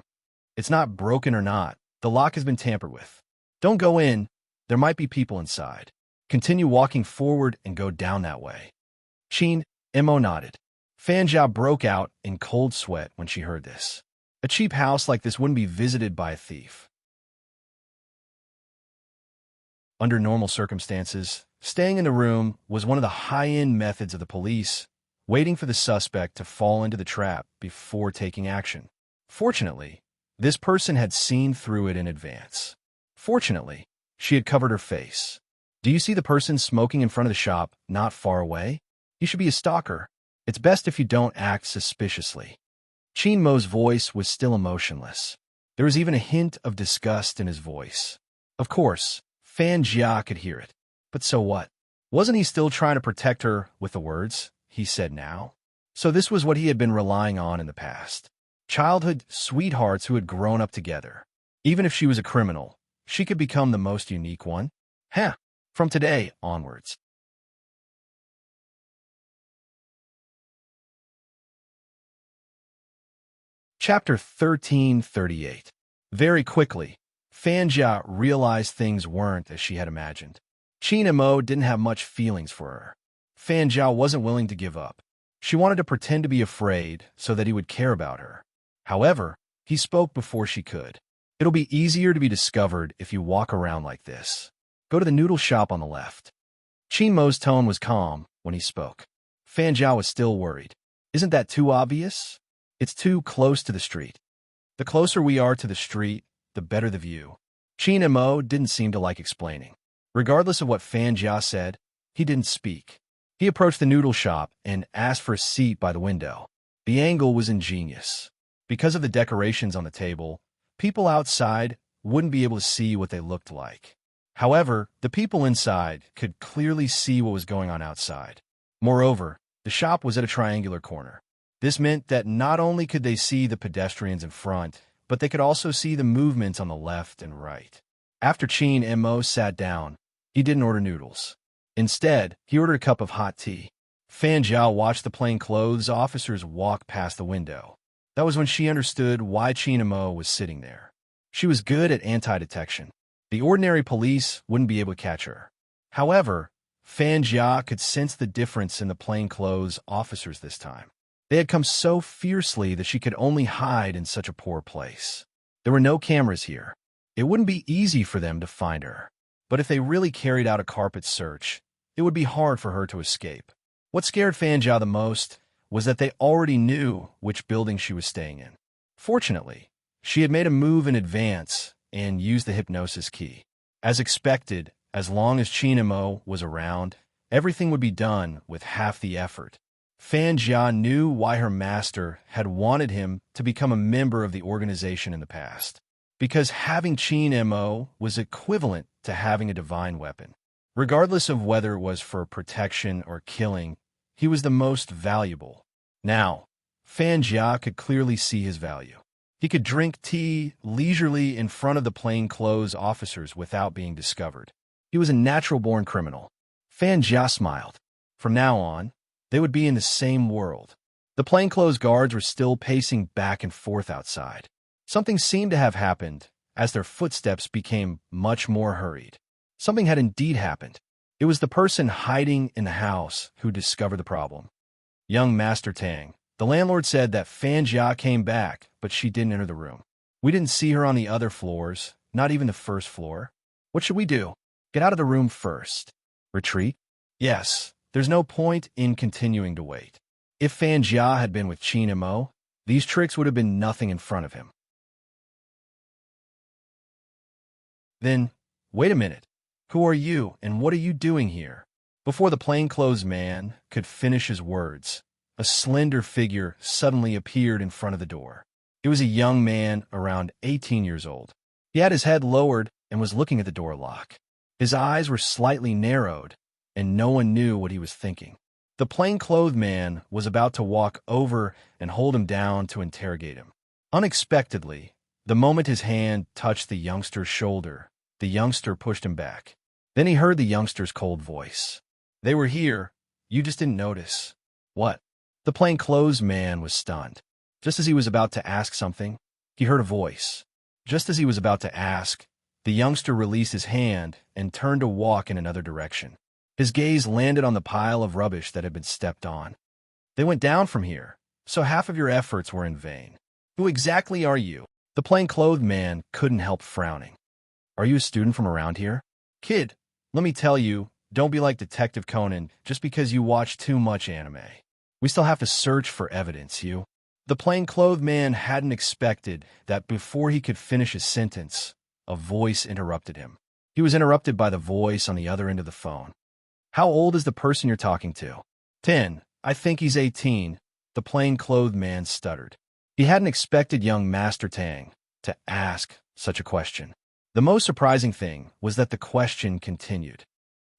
It's not broken or not. The lock has been tampered with. Don't go in. There might be people inside. Continue walking forward and go down that way. Qin Mo nodded. Fanja broke out in cold sweat when she heard this. A cheap house like this wouldn't be visited by a thief. Under normal circumstances, staying in the room was one of the high-end methods of the police, waiting for the suspect to fall into the trap before taking action. Fortunately, this person had seen through it in advance. Fortunately, she had covered her face. Do you see the person smoking in front of the shop not far away? You should be a stalker. It's best if you don't act suspiciously. Chin Mo's voice was still emotionless. There was even a hint of disgust in his voice. Of course, Fan Jia could hear it. But so what? Wasn't he still trying to protect her with the words he said now? So this was what he had been relying on in the past. Childhood sweethearts who had grown up together. Even if she was a criminal, she could become the most unique one. From today onwards. Chapter 1338. Very quickly, Fan Jia realized things weren't as she had imagined. Chin Mo didn't have much feelings for her. Fan Jia wasn't willing to give up. She wanted to pretend to be afraid so that he would care about her. However, he spoke before she could. It'll be easier to be discovered if you walk around like this. Go to the noodle shop on the left. Chin Mo's tone was calm when he spoke. Fan Jia was still worried. Isn't that too obvious? It's too close to the street. The closer we are to the street, the better the view. Chin Mo didn't seem to like explaining. Regardless of what Fan Jia said, he didn't speak. He approached the noodle shop and asked for a seat by the window. The angle was ingenious. Because of the decorations on the table, people outside wouldn't be able to see what they looked like. However, the people inside could clearly see what was going on outside. Moreover, the shop was at a triangular corner. This meant that not only could they see the pedestrians in front, but they could also see the movements on the left and right. After Chin Mo sat down, he didn't order noodles. Instead, he ordered a cup of hot tea. Fan Jia watched the plainclothes officers walk past the window. That was when she understood why Chin Mo was sitting there. She was good at anti-detection. The ordinary police wouldn't be able to catch her. However, Fan Jia could sense the difference in the plainclothes officers this time. They had come so fiercely that she could only hide in such a poor place. There were no cameras here. It wouldn't be easy for them to find her. But if they really carried out a carpet search, it would be hard for her to escape. What scared Fan Jia the most was that they already knew which building she was staying in. Fortunately, she had made a move in advance and used the hypnosis key. As expected, as long as Chin Mo was around, everything would be done with half the effort. Fan Jia knew why her master had wanted him to become a member of the organization in the past. Because having Chin Mo was equivalent to having a divine weapon. Regardless of whether it was for protection or killing, he was the most valuable. Now, Fan Jia could clearly see his value. He could drink tea leisurely in front of the plainclothes officers without being discovered. He was a natural-born criminal. Fan Jia smiled. From now on, they would be in the same world. The plainclothes guards were still pacing back and forth outside. Something seemed to have happened as their footsteps became much more hurried. Something had indeed happened. It was the person hiding in the house who discovered the problem. Young Master Tang. The landlord said that Fan Jia came back, but she didn't enter the room. We didn't see her on the other floors, not even the first floor. What should we do? Get out of the room first. Retreat? Yes, there's no point in continuing to wait. If Fan Jia had been with Chin Mo, these tricks would have been nothing in front of him. Then, wait a minute. Who are you, and what are you doing here? Before the plainclothes man could finish his words, a slender figure suddenly appeared in front of the door. It was a young man around 18 years old. He had his head lowered and was looking at the door lock. His eyes were slightly narrowed, and no one knew what he was thinking. The plainclothes man was about to walk over and hold him down to interrogate him. Unexpectedly, the moment his hand touched the youngster's shoulder, the youngster pushed him back. Then he heard the youngster's cold voice. They were here. You just didn't notice. What? The plainclothes man was stunned. Just as he was about to ask something, he heard a voice. Just as he was about to ask, the youngster released his hand and turned to walk in another direction. His gaze landed on the pile of rubbish that had been stepped on. They went down from here, so half of your efforts were in vain. Who exactly are you? The plainclothed man couldn't help frowning. Are you a student from around here? Kid, let me tell you, don't be like Detective Conan just because you watch too much anime. We still have to search for evidence, you. The plainclothed man hadn't expected that before he could finish his sentence, a voice interrupted him. He was interrupted by the voice on the other end of the phone. How old is the person you're talking to? 10. I think he's 18, the plainclothed man stuttered. He hadn't expected young Master Tang to ask such a question. The most surprising thing was that the question continued.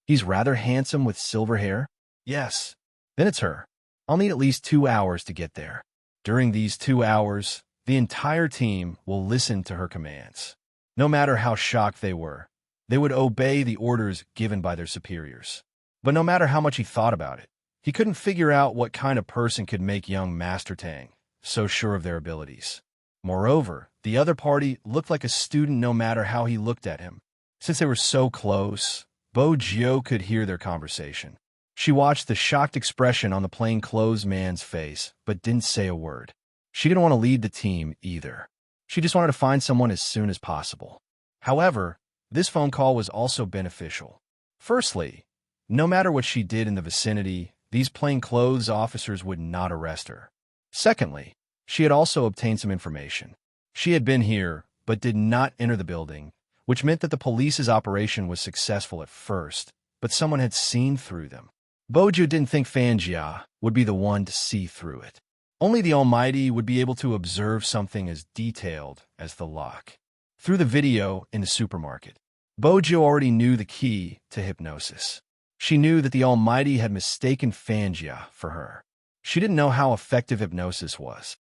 He's rather handsome with silver hair? Yes. Then it's her. I'll need at least 2 hours to get there. During these 2 hours, the entire team will listen to her commands. No matter how shocked they would obey the orders given by their superiors. But no matter how much he thought about it, he couldn't figure out what kind of person could make young Master Tang so sure of their abilities. Moreover, the other party looked like a student no matter how he looked at him. Since they were so close, Bo Jio could hear their conversation. She watched the shocked expression on the plainclothes man's face, but didn't say a word. She didn't want to lead the team either. She just wanted to find someone as soon as possible. However, this phone call was also beneficial. Firstly, no matter what she did in the vicinity, these plainclothes officers would not arrest her. Secondly, she had also obtained some information. She had been here, but did not enter the building, which meant that the police's operation was successful at first, but someone had seen through them. Bojo didn't think Fanjia would be the one to see through it. Only the Almighty would be able to observe something as detailed as the lock. Through the video in the supermarket, Bojo already knew the key to hypnosis. She knew that the Almighty had mistaken Fanjia for her. She didn't know how effective hypnosis was.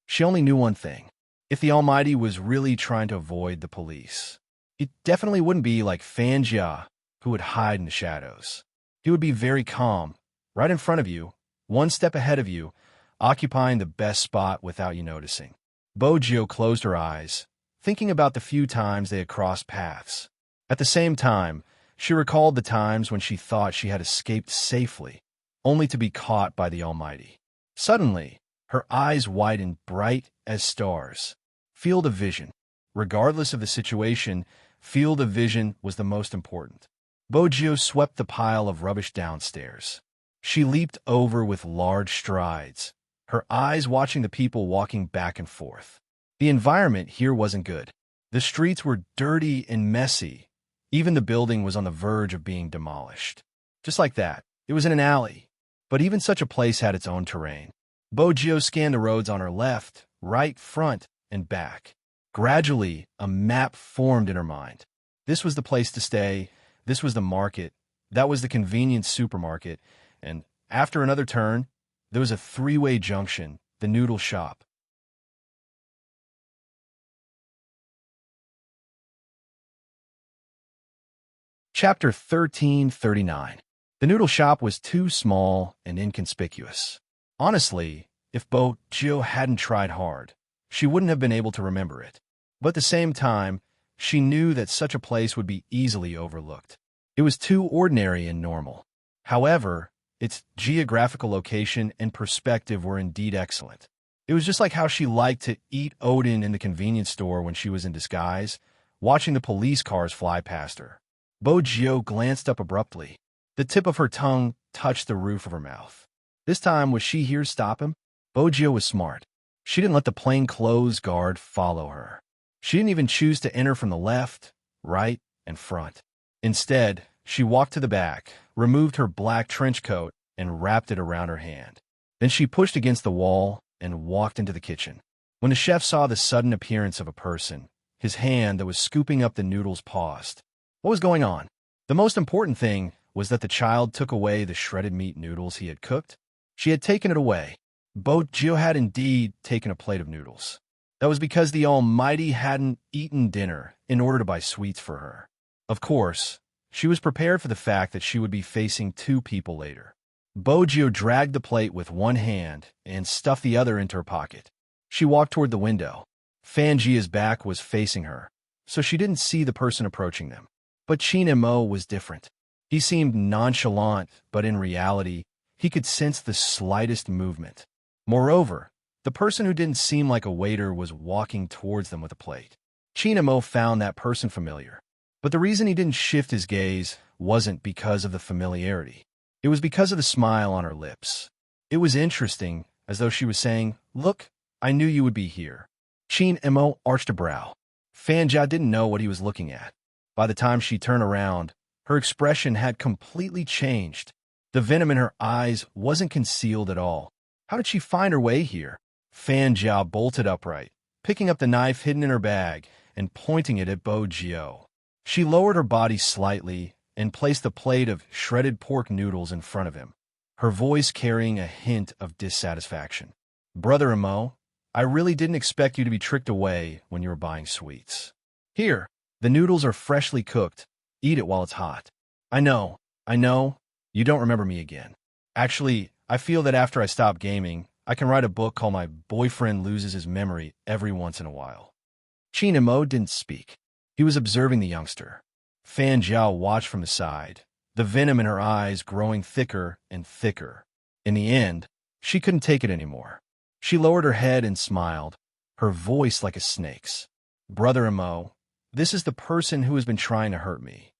She only knew one thing. If the Almighty was really trying to avoid the police, it definitely wouldn't be like Fanjia, who would hide in the shadows. He would be very calm, right in front of you, one step ahead of you, occupying the best spot without you noticing. Bojo closed her eyes, thinking about the few times they had crossed paths. At the same time, she recalled the times when she thought she had escaped safely, only to be caught by the Almighty. Suddenly, her eyes widened bright as stars. Field of vision. Regardless of the situation, field of vision was the most important. Bojo swept the pile of rubbish downstairs. She leaped over with large strides, her eyes watching the people walking back and forth. The environment here wasn't good. The streets were dirty and messy. Even the building was on the verge of being demolished. Just like that, it was in an alley. But even such a place had its own terrain. Bojo scanned the roads on her left, right, front, and back. Gradually, a map formed in her mind. This was the place to stay, this was the market, that was the convenience supermarket, and after another turn, there was a three-way junction, the noodle shop. Chapter 1339. The noodle shop was too small and inconspicuous. Honestly, if Bojo hadn't tried hard, she wouldn't have been able to remember it. But at the same time, she knew that such a place would be easily overlooked. It was too ordinary and normal. However, its geographical location and perspective were indeed excellent. It was just like how she liked to eat Odin in the convenience store when she was in disguise, watching the police cars fly past her. Bojo glanced up abruptly. The tip of her tongue touched the roof of her mouth. This time, was she here to stop him? Bojo was smart. She didn't let the plainclothes guard follow her. She didn't even choose to enter from the left, right, and front. Instead, she walked to the back, removed her black trench coat, and wrapped it around her hand. Then she pushed against the wall and walked into the kitchen. When the chef saw the sudden appearance of a person, his hand that was scooping up the noodles paused. What was going on? The most important thing was that the child took away the shredded meat noodles he had cooked. She had taken it away. Bojo had indeed taken a plate of noodles. That was because the Almighty hadn't eaten dinner in order to buy sweets for her. Of course, she was prepared for the fact that she would be facing two people later. Bojo dragged the plate with one hand and stuffed the other into her pocket. She walked toward the window. Fanjia's back was facing her, so she didn't see the person approaching them. But Chin-Mo was different. He seemed nonchalant, but in reality, he could sense the slightest movement. Moreover, the person who didn't seem like a waiter was walking towards them with a plate. Chinamo found that person familiar. But the reason he didn't shift his gaze wasn't because of the familiarity. It was because of the smile on her lips. It was interesting, as though she was saying, "Look, I knew you would be here." Chinamo arched a brow. Fanjia didn't know what he was looking at. By the time she turned around, her expression had completely changed. The venom in her eyes wasn't concealed at all. How did she find her way here? Fanjia bolted upright, picking up the knife hidden in her bag and pointing it at Bojio. She lowered her body slightly and placed a plate of shredded pork noodles in front of him, her voice carrying a hint of dissatisfaction. "Brother Imo, I really didn't expect you to be tricked away when you were buying sweets. Here, the noodles are freshly cooked. Eat it while it's hot." I know, you don't remember me again. Actually, I feel that after I stop gaming, I can write a book called My Boyfriend Loses His Memory every once in a while. Chinamo didn't speak. He was observing the youngster. Fan Jiao watched from the side, the venom in her eyes growing thicker and thicker. In the end, she couldn't take it anymore. She lowered her head and smiled, her voice like a snake's. "Brother Imo, this is the person who has been trying to hurt me.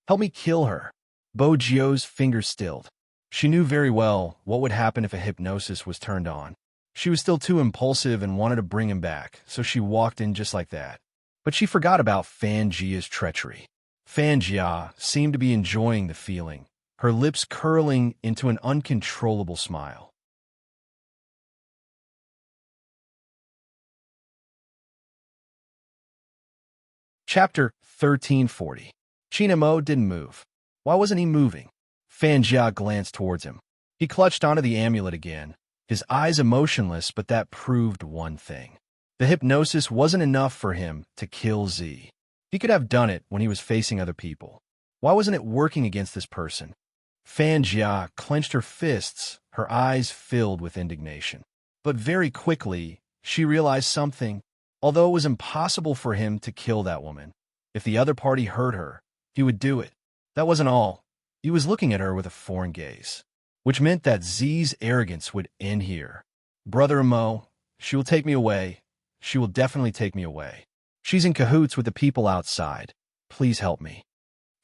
Help me kill her." Bojio's fingers stilled. She knew very well what would happen if a hypnosis was turned on. She was still too impulsive and wanted to bring him back, so she walked in just like that. But she forgot about Fanjia's treachery. Fanjia seemed to be enjoying the feeling, her lips curling into an uncontrollable smile. Chapter 1340. Chinamo didn't move. Why wasn't he moving? Fanjia glanced towards him. He clutched onto the amulet again, his eyes emotionless, but that proved one thing. The hypnosis wasn't enough for him to kill Z. He could have done it when he was facing other people. Why wasn't it working against this person? Fanjia clenched her fists, her eyes filled with indignation. But very quickly, she realized something. Although it was impossible for him to kill that woman, if the other party hurt her, he would do it. That wasn't all. He was looking at her with a foreign gaze, which meant that Z's arrogance would end here. "Brother Imo, she will take me away. She will definitely take me away. She's in cahoots with the people outside. Please help me."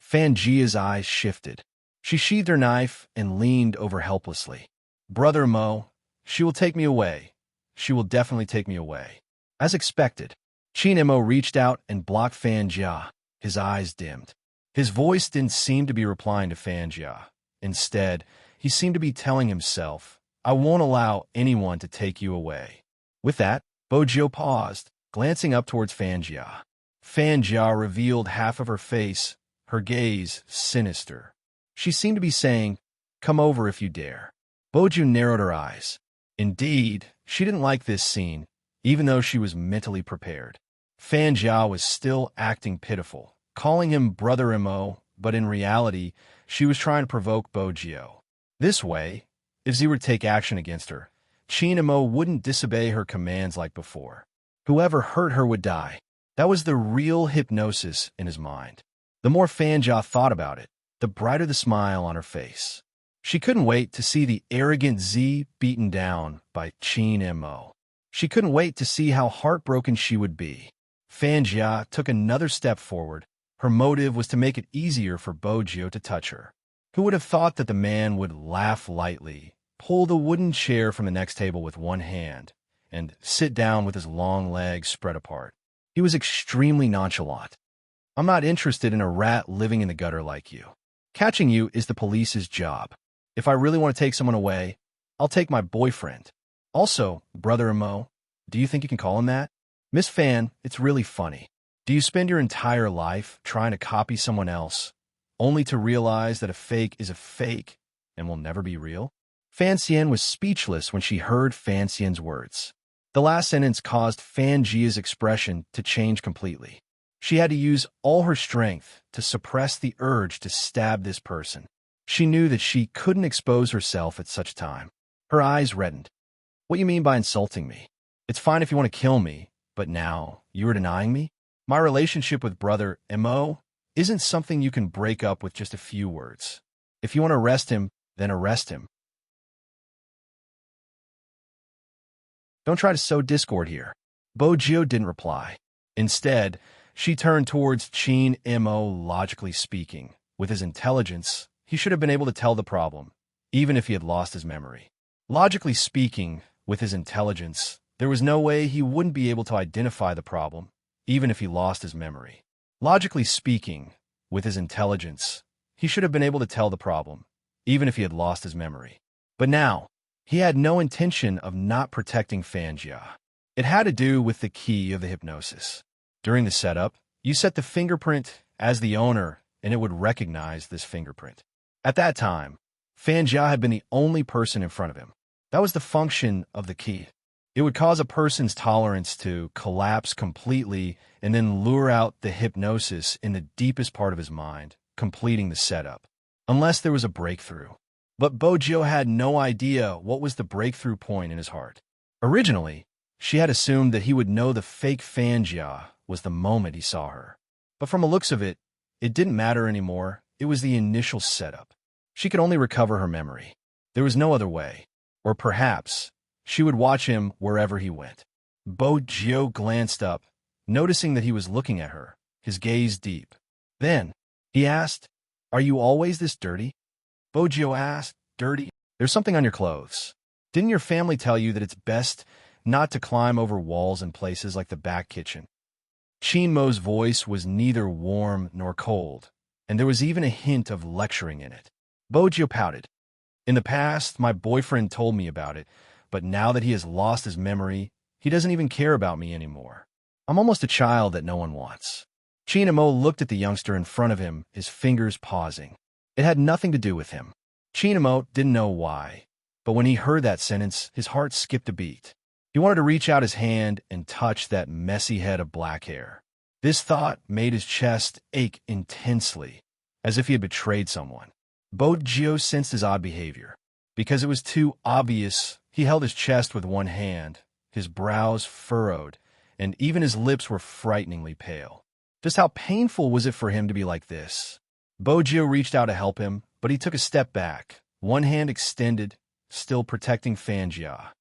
Fanjia's eyes shifted. She sheathed her knife and leaned over helplessly. "Brother Imo, she will take me away. She will definitely take me away." As expected, Chinamo reached out and blocked Fanjia. His eyes dimmed. His voice didn't seem to be replying to Fanjia. Instead, he seemed to be telling himself, "I won't allow anyone to take you away." With that, Bojio paused, glancing up towards Fanjia. Fanjia revealed half of her face, her gaze sinister. She seemed to be saying, "Come over if you dare." Bojio narrowed her eyes. Indeed, she didn't like this scene, even though she was mentally prepared. Fanjia was still acting pitiful, calling him Brother Imo, but in reality, she was trying to provoke Bojio. This way, if Z were to take action against her, Chinamo wouldn't disobey her commands like before. Whoever hurt her would die. That was the real hypnosis in his mind. The more Fanjia thought about it, the brighter the smile on her face. She couldn't wait to see the arrogant Z beaten down by Chinamo. She couldn't wait to see how heartbroken she would be. Fanjia took another step forward. Her motive was to make it easier for Bojio to touch her. Who would have thought that the man would laugh lightly, pull the wooden chair from the next table with one hand, and sit down with his long legs spread apart? He was extremely nonchalant. "I'm not interested in a rat living in the gutter like you. Catching you is the police's job. If I really want to take someone away, I'll take my boyfriend. Also, Brother Imo, do you think you can call him that? Miss Fan, it's really funny. Do you spend your entire life trying to copy someone else, only to realize that a fake is a fake and will never be real?" Fan Xian was speechless when she heard Fan Xian's words. The last sentence caused Fan Jia's expression to change completely. She had to use all her strength to suppress the urge to stab this person. She knew that she couldn't expose herself at such time. Her eyes reddened. "What you mean by insulting me? It's fine if you want to kill me, but now you are denying me? My relationship with Brother Imo isn't something you can break up with just a few words. If you want to arrest him, then arrest him. Don't try to sow discord here. Bojio didn't reply. Instead, she turned towards Chin Mo. Logically speaking, with his intelligence, he should have been able to tell the problem, even if he had lost his memory. Logically speaking, with his intelligence, there was no way he wouldn't be able to identify the problem, even if he lost his memory. Logically speaking, with his intelligence, he should have been able to tell the problem, even if he had lost his memory. But now, he had no intention of not protecting Fanjia. It had to do with the key of the hypnosis. During the setup, you set the fingerprint as the owner, and it would recognize this fingerprint. At that time, Fanjia had been the only person in front of him. That was the function of the key. It would cause a person's tolerance to collapse completely and then lure out the hypnosis in the deepest part of his mind, completing the setup, unless there was a breakthrough. But Bojio had no idea what was the breakthrough point in his heart. Originally, she had assumed that he would know the fake Fanjia was the moment he saw her. But from the looks of it, it didn't matter anymore. It was the initial setup. She could only recover her memory. There was no other way. Or perhaps she would watch him wherever he went. Bojio glanced up, noticing that he was looking at her, his gaze deep. Then, he asked, "Are you always this dirty?" Bojio asked, "Dirty? There's something on your clothes. Didn't your family tell you that it's best not to climb over walls in places like the back kitchen?" Chinmo's voice was neither warm nor cold, and there was even a hint of lecturing in it. Bojio pouted. "In the past, my boyfriend told me about it, but now that he has lost his memory, he doesn't even care about me anymore. I'm almost a child that no one wants." Chinmo looked at the youngster in front of him, his fingers pausing. It had nothing to do with him. Chinmo didn't know why, but when he heard that sentence, his heart skipped a beat. He wanted to reach out his hand and touch that messy head of black hair. This thought made his chest ache intensely, as if he had betrayed someone. Bojio sensed his odd behavior. Because it was too obvious, he held his chest with one hand, his brows furrowed, and even his lips were frighteningly pale. Just how painful was it for him to be like this? Bojio reached out to help him, but he took a step back, one hand extended, still protecting Fanjia.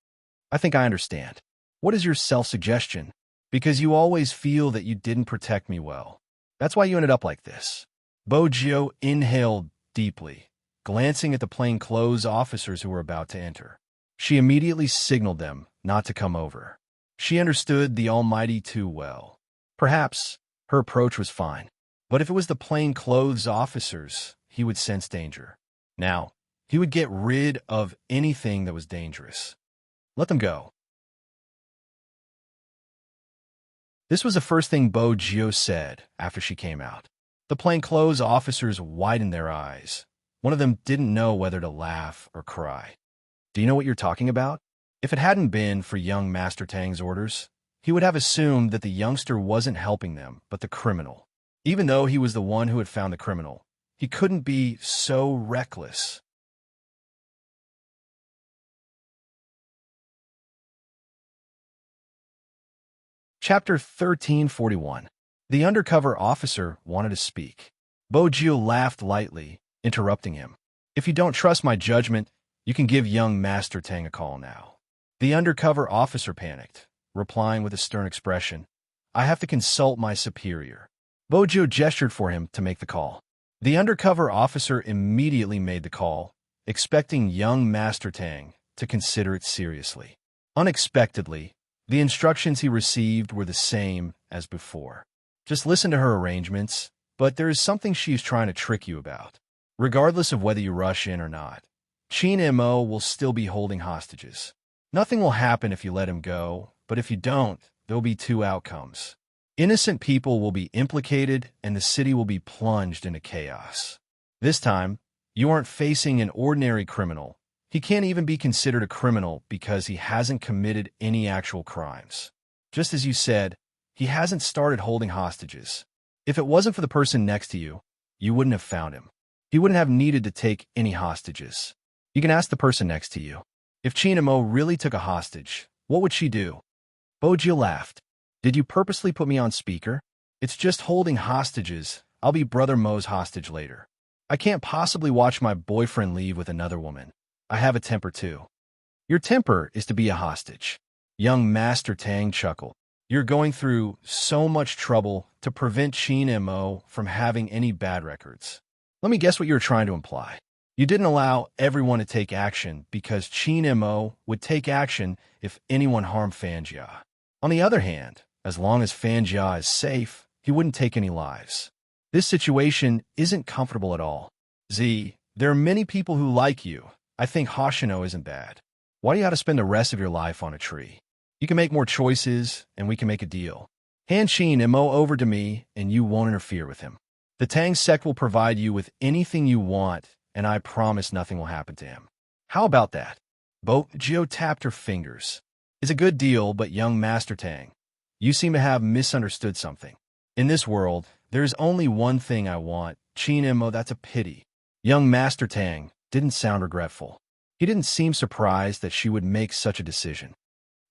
"I think I understand. What is your self-suggestion? Because you always feel that you didn't protect me well. That's why you ended up like this." Bojio inhaled deeply, glancing at the plainclothes officers who were about to enter. She immediately signaled them not to come over. She understood the Almighty too well. Perhaps her approach was fine, but if it was the plainclothes officers, he would sense danger. Now, he would get rid of anything that was dangerous. Let them go. This was the first thing Bojio said after she came out. The plainclothes officers widened their eyes. One of them didn't know whether to laugh or cry. "Do you know what you're talking about?" If it hadn't been for young Master Tang's orders, he would have assumed that the youngster wasn't helping them, but the criminal. Even though he was the one who had found the criminal, he couldn't be so reckless. Chapter 1341. The undercover officer wanted to speak. Bojio laughed lightly, interrupting him. "If you don't trust my judgment, you can give young Master Tang a call now." The undercover officer panicked, replying with a stern expression, "I have to consult my superior." Bojio gestured for him to make the call. The undercover officer immediately made the call, expecting young Master Tang to consider it seriously. Unexpectedly, the instructions he received were the same as before. "Just listen to her arrangements, but there is something she is trying to trick you about. Regardless of whether you rush in or not, Chin Mo will still be holding hostages. Nothing will happen if you let him go, but if you don't, there will be two outcomes. Innocent people will be implicated, and the city will be plunged into chaos. This time, you aren't facing an ordinary criminal. He can't even be considered a criminal because he hasn't committed any actual crimes. Just as you said, he hasn't started holding hostages. If it wasn't for the person next to you, you wouldn't have found him. He wouldn't have needed to take any hostages. You can ask the person next to you. If Chin Mo really took a hostage, what would she do?" Bojio laughed. "Did you purposely put me on speaker? It's just holding hostages. I'll be Brother Mo's hostage later. I can't possibly watch my boyfriend leave with another woman. I have a temper too." "Your temper is to be a hostage. Young Master Tang chuckled. You're going through so much trouble to prevent Qin Mo from having any bad records. Let me guess what you're trying to imply. You didn't allow everyone to take action because Qin Mo would take action if anyone harmed Fanjia. On the other hand, as long as Fanjia is safe, he wouldn't take any lives. This situation isn't comfortable at all. Z, there are many people who like you. I think Hoshino isn't bad. Why do you have to spend the rest of your life on a tree? You can make more choices, and we can make a deal. Hand Qin Mo over to me, and you won't interfere with him. The Tang sect will provide you with anything you want, and I promise nothing will happen to him. How about that? Bo Jio tapped her fingers. It's a good deal, but young Master Tang, you seem to have misunderstood something. In this world, there is only one thing I want. Qin Mo, that's a pity. Young Master Tang didn't sound regretful. He didn't seem surprised that she would make such a decision.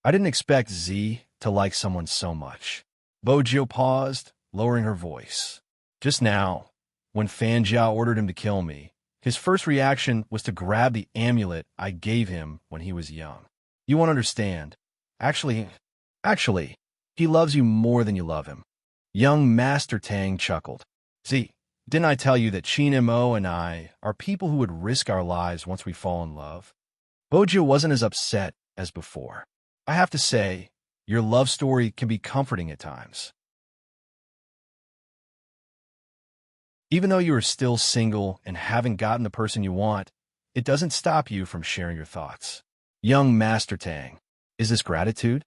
I didn't expect Z to like someone so much. Bojo paused, lowering her voice. Just now, when Fanjia ordered him to kill me, his first reaction was to grab the amulet I gave him when he was young. You won't understand. Actually, he loves you more than you love him. Young Master Tang chuckled. Z, didn't I tell you that Qin Mo and I are people who would risk our lives once we fall in love? Bojo wasn't as upset as before. I have to say, your love story can be comforting at times. Even though you are still single and haven't gotten the person you want, it doesn't stop you from sharing your thoughts. Young Master Tang, is this gratitude?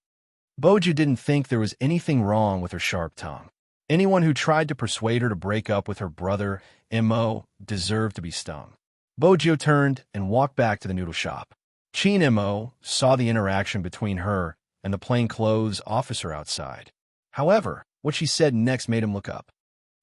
Bojo didn't think there was anything wrong with her sharp tongue. Anyone who tried to persuade her to break up with her brother, Mo, deserved to be stung. Bojo turned and walked back to the noodle shop. Qin Mo saw the interaction between her and the plainclothes officer outside. However, what she said next made him look up.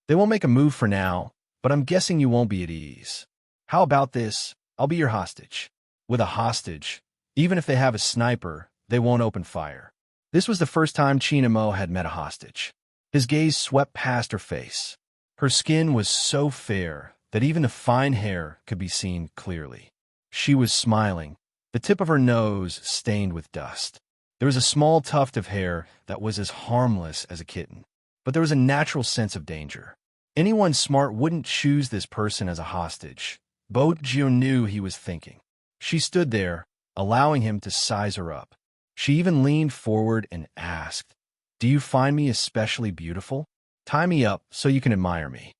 They won't make a move for now, but I'm guessing you won't be at ease. How about this? I'll be your hostage. With a hostage, even if they have a sniper, they won't open fire. This was the first time Qin Mo had met a hostage. His gaze swept past her face. Her skin was so fair that even the fine hair could be seen clearly. She was smiling, the tip of her nose stained with dust. There was a small tuft of hair that was as harmless as a kitten, but there was a natural sense of danger. Anyone smart wouldn't choose this person as a hostage. Bojo knew he was thinking. She stood there, allowing him to size her up. She even leaned forward and asked, "Do you find me especially beautiful? Tie me up so you can admire me."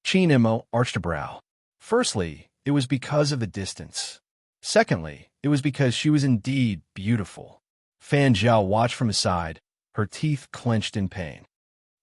Qin Mo arched a brow. Firstly, it was because of the distance. Secondly, it was because she was indeed beautiful. Fanjia watched from his side, her teeth clenched in pain.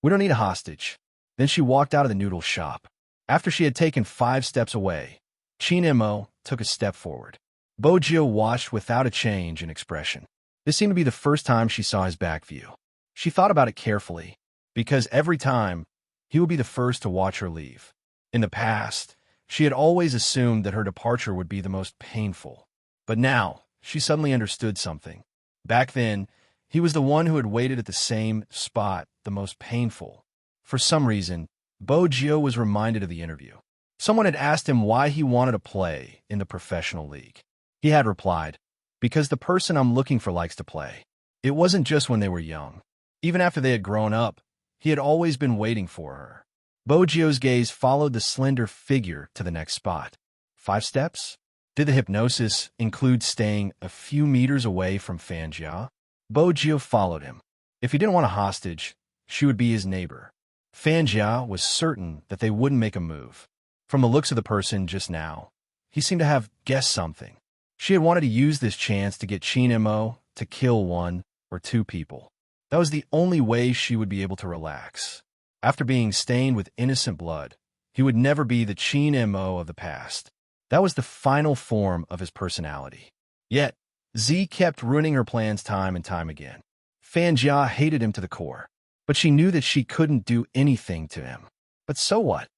We don't need a hostage. Then she walked out of the noodle shop. After she had taken 5 steps away, Qin Mo took a step forward. Bojo watched without a change in expression. This seemed to be the first time she saw his back view. She thought about it carefully, because every time, he would be the first to watch her leave. In the past, she had always assumed that her departure would be the most painful. But now, she suddenly understood something. Back then, he was the one who had waited at the same spot, the most painful. For some reason, Bojo was reminded of the interview. Someone had asked him why he wanted to play in the professional league. He had replied, "Because the person I'm looking for likes to play." It wasn't just when they were young. Even after they had grown up, he had always been waiting for her. Bojo's gaze followed the slender figure to the next spot. 5 steps? Did the hypnosis include staying a few meters away from Fanjia? Bojo followed him. If he didn't want a hostage, she would be his neighbor. Fanjia was certain that they wouldn't make a move. From the looks of the person just now, he seemed to have guessed something. She had wanted to use this chance to get Qin Mo to kill 1 or 2 people. That was the only way she would be able to relax. After being stained with innocent blood, he would never be the Qin Mo of the past. That was the final form of his personality. Yet, Z kept ruining her plans time and time again. Fanjia hated him to the core, but she knew that she couldn't do anything to him. But so what?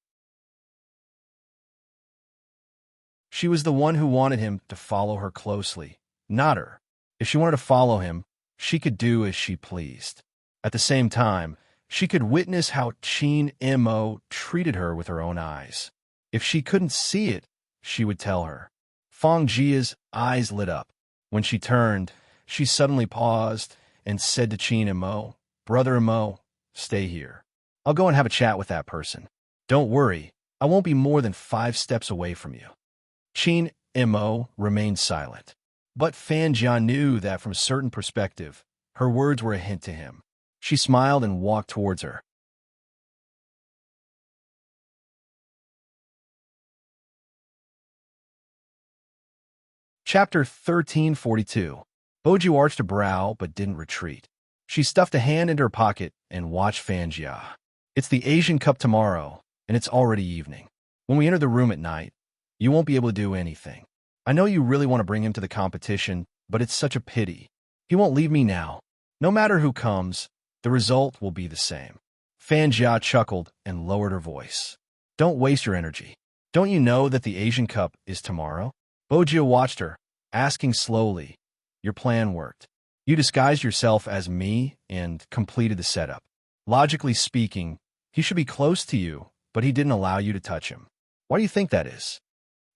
She was the one who wanted him to follow her closely, not her. If she wanted to follow him, she could do as she pleased. At the same time, she could witness how Qin Mo treated her with her own eyes. If she couldn't see it, she would tell her. Fang Jia's eyes lit up. When she turned, she suddenly paused and said to Qin and Mo, "Brother and Mo, stay here. I'll go and have a chat with that person. Don't worry, I won't be more than 5 steps away from you." Qin and Mo remained silent. But Fan Jia knew that from a certain perspective, her words were a hint to him. She smiled and walked towards her. Chapter 1342. Boju arched a brow but didn't retreat. She stuffed a hand into her pocket and watched Fan Jia. "It's the Asian Cup tomorrow, and it's already evening. When we enter the room at night, you won't be able to do anything. I know you really want to bring him to the competition, but it's such a pity. He won't leave me now. No matter who comes, the result will be the same." Fan Jia chuckled and lowered her voice. "Don't waste your energy. Don't you know that the Asian Cup is tomorrow?" Boju watched her, asking slowly, "Your plan worked. You disguised yourself as me and completed the setup. Logically speaking, he should be close to you, but he didn't allow you to touch him. Why do you think that is?"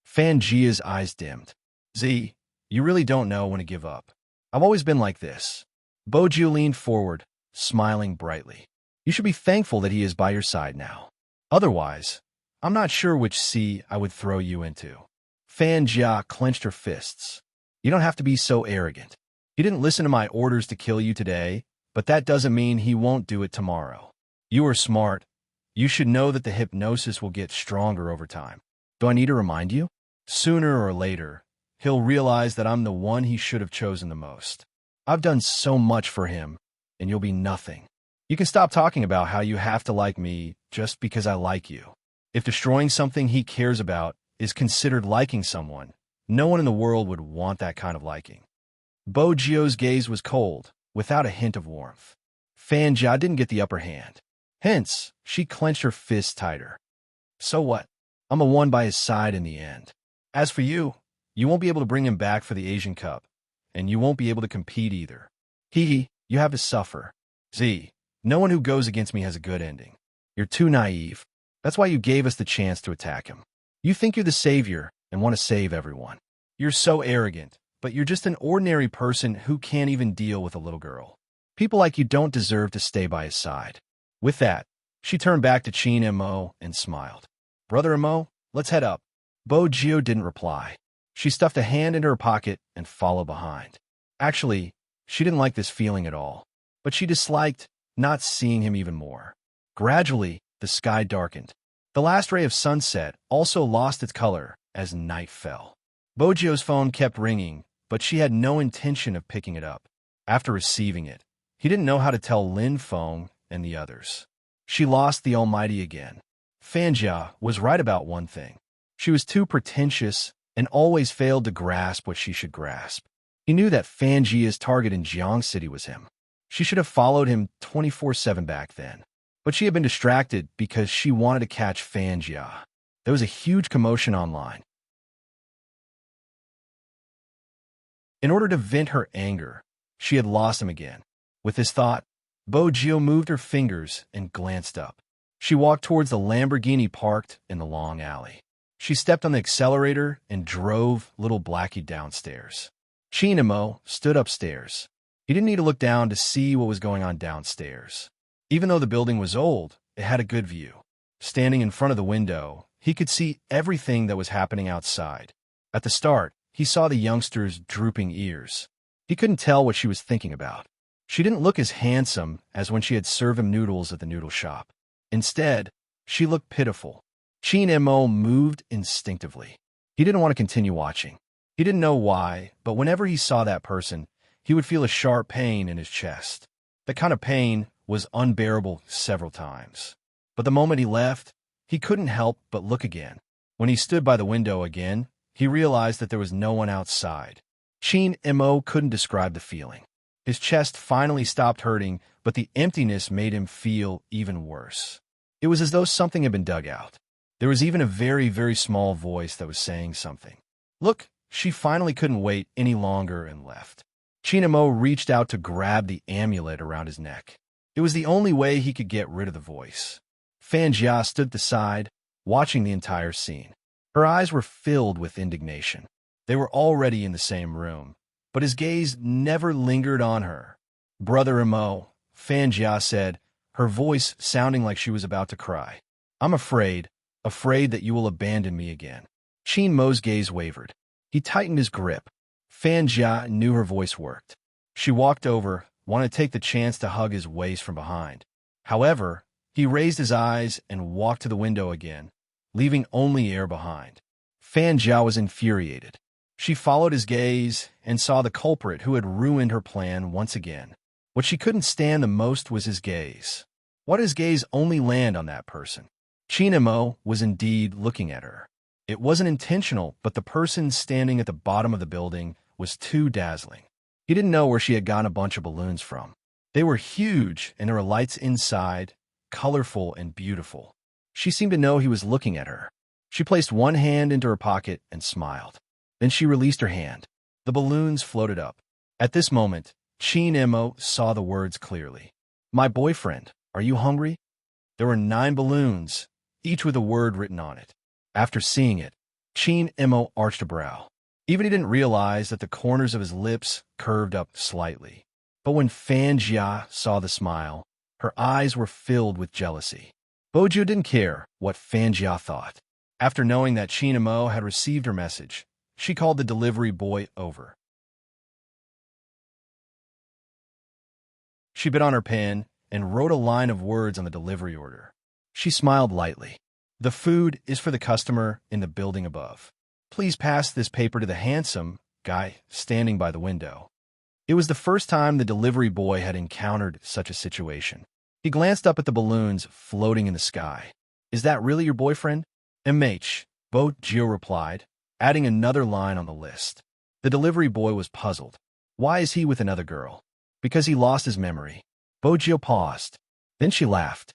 Fan Jia's eyes dimmed. "Z, you really don't know when to give up. I've always been like this." Boju leaned forward, smiling brightly. "You should be thankful that he is by your side now. Otherwise, I'm not sure which sea I would throw you into." Fan Jia clenched her fists. "You don't have to be so arrogant. He didn't listen to my orders to kill you today, but that doesn't mean he won't do it tomorrow. You are smart. You should know that the hypnosis will get stronger over time. Do I need to remind you? Sooner or later, he'll realize that I'm the one he should have chosen the most. I've done so much for him, and you'll be nothing. You can stop talking about how you have to like me just because I like you. If destroying something he cares about is considered liking someone, no one in the world would want that kind of liking." Boju's gaze was cold, without a hint of warmth. Fan Jia didn't get the upper hand. Hence, she clenched her fists tighter. "So what? I'm a one by his side in the end. As for you, you won't be able to bring him back for the Asian Cup, and you won't be able to compete either. Hee, you have to suffer. Z, no one who goes against me has a good ending. You're too naive. That's why you gave us the chance to attack him. You think you're the savior and want to save everyone. You're so arrogant, but you're just an ordinary person who can't even deal with a little girl. People like you don't deserve to stay by his side." With that, she turned back to Qin and Mo and smiled. "Brother and Mo, let's head up." Boju didn't reply. She stuffed a hand into her pocket and followed behind. Actually, she didn't like this feeling at all, but she disliked not seeing him even more. Gradually, the sky darkened. The last ray of sunset also lost its color as night fell. Boju's phone kept ringing, but she had no intention of picking it up. After receiving it, he didn't know how to tell Lin Feng and the others. She lost the Almighty again. Fan Jia was right about one thing. She was too pretentious and always failed to grasp what she should grasp. He knew that Fan Jia's target in Jiang City was him. She should have followed him 24/7 back then. But she had been distracted because she wanted to catch Fan Jia. There was a huge commotion online. In order to vent her anger, she had lost him again. With this thought, Boju moved her fingers and glanced up. She walked towards the Lamborghini parked in the long alley. She stepped on the accelerator and drove little Blackie downstairs. Qin and Mo stood upstairs. He didn't need to look down to see what was going on downstairs. Even though the building was old, it had a good view. Standing in front of the window, he could see everything that was happening outside. At the start, he saw the youngster's drooping ears. He couldn't tell what she was thinking about. She didn't look as handsome as when she had served him noodles at the noodle shop. Instead, she looked pitiful. Qin and Mo moved instinctively. He didn't want to continue watching. He didn't know why, but whenever he saw that person, he would feel a sharp pain in his chest. The kind of pain was unbearable several times. But the moment he left, he couldn't help but look again. When he stood by the window again, he realized that there was no one outside. Qin and Mo couldn't describe the feeling. His chest finally stopped hurting, but the emptiness made him feel even worse. It was as though something had been dug out. There was even a very, very small voice that was saying something. Look, she finally couldn't wait any longer and left. Qin and Mo reached out to grab the amulet around his neck. It was the only way he could get rid of the voice. Fan Jia stood at the side, watching the entire scene. Her eyes were filled with indignation. They were already in the same room, but his gaze never lingered on her. Brother Mo, Fan Jia said, her voice sounding like she was about to cry. I'm afraid that you will abandon me again. Qin Mo's gaze wavered. He tightened his grip. Fan Jia knew her voice worked. She walked over, wanted to take the chance to hug his waist from behind. However, he raised his eyes and walked to the window again, leaving only air behind. Fan Jia was infuriated. She followed his gaze and saw the culprit who had ruined her plan once again. What she couldn't stand the most was his gaze. Why did his gaze only land on that person? Qin Mo was indeed looking at her. It wasn't intentional, but the person standing at the bottom of the building was too dazzling. He didn't know where she had gotten a bunch of balloons from. They were huge, and there were lights inside, colorful and beautiful. She seemed to know he was looking at her. She placed one hand into her pocket and smiled. Then she released her hand. The balloons floated up. At this moment, Qin Mo saw the words clearly. My boyfriend, are you hungry? There were 9 balloons, each with a word written on it. After seeing it, Qin Mo arched a brow. Even he didn't realize that the corners of his lips curved up slightly. But when Fan Jia saw the smile, her eyes were filled with jealousy. Boju didn't care what Fan Jia thought. After knowing that Qin Mo had received her message, she called the delivery boy over. She bit on her pen and wrote a line of words on the delivery order. She smiled lightly. The food is for the customer in the building above. Please pass this paper to the handsome guy standing by the window. It was the first time the delivery boy had encountered such a situation. He glanced up at the balloons floating in the sky. Is that really your boyfriend? MH, Bo Gio replied, adding another line on the list. The delivery boy was puzzled. Why is he with another girl? Because he lost his memory. Bo Gio paused. Then she laughed.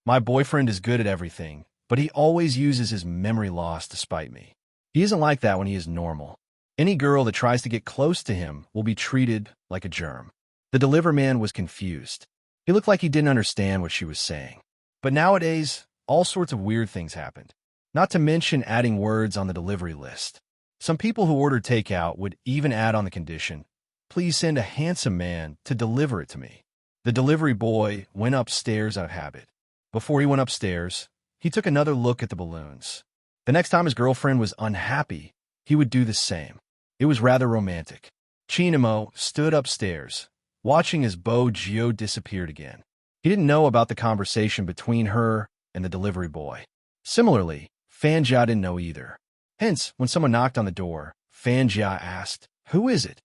My boyfriend is good at everything, but he always uses his memory loss to spite me. He isn't like that when he is normal. Any girl that tries to get close to him will be treated like a germ. The delivery man was confused. He looked like he didn't understand what she was saying. But nowadays, all sorts of weird things happened. Not to mention adding words on the delivery list. Some people who ordered takeout would even add on the condition, please send a handsome man to deliver it to me. The delivery boy went upstairs out of habit. Before he went upstairs, he took another look at the balloons. The next time his girlfriend was unhappy, he would do the same. It was rather romantic. Qin Mo stood upstairs, watching as Bo Gio disappeared again. He didn't know about the conversation between her and the delivery boy. Similarly, Fan Jia didn't know either. Hence, when someone knocked on the door, Fan Jia asked, "Who is it?"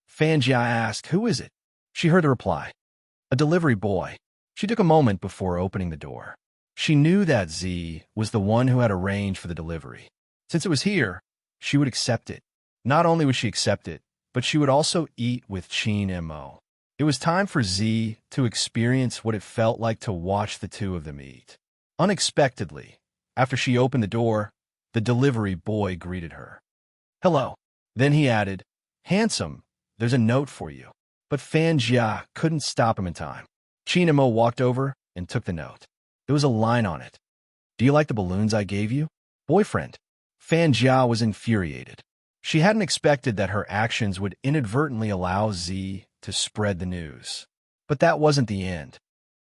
Fan Jia asked, "Who is it?" She heard the reply, "A delivery boy." She took a moment before opening the door. She knew that Z was the one who had arranged for the delivery. Since it was here, she would accept it. Not only would she accept it, but she would also eat with Qin Mo. It was time for Z to experience what it felt like to watch the two of them eat. Unexpectedly, after she opened the door, the delivery boy greeted her. "Hello." Then he added, "Handsome, there's a note for you." But Fan Jia couldn't stop him in time. Qin Mo walked over and took the note. There was a line on it. "Do you like the balloons I gave you? Boyfriend." Fan Jia was infuriated. She hadn't expected that her actions would inadvertently allow Z to spread the news. But that wasn't the end.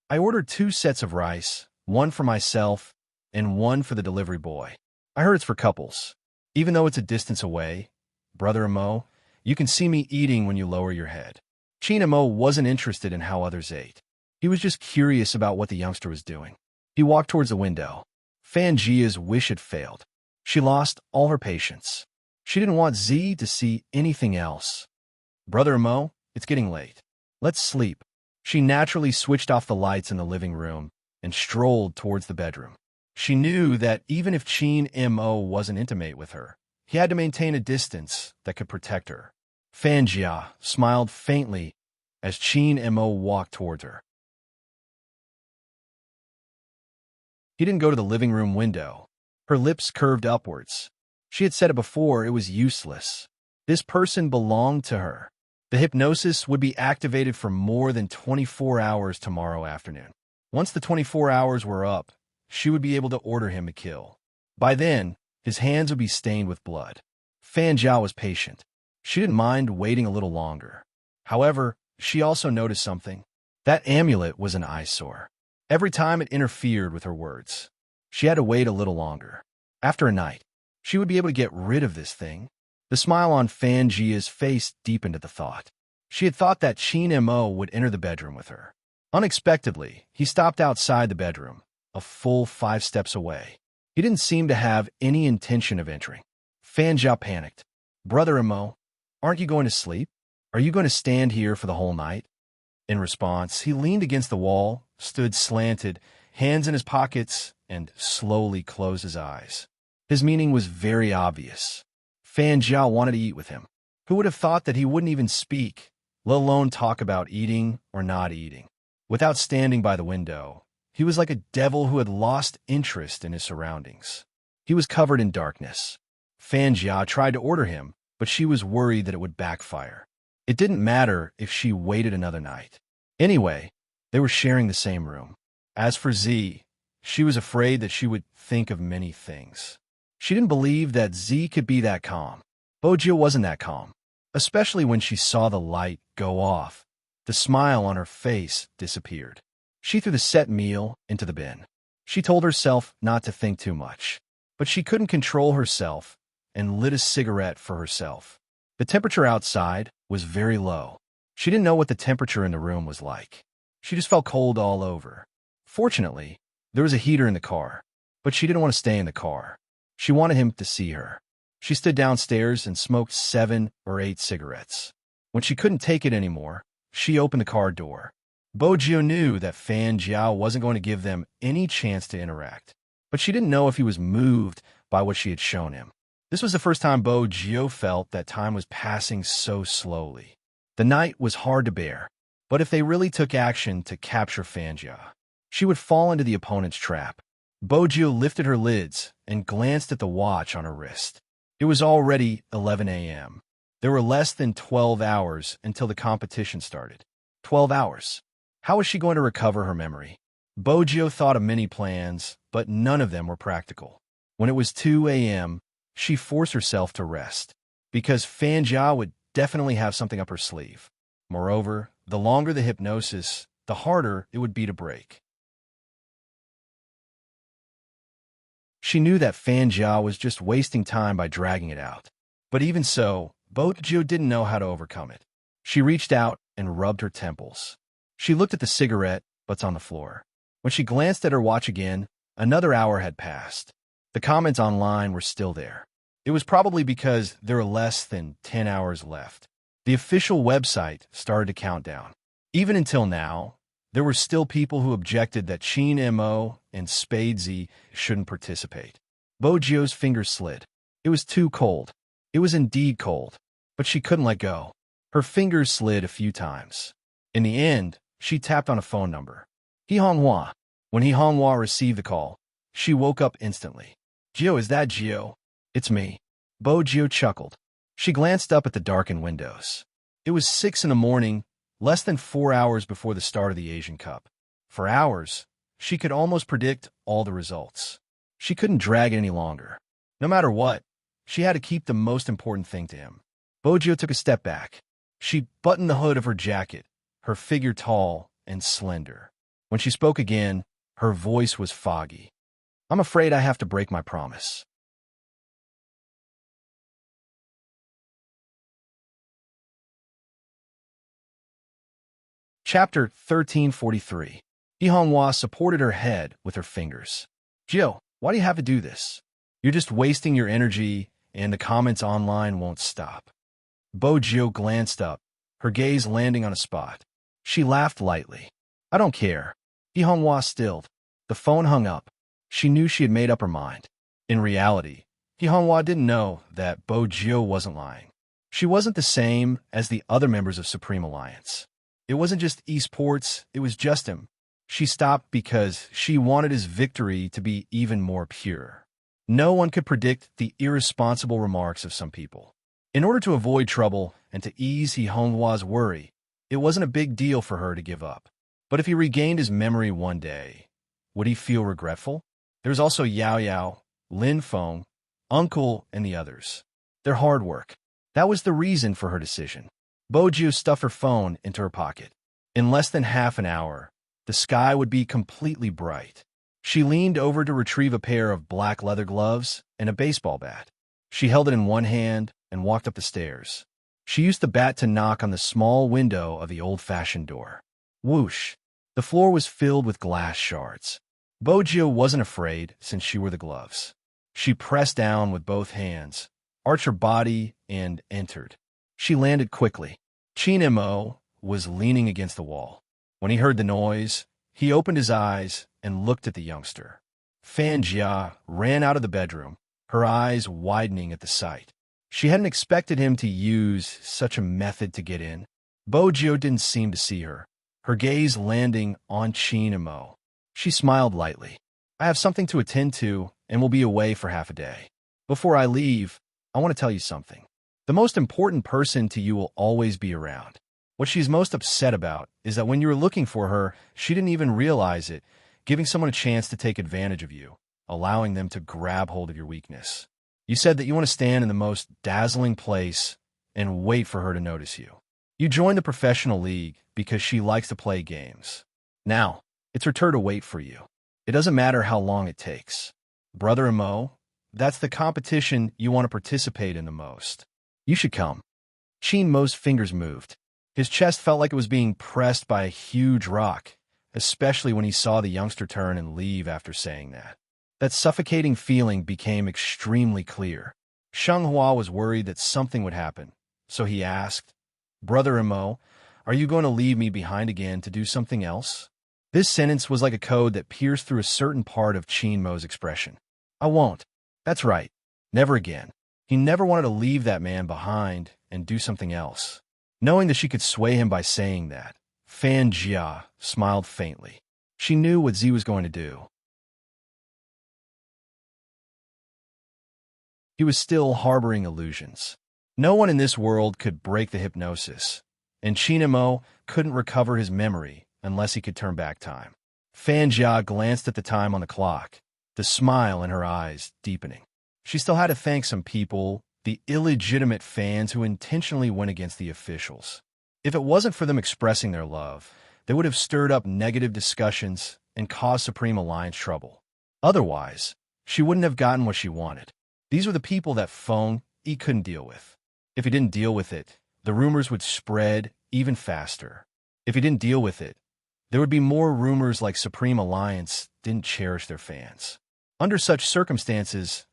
I ordered 2 sets of rice, one for myself and one for the delivery boy. I heard it's for couples. Even though it's a distance away, Brother Mo, you can see me eating when you lower your head. Qin Mo wasn't interested in how others ate. He was just curious about what the youngster was doing. He walked towards the window. Fan Jia's wish had failed. She lost all her patience. She didn't want Z to see anything else. Brother Mo, it's getting late. Let's sleep. She naturally switched off the lights in the living room and strolled towards the bedroom. She knew that even if Qin Mo wasn't intimate with her, he had to maintain a distance that could protect her. Fan Jia smiled faintly as Qin Mo walked towards her. He didn't go to the living room window. Her lips curved upwards. She had said it before, it was useless. This person belonged to her. The hypnosis would be activated for more than 24 hours tomorrow afternoon. Once the 24 hours were up, she would be able to order him a kill. By then, his hands would be stained with blood. Fan Jia was patient. She didn't mind waiting a little longer. However, she also noticed something. That amulet was an eyesore. Every time it interfered with her words. She had to wait a little longer. After a night, she would be able to get rid of this thing. The smile on Fanjia's face deepened at the thought. She had thought that Qin Mo would enter the bedroom with her. Unexpectedly, he stopped outside the bedroom, a full 5 steps away. He didn't seem to have any intention of entering. Fanjia panicked. "Brother Mo, aren't you going to sleep? Are you going to stand here for the whole night?" In response, he leaned against the wall, stood slanted, hands in his pockets, and slowly closed his eyes. His meaning was very obvious. Fanjia wanted to eat with him. Who would have thought that he wouldn't even speak, let alone talk about eating or not eating? Without standing by the window, he was like a devil who had lost interest in his surroundings. He was covered in darkness. Fanjia tried to order him, but she was worried that it would backfire. It didn't matter if she waited another night. Anyway, they were sharing the same room. As for Z, she was afraid that she would think of many things. She didn't believe that Z could be that calm. Bojio wasn't that calm, especially when she saw the light go off. The smile on her face disappeared. She threw the set meal into the bin. She told herself not to think too much, but she couldn't control herself and lit a cigarette for herself. The temperature outside was very low. She didn't know what the temperature in the room was like. She just felt cold all over. Fortunately, there was a heater in the car, but she didn't want to stay in the car. She wanted him to see her. She stood downstairs and smoked 7 or 8 cigarettes. When she couldn't take it anymore, she opened the car door. Bojio knew that Fanjia wasn't going to give them any chance to interact, but she didn't know if he was moved by what she had shown him. This was the first time Bojio felt that time was passing so slowly. The night was hard to bear, but if they really took action to capture Fanjia, she would fall into the opponent's trap. Bojio lifted her lids and glanced at the watch on her wrist. It was already 11 a.m. There were less than 12 hours until the competition started. 12 hours. How was she going to recover her memory? Bojio thought of many plans, but none of them were practical. When it was 2 a.m., she forced herself to rest, because Fanjia would definitely have something up her sleeve. Moreover, the longer the hypnosis, the harder it would be to break. She knew that Fanjia was just wasting time by dragging it out. But even so, Bojio didn't know how to overcome it. She reached out and rubbed her temples. She looked at the cigarette butts on the floor. When she glanced at her watch again, another hour had passed. The comments online were still there. It was probably because there were less than 10 hours left. The official website started to count down. Even until now, there were still people who objected that Qin Mo and Spadesy shouldn't participate. Bojio's fingers slid. It was too cold. It was indeed cold, but she couldn't let go. Her fingers slid a few times. In the end, she tapped on a phone number. He Honghua. When He Honghua received the call, she woke up instantly. "Gio, is that Gio?" "It's me." Bojio chuckled. She glanced up at the darkened windows. It was 6 in the morning, less than 4 hours before the start of the Asian Cup. For hours, she could almost predict all the results. She couldn't drag it any longer. No matter what, she had to keep the most important thing to him. Bojio took a step back. She buttoned the hood of her jacket, her figure tall and slender. When she spoke again, her voice was foggy. "I'm afraid I have to break my promise." Chapter 1343. Ihonghua supported her head with her fingers. "Jill, why do you have to do this? You're just wasting your energy, and the comments online won't stop." Bojio glanced up, her gaze landing on a spot. She laughed lightly. "I don't care." Ihonghua stilled. The phone hung up. She knew she had made up her mind. In reality, Ihonghua didn't know that Bojio wasn't lying. She wasn't the same as the other members of Supreme Alliance. It wasn't just esports, it was just him. She stopped because she wanted his victory to be even more pure. No one could predict the irresponsible remarks of some people. In order to avoid trouble and to ease Ihonghua's worry, it wasn't a big deal for her to give up. But if he regained his memory one day, would he feel regretful? There was also Yao Yao, Lin Feng, Uncle, and the others. Their hard work. That was the reason for her decision. Boju stuffed her phone into her pocket. In less than half an hour, the sky would be completely bright. She leaned over to retrieve a pair of black leather gloves and a baseball bat. She held it in one hand and walked up the stairs. She used the bat to knock on the small window of the old-fashioned door. Whoosh! The floor was filled with glass shards. Boju wasn't afraid since she wore the gloves. She pressed down with both hands, arched her body, and entered. She landed quickly. Chin-mo was leaning against the wall. When he heard the noise, he opened his eyes and looked at the youngster. Fan-jia ran out of the bedroom, her eyes widening at the sight. She hadn't expected him to use such a method to get in. Boju didn't seem to see her, her gaze landing on Chin-mo. She smiled lightly. I have something to attend to and will be away for half a day. Before I leave, I want to tell you something. The most important person to you will always be around. What she's most upset about is that when you were looking for her, she didn't even realize it, giving someone a chance to take advantage of you, allowing them to grab hold of your weakness. You said that you want to stand in the most dazzling place and wait for her to notice you. You joined the professional league because she likes to play games. Now, it's her turn to wait for you. It doesn't matter how long it takes. Brother Mo, that's the competition you want to participate in the most. You should come. Chin-mo's fingers moved. His chest felt like it was being pressed by a huge rock, especially when he saw the youngster turn and leave after saying that. That suffocating feeling became extremely clear. Shenghua was worried that something would happen, so he asked, Brother Mo, are you going to leave me behind again to do something else? This sentence was like a code that pierced through a certain part of Chin-mo's expression. I won't. That's right. Never again. He never wanted to leave that man behind and do something else. Knowing that she could sway him by saying that, Fan-jia smiled faintly. She knew what Z was going to do. He was still harboring illusions. No one in this world could break the hypnosis, and Chin-mo couldn't recover his memory unless he could turn back time. Fan-jia glanced at the time on the clock, the smile in her eyes deepening. She still had to thank some people, the illegitimate fans who intentionally went against the officials. If it wasn't for them expressing their love, they would have stirred up negative discussions and caused Supreme Alliance trouble. Otherwise, she wouldn't have gotten what she wanted. These were the people that he couldn't deal with. If he didn't deal with it, the rumors would spread even faster. If he didn't deal with it, there would be more rumors like Supreme Alliance didn't cherish their fans. Under such circumstances,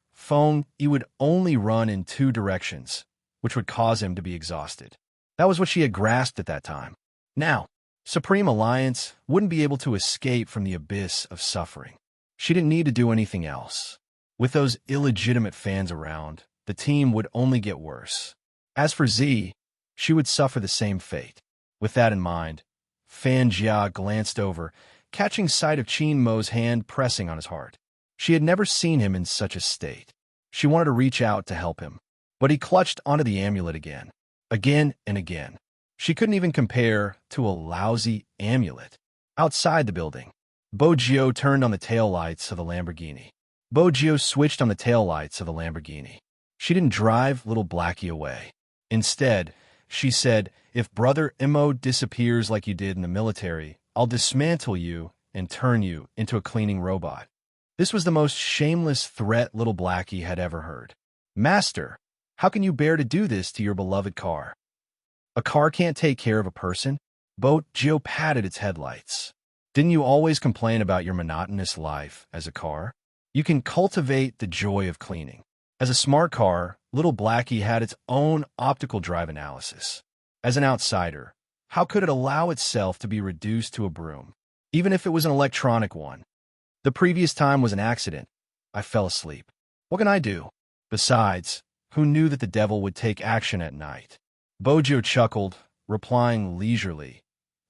he would only run in two directions, which would cause him to be exhausted. That was what she had grasped at that time. Now, Supreme Alliance wouldn't be able to escape from the abyss of suffering. She didn't need to do anything else. With those illegitimate fans around, the team would only get worse. As for Z, she would suffer the same fate. With that in mind, Fan-jia glanced over, catching sight of Chin-mo's hand pressing on his heart. She had never seen him in such a state. She wanted to reach out to help him, but he clutched onto the amulet again and again. She couldn't even compare to a lousy amulet. Outside the building, Boju turned on the taillights of the Lamborghini. Boju switched on the taillights of the Lamborghini. She didn't drive little Blackie away. Instead, she said, if Brother Mo disappears like you did in the military, I'll dismantle you and turn you into a cleaning robot. This was the most shameless threat little Blackie had ever heard. Master, how can you bear to do this to your beloved car? A car can't take care of a person? Boju patted its headlights. Didn't you always complain about your monotonous life as a car? You can cultivate the joy of cleaning. As a smart car, little Blackie had its own optical drive analysis. As an outsider, how could it allow itself to be reduced to a broom, even if it was an electronic one? The previous time was an accident. I fell asleep. What can I do? Besides, who knew that the devil would take action at night? Boju chuckled, replying leisurely,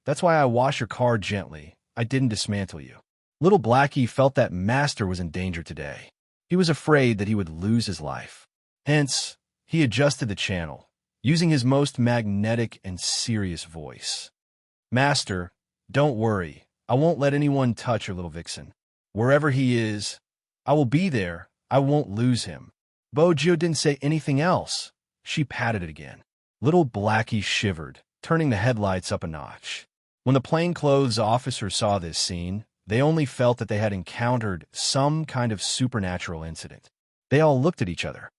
that's why I wash your car gently. I didn't dismantle you. Little Blackie felt that Master was in danger today. He was afraid that he would lose his life. Hence, he adjusted the channel, using his most magnetic and serious voice. Master, don't worry. I won't let anyone touch your little vixen. Wherever he is, I will be there. I won't lose him. Boju didn't say anything else. She patted it again. Little Blackie shivered, turning the headlights up a notch. When the plainclothes officer saw this scene, they only felt that they had encountered some kind of supernatural incident. They all looked at each other.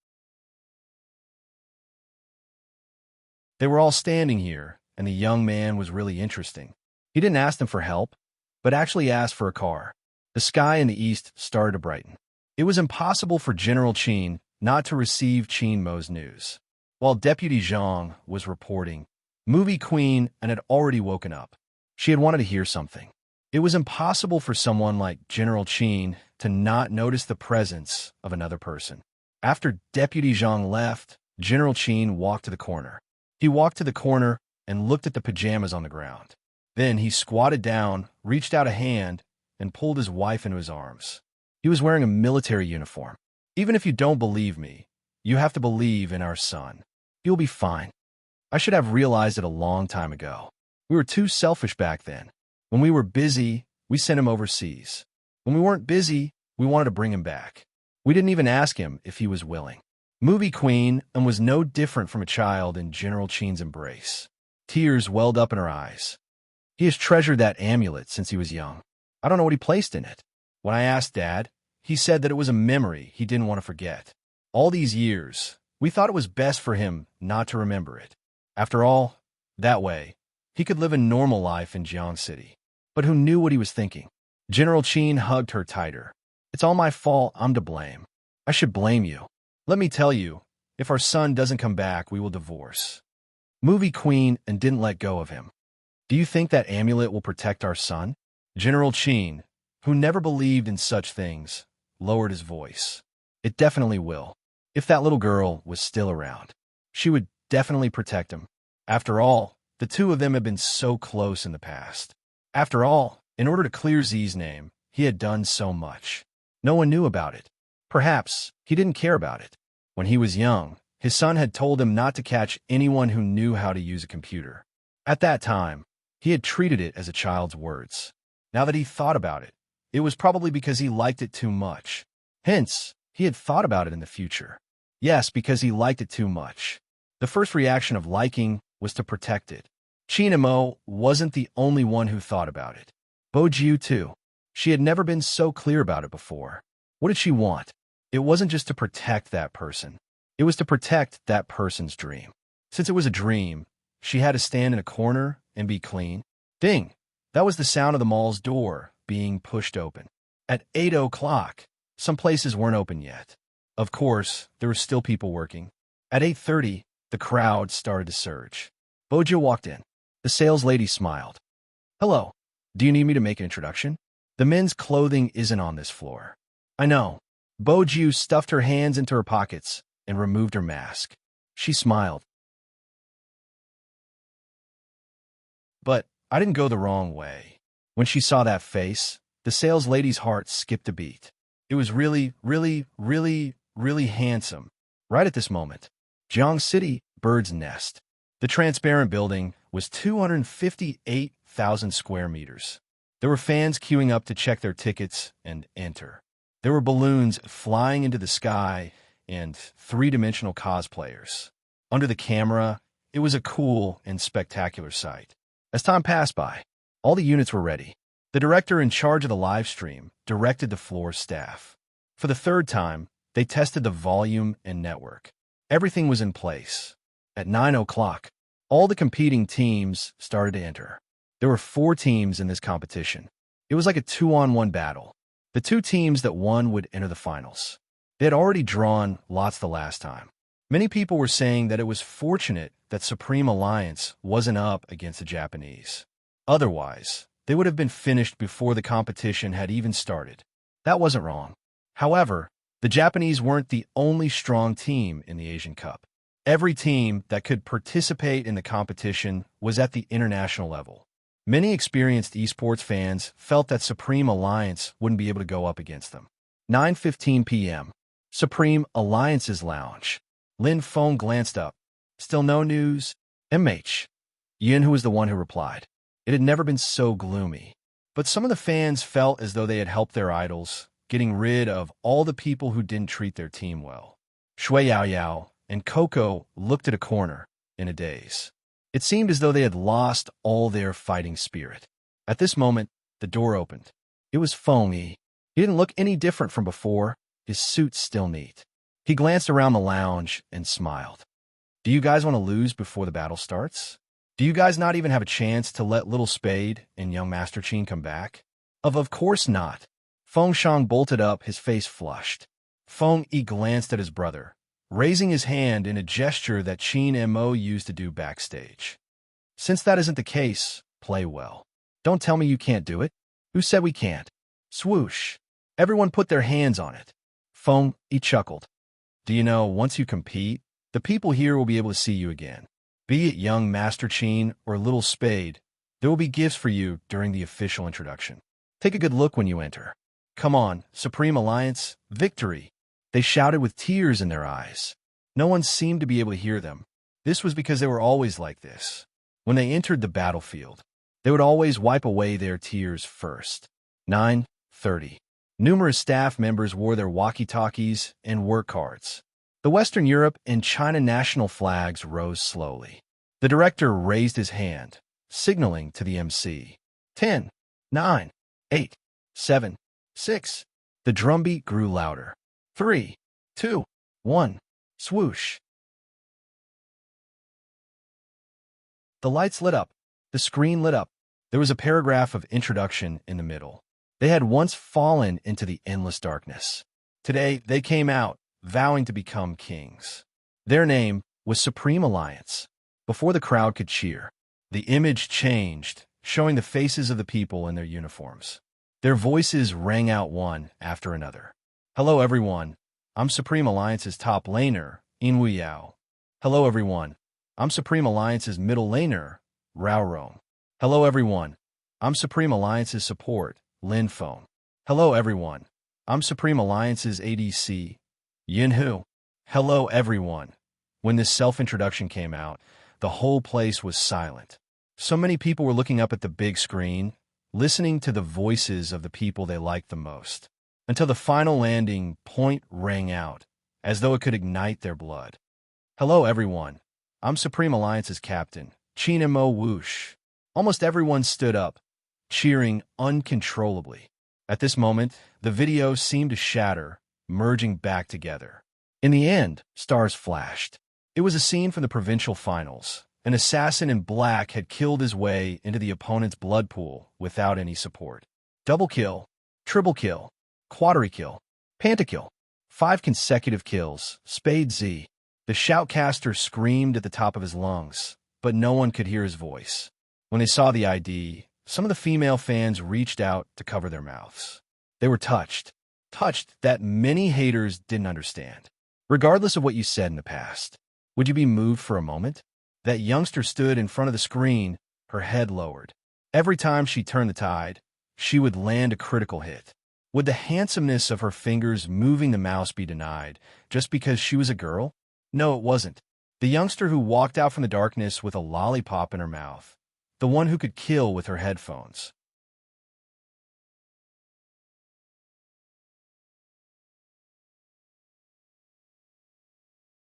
They were all standing here, and the young man was really interesting. He didn't ask them for help, but actually asked for a car. The sky in the east started to brighten. It was impossible for General Qin not to receive Qin Mo's news. While Deputy Zhang was reporting, Movie Queen and had already woken up. She had wanted to hear something. It was impossible for someone like General Qin to not notice the presence of another person. After Deputy Zhang left, General Qin walked to the corner. He walked to the corner and looked at the pajamas on the ground. Then he squatted down, reached out a hand, and pulled his wife into his arms. He was wearing a military uniform. Even if you don't believe me, you have to believe in our son. You'll be fine. I should have realized it a long time ago. We were too selfish back then. When we were busy, we sent him overseas. When we weren't busy, we wanted to bring him back. We didn't even ask him if he was willing. Movie Queen and was no different from a child in General Qin's embrace. Tears welled up in her eyes. He has treasured that amulet since he was young. I don't know what he placed in it. When I asked Dad, he said that it was a memory he didn't want to forget. All these years, we thought it was best for him not to remember it. After all, that way, he could live a normal life in Jiang City. But who knew what he was thinking? General Qin hugged her tighter. It's all my fault. I'm to blame. I should blame you. Let me tell you, if our son doesn't come back, we will divorce. Movie Queen and didn't let go of him. Do you think that amulet will protect our son? General Qin, who never believed in such things, lowered his voice. It definitely will. If that little girl was still around, she would definitely protect him. After all, the two of them had been so close in the past. After all, in order to clear Zi's name, he had done so much. No one knew about it. Perhaps he didn't care about it. When he was young, his son had told him not to catch anyone who knew how to use a computer. At that time, he had treated it as a child's words. Now that he thought about it, it was probably because he liked it too much. Hence, he had thought about it in the future. Yes, because he liked it too much. The first reaction of liking was to protect it. Qin Mo wasn't the only one who thought about it. Bo Jiu too. She had never been so clear about it before. What did she want? It wasn't just to protect that person. It was to protect that person's dream. Since it was a dream, she had to stand in a corner and be clean. Ding! That was the sound of the mall's door being pushed open. At 8 o'clock, some places weren't open yet. Of course, there were still people working. At 8:30, the crowd started to surge. Bojo walked in. The sales lady smiled. Hello. Do you need me to make an introduction? The men's clothing isn't on this floor. I know. Boju stuffed her hands into her pockets and removed her mask. She smiled. But I didn't go the wrong way. When she saw that face, the sales lady's heart skipped a beat. It was really, really, really, really handsome. Right at this moment, Jiang City Bird's Nest. The transparent building was 258,000 square meters. There were fans queuing up to check their tickets and enter. There were balloons flying into the sky and three-dimensional cosplayers. Under the camera, it was a cool and spectacular sight. As time passed by, all the units were ready. The director in charge of the live stream directed the floor staff. For the third time, they tested the volume and network. Everything was in place. At 9 o'clock, all the competing teams started to enter. There were 4 teams in this competition. It was like a 2-on-1 battle. The 2 teams that won would enter the finals. They had already drawn lots the last time. Many people were saying that it was fortunate that Supreme Alliance wasn't up against the Japanese. Otherwise, they would have been finished before the competition had even started. That wasn't wrong. However, the Japanese weren't the only strong team in the Asian Cup. Every team that could participate in the competition was at the international level. Many experienced esports fans felt that Supreme Alliance wouldn't be able to go up against them. 9:15 p.m. Supreme Alliance's lounge. Lin Feng glanced up. Still no news? MH. Yin, who was the one who replied. It had never been so gloomy. But some of the fans felt as though they had helped their idols, getting rid of all the people who didn't treat their team well. Shui Yao Yao and Coco looked at a corner. in a daze. It seemed as though they had lost all their fighting spirit. At this moment, the door opened. It was Feng Yi. He didn't look any different from before, his suit still neat. He glanced around the lounge and smiled. Do you guys want to lose before the battle starts? Do you guys not even have a chance to let Little Spade and young Master Qin come back? Of course not. Feng Shang bolted up, his face flushed. Feng Yi glanced at his brother, raising his hand in a gesture that Qin and Mo used to do backstage. Since that isn't the case, play well. Don't tell me you can't do it. Who said we can't? Swoosh. Everyone put their hands on it. Feng Yi chuckled. Do you know, once you compete, the people here will be able to see you again. Be it young Master Qin or Little Spade, there will be gifts for you during the official introduction. Take a good look when you enter. Come on, Supreme Alliance, victory! They shouted with tears in their eyes. No one seemed to be able to hear them. This was because they were always like this. When they entered the battlefield, they would always wipe away their tears first. 9:30. Numerous staff members wore their walkie-talkies and work cards. The Western Europe and China national flags rose slowly. The director raised his hand, signaling to the MC. 10, 9, 8, 7, 6. The drumbeat grew louder. 3, 2, 1. Swoosh. The lights lit up. The screen lit up. There was a paragraph of introduction in the middle. They had once fallen into the endless darkness. Today, they came out, vowing to become kings. Their name was Supreme Alliance. Before the crowd could cheer, the image changed, showing the faces of the people in their uniforms. Their voices rang out one after another. Hello, everyone. I'm Supreme Alliance's top laner, Inwu Yao. Hello, everyone. I'm Supreme Alliance's middle laner, Rao Rong. Hello, everyone. I'm Supreme Alliance's support, Lin Feng. Hello, everyone. I'm Supreme Alliance's ADC, Yin Hu. Hello, everyone. When this self-introduction came out, the whole place was silent. So many people were looking up at the big screen, listening to the voices of the people they liked the most, until the final landing point rang out, as though it could ignite their blood. Hello, everyone. I'm Supreme Alliance's captain, Qin and Mo Whoosh. Almost everyone stood up, cheering uncontrollably. At this moment, the video seemed to shatter, merging back together. In the end, stars flashed. It was a scene from the provincial finals. An assassin in black had killed his way into the opponent's blood pool without any support. Double kill, triple kill, quadri-kill, pentakill. 5 consecutive kills, Spade Z. The shoutcaster screamed at the top of his lungs, but no one could hear his voice. When they saw the ID, some of the female fans reached out to cover their mouths. They were touched that many haters didn't understand. Regardless of what you said in the past, would you be moved for a moment? That youngster stood in front of the screen, her head lowered. Every time she turned the tide, she would land a critical hit. Would the handsomeness of her fingers moving the mouse be denied just because she was a girl? No, it wasn't. The youngster who walked out from the darkness with a lollipop in her mouth. The one who could kill with her headphones.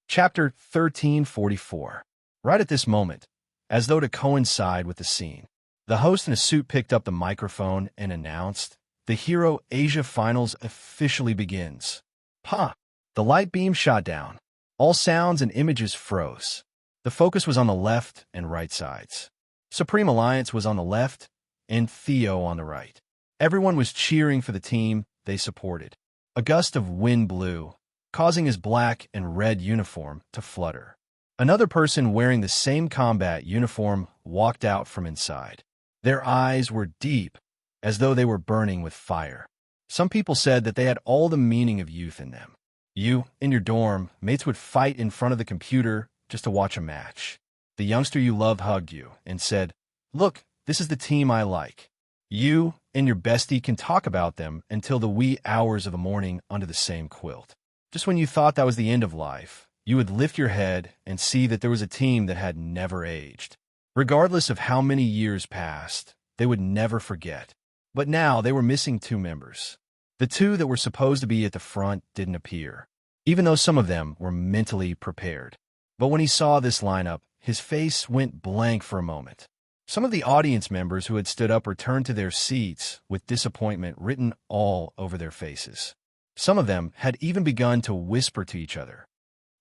Chapter 1344. Right at this moment, as though to coincide with the scene, the host in a suit picked up the microphone and announced, "The Hero Asia Finals officially begins." Pa! The light beam shot down. All sounds and images froze. The focus was on the left and right sides. Supreme Alliance was on the left, and Theo on the right. Everyone was cheering for the team they supported. A gust of wind blew, causing his black and red uniform to flutter. Another person wearing the same combat uniform walked out from inside. Their eyes were deep, as though they were burning with fire. Some people said that they had all the meaning of youth in them. You, in your dorm, mates would fight in front of the computer just to watch a match. The youngster you loved hugged you and said, "Look, this is the team I like." You and your bestie can talk about them until the wee hours of the morning under the same quilt. Just when you thought that was the end of life, you would lift your head and see that there was a team that had never aged. Regardless of how many years passed, they would never forget. But now they were missing 2 members. The 2 that were supposed to be at the front didn't appear, even though some of them were mentally prepared. But when he saw this lineup, his face went blank for a moment. Some of the audience members who had stood up returned to their seats with disappointment written all over their faces. Some of them had even begun to whisper to each other,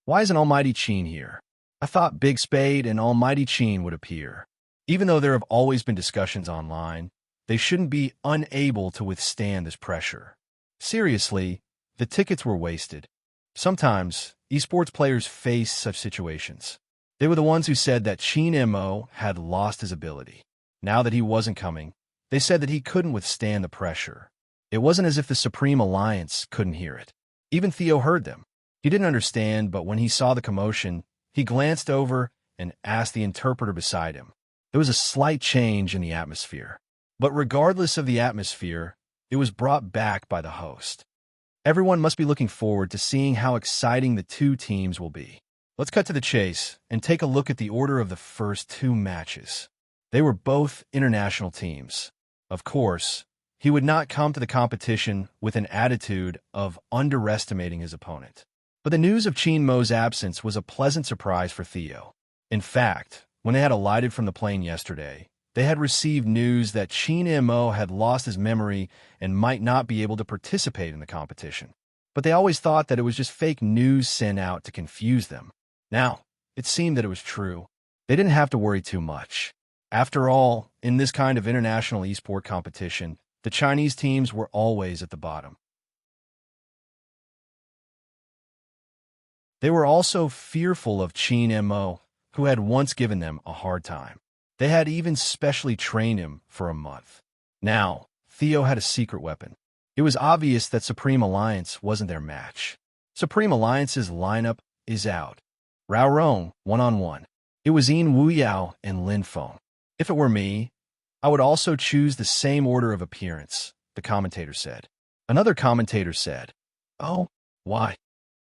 "Why isn't Almighty Qin here? I thought Big Spade and Almighty Qin would appear." Even though there have always been discussions online, they shouldn't be unable to withstand this pressure. Seriously, the tickets were wasted. Sometimes, esports players face such situations. They were the ones who said that Qin Mo had lost his ability. Now that he wasn't coming, they said that he couldn't withstand the pressure. It wasn't as if the Supreme Alliance couldn't hear it. Even Theo heard them. He didn't understand, but when he saw the commotion, he glanced over and asked the interpreter beside him. There was a slight change in the atmosphere. But regardless of the atmosphere, it was brought back by the host. Everyone must be looking forward to seeing how exciting the two teams will be. Let's cut to the chase and take a look at the order of the first two matches. They were both international teams. Of course, he would not come to the competition with an attitude of underestimating his opponent. But the news of Qin Mo's absence was a pleasant surprise for Theo. In fact, when they had alighted from the plane yesterday, they had received news that Qin Mo had lost his memory and might not be able to participate in the competition. But they always thought that it was just fake news sent out to confuse them. Now, it seemed that it was true. They didn't have to worry too much. After all, in this kind of international esport competition, the Chinese teams were always at the bottom. They were also fearful of Qin Mo, who had once given them a hard time. They had even specially trained him for a month. Now, Theo had a secret weapon. It was obvious that Supreme Alliance wasn't their match. Supreme Alliance's lineup is out. Rao Rong, 1-on-1. It was Yin Wuyao and Lin Feng. If it were me, I would also choose the same order of appearance, the commentator said. Another commentator said, "Oh, why?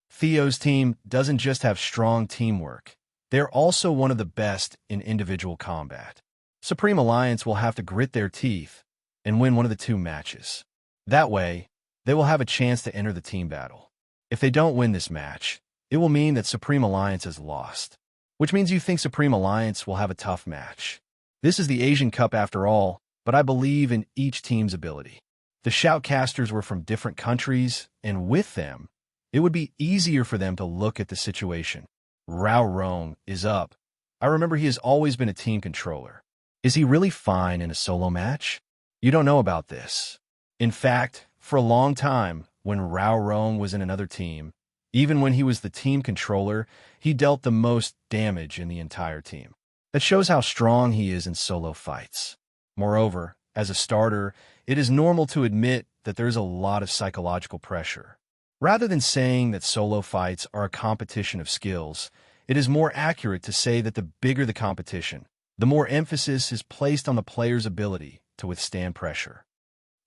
Theo's team doesn't just have strong teamwork. They're also one of the best in individual combat. Supreme Alliance will have to grit their teeth and win one of the two matches. That way, they will have a chance to enter the team battle. If they don't win this match, it will mean that Supreme Alliance has lost, which means you think Supreme Alliance will have a tough match. This is the Asian Cup after all, but I believe in each team's ability." The shoutcasters were from different countries, and with them, it would be easier for them to look at the situation. Rao Rong is up. I remember he has always been a team controller. Is he really fine in a solo match? You don't know about this. In fact, for a long time, when Rao Rong was in another team, even when he was the team controller, he dealt the most damage in the entire team. That shows how strong he is in solo fights. Moreover, as a starter, it is normal to admit that there is a lot of psychological pressure. Rather than saying that solo fights are a competition of skills, it is more accurate to say that the bigger the competition, the more emphasis is placed on the player's ability to withstand pressure.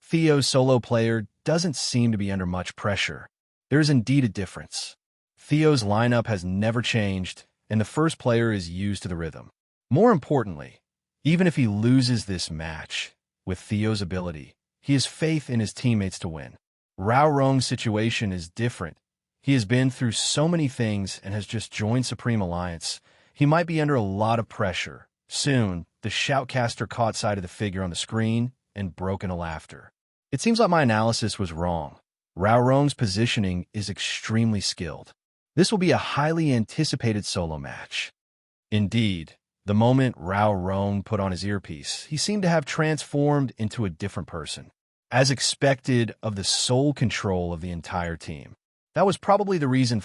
Theo's solo player doesn't seem to be under much pressure. There is indeed a difference. Theo's lineup has never changed, and the first player is used to the rhythm. More importantly, even if he loses this match, with Theo's ability, he has faith in his teammates to win. Rao Rong's situation is different. He has been through so many things and has just joined Supreme Alliance. He might be under a lot of pressure. Soon, the shoutcaster caught sight of the figure on the screen and broke into laughter. It seems like my analysis was wrong. Rao Rong's positioning is extremely skilled. This will be a highly anticipated solo match. Indeed, the moment Rao Rong put on his earpiece, he seemed to have transformed into a different person. As expected of the sole control of the entire team. That was probably the reason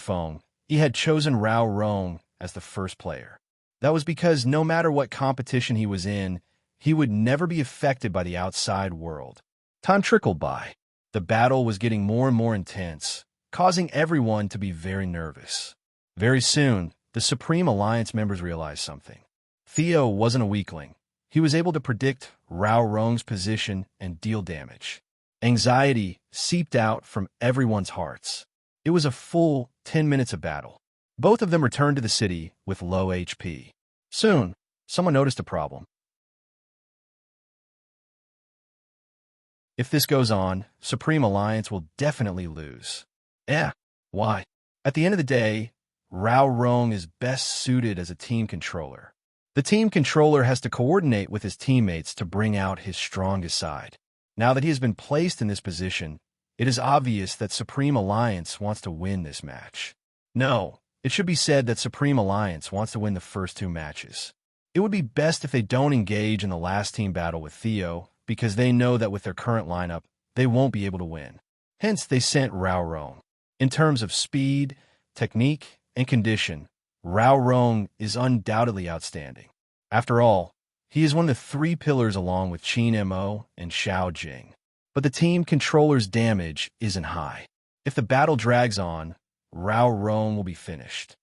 he had chosen Rao Rong as the first player. That was because no matter what competition he was in, he would never be affected by the outside world. Time trickled by. The battle was getting more and more intense, causing everyone to be very nervous. Very soon, the Supreme Alliance members realized something. Theo wasn't a weakling. He was able to predict Rao Rong's position and deal damage. Anxiety seeped out from everyone's hearts. It was a full 10 minutes of battle. Both of them returned to the city with low HP. Soon, someone noticed a problem. If this goes on, Supreme Alliance will definitely lose. Why? At the end of the day, Rao Rong is best suited as a team controller. The team controller has to coordinate with his teammates to bring out his strongest side. Now that he has been placed in this position, it is obvious that Supreme Alliance wants to win this match. No, it should be said that Supreme Alliance wants to win the first two matches. It would be best if they don't engage in the last team battle with Theo, because they know that with their current lineup, they won't be able to win. Hence, they sent Rao Rong. In terms of speed, technique, and condition, Rao Rong is undoubtedly outstanding. After all, he is one of the three pillars along with Qin Mo and Xiao Jing. But the team controller's damage isn't high. If the battle drags on, Rao Rong will be finished.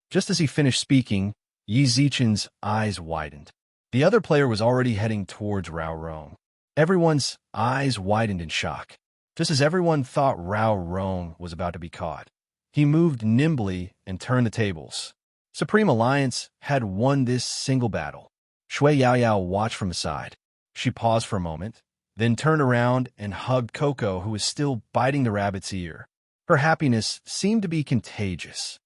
Just as he finished speaking, Yi Zichen's eyes widened. The other player was already heading towards Rao Rong. Everyone's eyes widened in shock. Just as everyone thought Rao Rong was about to be caught, he moved nimbly and turned the tables. Supreme Alliance had won this single battle. Shui Yaoyao watched from the side. She paused for a moment, then turned around and hugged Coco, who was still biting the rabbit's ear. Her happiness seemed to be contagious.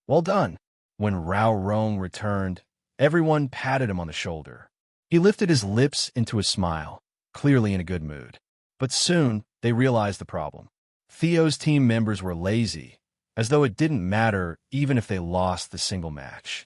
Well done. When Rao Rong returned, everyone patted him on the shoulder. He lifted his lips into a smile, clearly in a good mood. But soon, they realized the problem. Theo's team members were lazy, as though it didn't matter even if they lost the single match.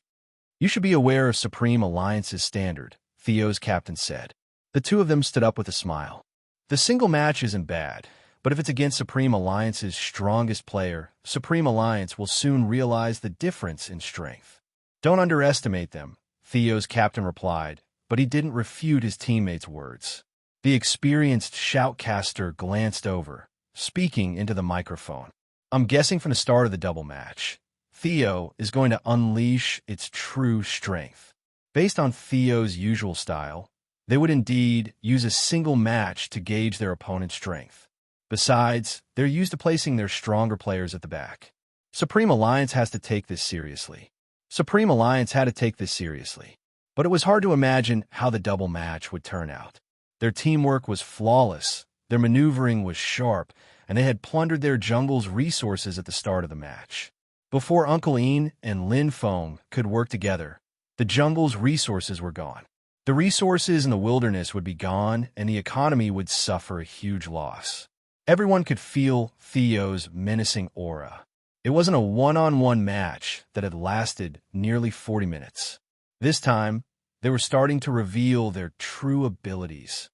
You should be aware of Supreme Alliance's standard, Theo's captain said. The two of them stood up with a smile. The single match isn't bad, but if it's against Supreme Alliance's strongest player, Supreme Alliance will soon realize the difference in strength. Don't underestimate them, Theo's captain replied, but he didn't refute his teammates' words. The experienced shoutcaster glanced over, speaking into the microphone. I'm guessing from the start of the double match, Theo is going to unleash its true strength. Based on Theo's usual style, they would indeed use a single match to gauge their opponent's strength. Besides, they're used to placing their stronger players at the back. Supreme Alliance has to take this seriously. Supreme Alliance had to take this seriously. But it was hard to imagine how the double match would turn out. Their teamwork was flawless, their maneuvering was sharp, and they had plundered their jungle's resources at the start of the match. Before Uncle Ian and Lin Feng could work together, the jungle's resources were gone. The resources in the wilderness would be gone, and the economy would suffer a huge loss. Everyone could feel Theo's menacing aura. It wasn't a one-on-one match that had lasted nearly 40 minutes. This time, they were starting to reveal their true abilities.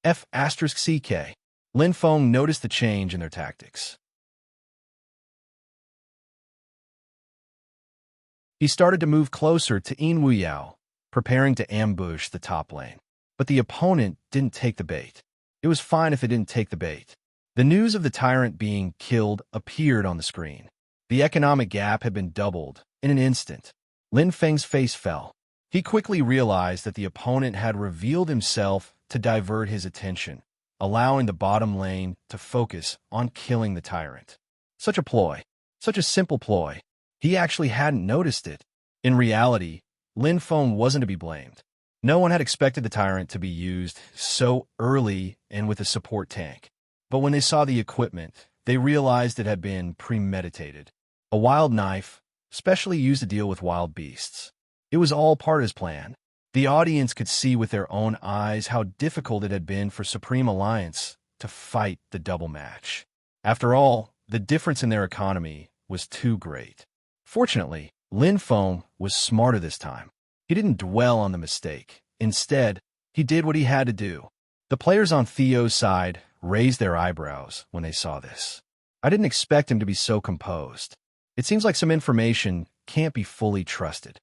F***CK. Lin Feng noticed the change in their tactics. He started to move closer to Yin Wuyao, preparing to ambush the top lane. But the opponent didn't take the bait. It was fine if it didn't take the bait. The news of the tyrant being killed appeared on the screen. The economic gap had been doubled in an instant. Lin Feng's face fell. He quickly realized that the opponent had revealed himself to divert his attention, allowing the bottom lane to focus on killing the tyrant. Such a ploy. Such a simple ploy. He actually hadn't noticed it. In reality, Lin Feng wasn't to be blamed. No one had expected the tyrant to be used so early and with a support tank. But when they saw the equipment, they realized it had been premeditated. A wild knife, specially used to deal with wild beasts. It was all part of his plan. The audience could see with their own eyes how difficult it had been for Supreme Alliance to fight the double match. After all, the difference in their economy was too great. Fortunately, Lin Feng was smarter this time. He didn't dwell on the mistake. Instead, he did what he had to do. The players on Theo's side raised their eyebrows when they saw this. I didn't expect him to be so composed. It seems like some information can't be fully trusted.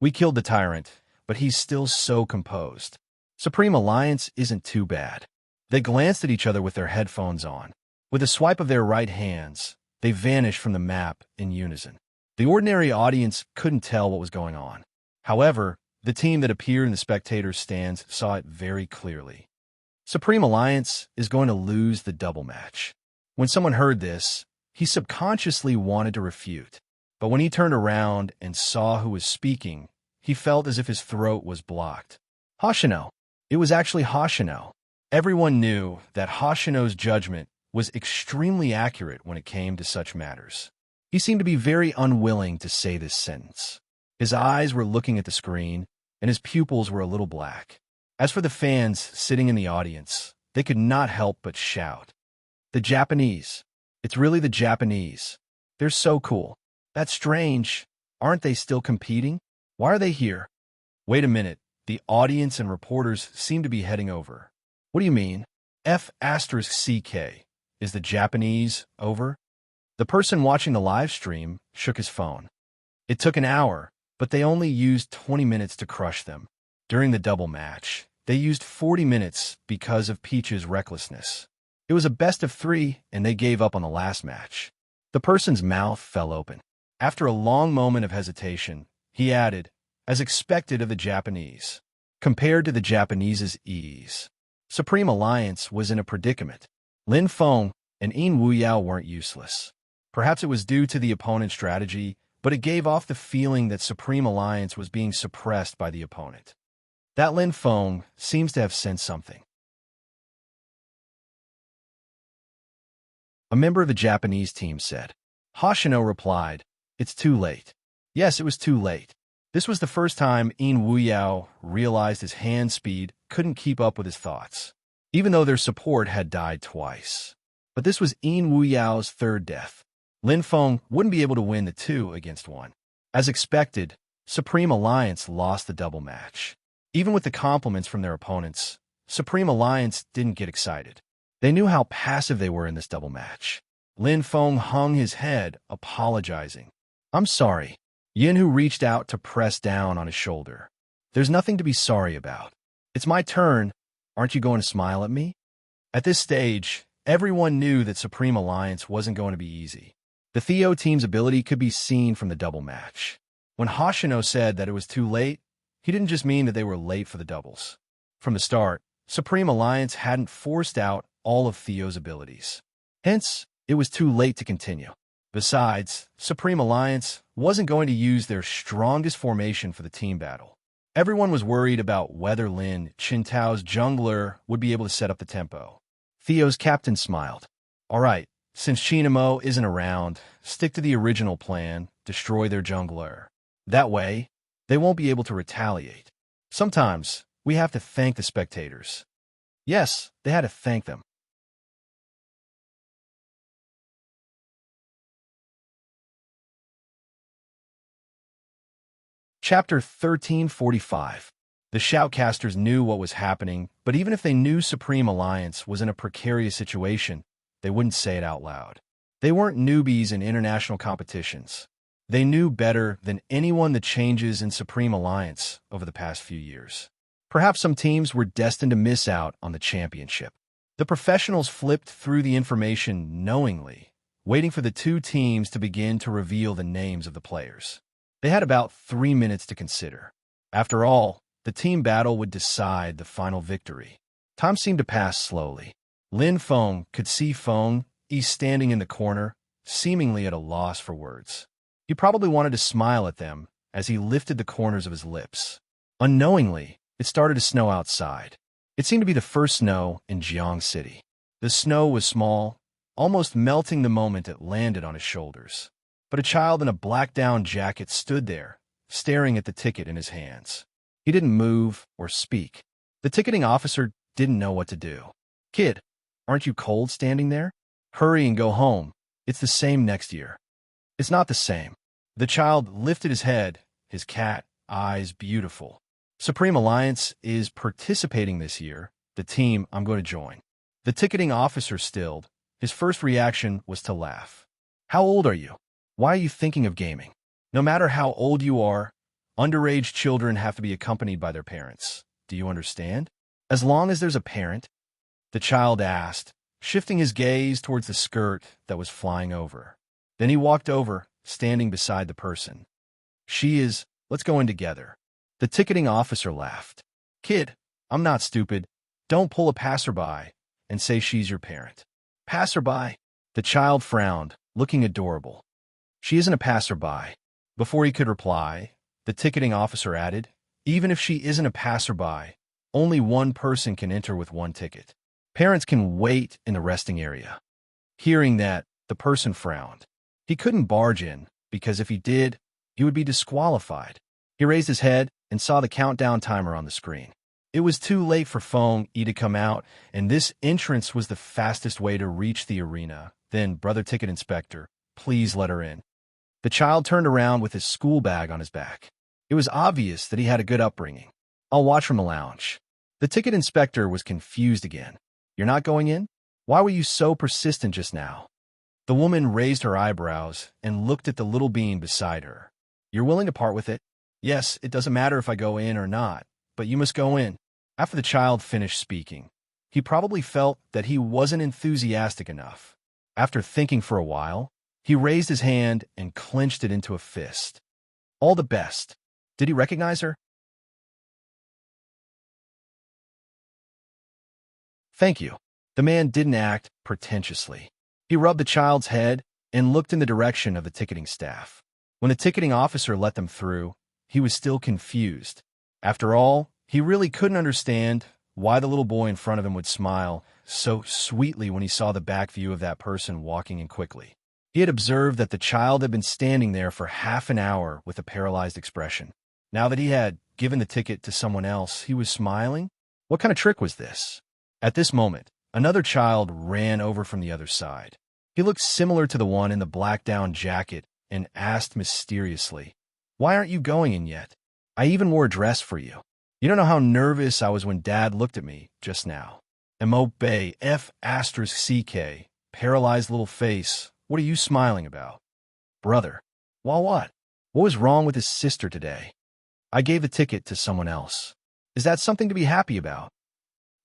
We killed the tyrant, but he's still so composed. Supreme Alliance isn't too bad. They glanced at each other with their headphones on. With a swipe of their right hands, they vanished from the map in unison. The ordinary audience couldn't tell what was going on. However, the team that appeared in the spectators' stands saw it very clearly. Supreme Alliance is going to lose the double match. When someone heard this, he subconsciously wanted to refute. But when he turned around and saw who was speaking, he felt as if his throat was blocked. Hoshino. It was actually Hoshino. Everyone knew that Hoshino's judgment was extremely accurate when it came to such matters. He seemed to be very unwilling to say this sentence. His eyes were looking at the screen, and his pupils were a little black. As for the fans sitting in the audience, they could not help but shout. The Japanese. It's really the Japanese. They're so cool. That's strange. Aren't they still competing? Why are they here? Wait a minute. The audience and reporters seem to be heading over. What do you mean? F***CK. Is the Japanese over? The person watching the live stream shook his phone. It took an hour, but they only used 20 minutes to crush them. During the double match, they used 40 minutes because of Peach's recklessness. It was a best of 3, and they gave up on the last match. The person's mouth fell open. After a long moment of hesitation, he added, as expected of the Japanese. Compared to the Japanese's ease, Supreme Alliance was in a predicament. Lin Feng and Yin Wuyao weren't useless. Perhaps it was due to the opponent's strategy, but it gave off the feeling that Supreme Alliance was being suppressed by the opponent. That Lin Feng seems to have sensed something. A member of the Japanese team said. Hoshino replied, "It's too late." Yes, it was too late. This was the first time Yin Wuyao realized his hand speed couldn't keep up with his thoughts, even though their support had died twice. But this was Yin Wuyao's third death. Lin Feng wouldn't be able to win the 2-against-1. As expected, Supreme Alliance lost the double match. Even with the compliments from their opponents, Supreme Alliance didn't get excited. They knew how passive they were in this double match. Lin Feng hung his head, apologizing. "I'm sorry." Yin Hu reached out to press down on his shoulder. "There's nothing to be sorry about. It's my turn. Aren't you going to smile at me?" At this stage, everyone knew that Supreme Alliance wasn't going to be easy. The Theo team's ability could be seen from the double match. When Hoshino said that it was too late, he didn't just mean that they were late for the doubles. From the start, Supreme Alliance hadn't forced out all of Theo's abilities. Hence, it was too late to continue. Besides, Supreme Alliance wasn't going to use their strongest formation for the team battle. Everyone was worried about whether Lin Qintao's jungler would be able to set up the tempo. Theo's captain smiled. "All right, since Chinamo isn't around, stick to the original plan, destroy their jungler. That way, they won't be able to retaliate. Sometimes, we have to thank the spectators." Yes, they had to thank them. Chapter 1345. The shoutcasters knew what was happening, but even if they knew Supreme Alliance was in a precarious situation, they wouldn't say it out loud. They weren't newbies in international competitions. They knew better than anyone the changes in Supreme Alliance over the past few years. Perhaps some teams were destined to miss out on the championship. The professionals flipped through the information knowingly, waiting for the two teams to begin to reveal the names of the players. They had about 3 minutes to consider. After all, the team battle would decide the final victory. Time seemed to pass slowly. Lin Feng could see Feng Yi standing in the corner, seemingly at a loss for words. He probably wanted to smile at them as he lifted the corners of his lips. Unknowingly, it started to snow outside. It seemed to be the first snow in Jiang City. The snow was small, almost melting the moment it landed on his shoulders. But a child in a black down jacket stood there, staring at the ticket in his hands. He didn't move or speak. The ticketing officer didn't know what to do. "Kid, aren't you cold standing there? Hurry and go home. It's the same next year." "It's not the same." The child lifted his head, his cat eyes beautiful. "Supreme Alliance is participating this year, the team I'm going to join." The ticketing officer stilled. His first reaction was to laugh. "How old are you? Why are you thinking of gaming? No matter how old you are, underage children have to be accompanied by their parents. Do you understand? As long as there's a parent?" The child asked, shifting his gaze towards the skirt that was flying over. Then he walked over, standing beside the person. "She is, let's go in together." The ticketing officer laughed. "Kid, I'm not stupid. Don't pull a passerby and say she's your parent." "Passerby?" The child frowned, looking adorable. "She isn't a passerby." Before he could reply, the ticketing officer added, "Even if she isn't a passerby, only one person can enter with one ticket. Parents can wait in the resting area." Hearing that, the person frowned. He couldn't barge in, because if he did, he would be disqualified. He raised his head and saw the countdown timer on the screen. It was too late for Feng Yi to come out, and this entrance was the fastest way to reach the arena. Then, Brother Ticket Inspector, please let her in. The child turned around with his school bag on his back. It was obvious that he had a good upbringing. I'll watch from the lounge. The ticket inspector was confused again. You're not going in? Why were you so persistent just now? The woman raised her eyebrows and looked at the little being beside her. You're willing to part with it? Yes, it doesn't matter if I go in or not, but you must go in. After the child finished speaking, he probably felt that he wasn't enthusiastic enough. After thinking for a while, he raised his hand and clenched it into a fist. All the best. Did he recognize her? Thank you. The man didn't act pretentiously. He rubbed the child's head and looked in the direction of the ticketing staff. When the ticketing officer let them through, he was still confused. After all, he really couldn't understand why the little boy in front of him would smile so sweetly when he saw the back view of that person walking in quickly. He had observed that the child had been standing there for half an hour with a paralyzed expression. Now that he had given the ticket to someone else, he was smiling? What kind of trick was this? At this moment, another child ran over from the other side. He looked similar to the one in the black down jacket and asked mysteriously, Why aren't you going in yet? I even wore a dress for you. You don't know how nervous I was when Dad looked at me just now. M.O.B. F***CK, paralyzed little face. What are you smiling about? Brother. Well, what? What was wrong with his sister today? I gave the ticket to someone else. Is that something to be happy about?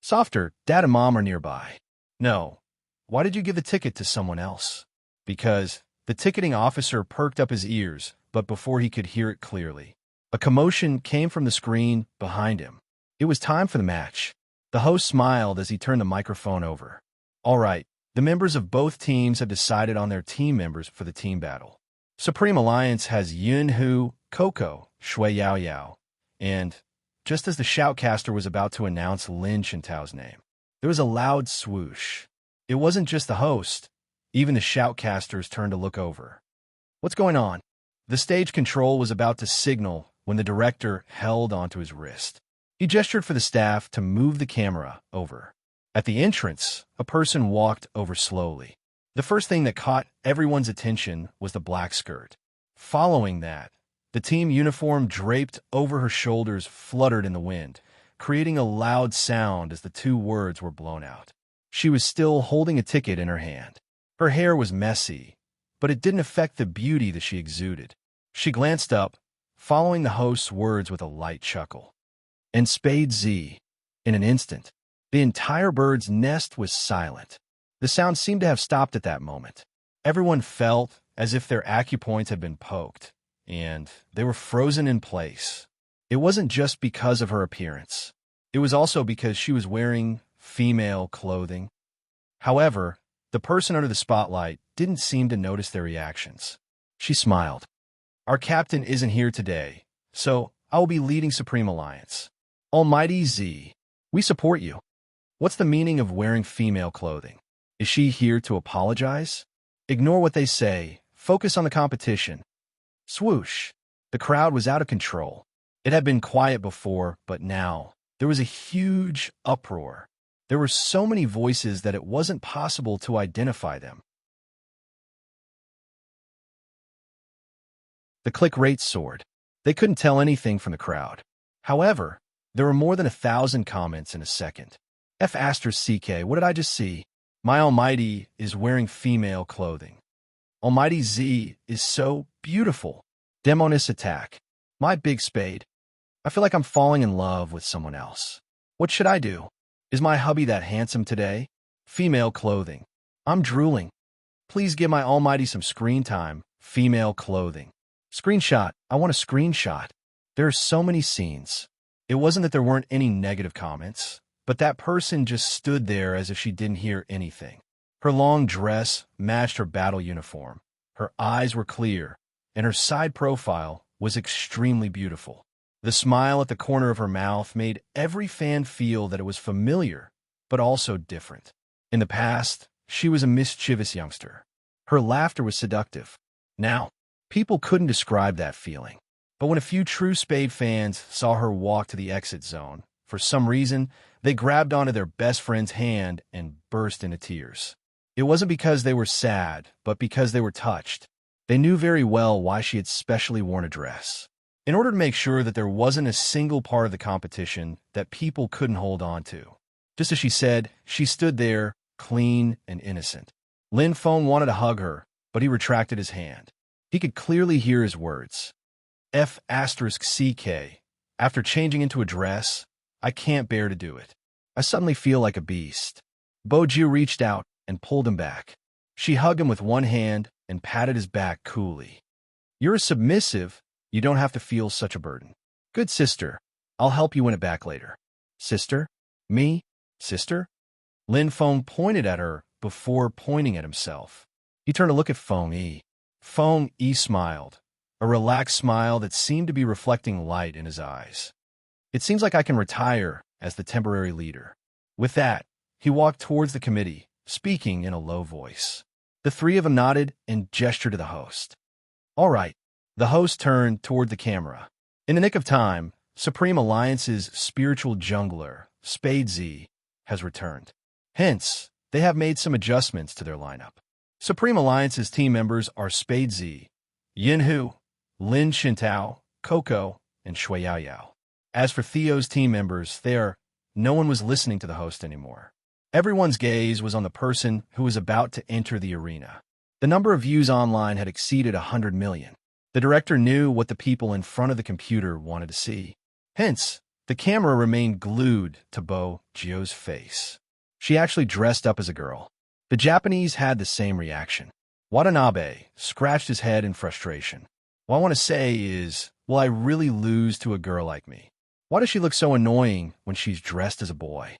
Softer, Dad and Mom are nearby. No. Why did you give the ticket to someone else? Because the ticketing officer perked up his ears, but before he could hear it clearly, a commotion came from the screen behind him. It was time for the match. The host smiled as he turned the microphone over. All right, the members of both teams have decided on their team members for the team battle. Supreme Alliance has Yun Hu, Coco, Shui Yao Yao, and just as the shoutcaster was about to announce Lin Chintao's name, there was a loud swoosh. It wasn't just the host. Even the shoutcasters turned to look over. What's going on? The stage control was about to signal when the director held onto his wrist. He gestured for the staff to move the camera over. At the entrance, a person walked over slowly. The first thing that caught everyone's attention was the black skirt. Following that, the team uniform draped over her shoulders fluttered in the wind, creating a loud sound as the two words were blown out. She was still holding a ticket in her hand. Her hair was messy, but it didn't affect the beauty that she exuded. She glanced up, following the host's words with a light chuckle. And Spade Z. In an instant, the entire bird's nest was silent. The sound seemed to have stopped at that moment. Everyone felt as if their acupoints had been poked, and they were frozen in place. It wasn't just because of her appearance. It was also because she was wearing female clothing. However, the person under the spotlight didn't seem to notice their reactions. She smiled. Our captain isn't here today, so I will be leading Supreme Alliance. Almighty Z, we support you. What's the meaning of wearing female clothing? Is she here to apologize? Ignore what they say. Focus on the competition. Swoosh. The crowd was out of control. It had been quiet before, but now there was a huge uproar. There were so many voices that it wasn't possible to identify them. The click rate soared. They couldn't tell anything from the crowd. However, there were more than 1,000 comments in a second. F***CK, what did I just see? My Almighty is wearing female clothing. Almighty Z is so beautiful. Demoness attack. My big spade. I feel like I'm falling in love with someone else. What should I do? Is my hubby that handsome today? Female clothing. I'm drooling. Please give my Almighty some screen time. Female clothing. Screenshot. I want a screenshot. There are so many scenes. It wasn't that there weren't any negative comments, but that person just stood there as if she didn't hear anything. Her long dress matched her battle uniform. Her eyes were clear, and her side profile was extremely beautiful. The smile at the corner of her mouth made every fan feel that it was familiar, but also different. In the past, she was a mischievous youngster. Her laughter was seductive. Now, people couldn't describe that feeling. But when a few true Spade fans saw her walk to the exit zone, for some reason, they grabbed onto their best friend's hand and burst into tears. It wasn't because they were sad, but because they were touched. They knew very well why she had specially worn a dress. In order to make sure that there wasn't a single part of the competition that people couldn't hold on to. Just as she said, she stood there, clean and innocent. Lin Feng wanted to hug her, but he retracted his hand. He could clearly hear his words. F***CK. After changing into a dress, I can't bear to do it. I suddenly feel like a beast. Bojiu reached out and pulled him back. She hugged him with one hand and patted his back coolly. You're a submissive. You don't have to feel such a burden. Good sister. I'll help you win it back later. Sister? Me? Sister? Lin Feng pointed at her before pointing at himself. He turned to look at Feng Yi. Feng Yi smiled, a relaxed smile that seemed to be reflecting light in his eyes. It seems like I can retire as the temporary leader. With that, he walked towards the committee, speaking in a low voice. The three of them nodded and gestured to the host. All right. The host turned toward the camera. In the nick of time, Supreme Alliance's spiritual jungler, Spade Z, has returned. Hence, they have made some adjustments to their lineup. Supreme Alliance's team members are Spade Z, Yin Hu, Lin Xintao, Coco, and Shui Yao Yao. As for Theo's team members, no one was listening to the host anymore. Everyone's gaze was on the person who was about to enter the arena. The number of views online had exceeded 100 million. The director knew what the people in front of the computer wanted to see. Hence, the camera remained glued to Bo Jio's face. She actually dressed up as a girl. The Japanese had the same reaction. Watanabe scratched his head in frustration. What I want to say is, will I really lose to a girl like me? Why does she look so annoying when she's dressed as a boy?